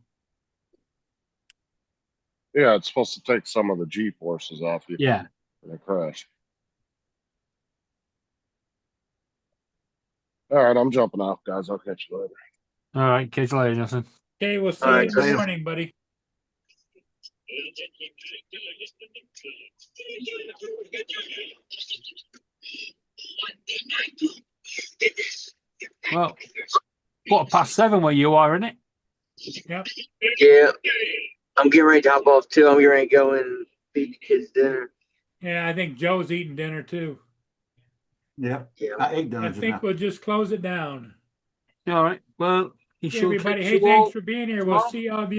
Yeah, it's supposed to take some of the G forces off you. Yeah. In a crash. All right, I'm jumping off, guys. I'll catch you later. All right, catch you later, Justin. Okay, we'll see All you right, in the see ya. morning, buddy. Well, 7:15 where you are, isn't it? Yep. Yeah. I'm getting ready to hop off too. I'm getting ready to go and feed the kids dinner. Yeah, I think Joe's eating dinner too. Yeah. Yeah. I ate dinner I just think now. we'll just close it down. All right. Well, you should Everybody, catch hey, you all thanks for being here. We'll tomorrow. see all of you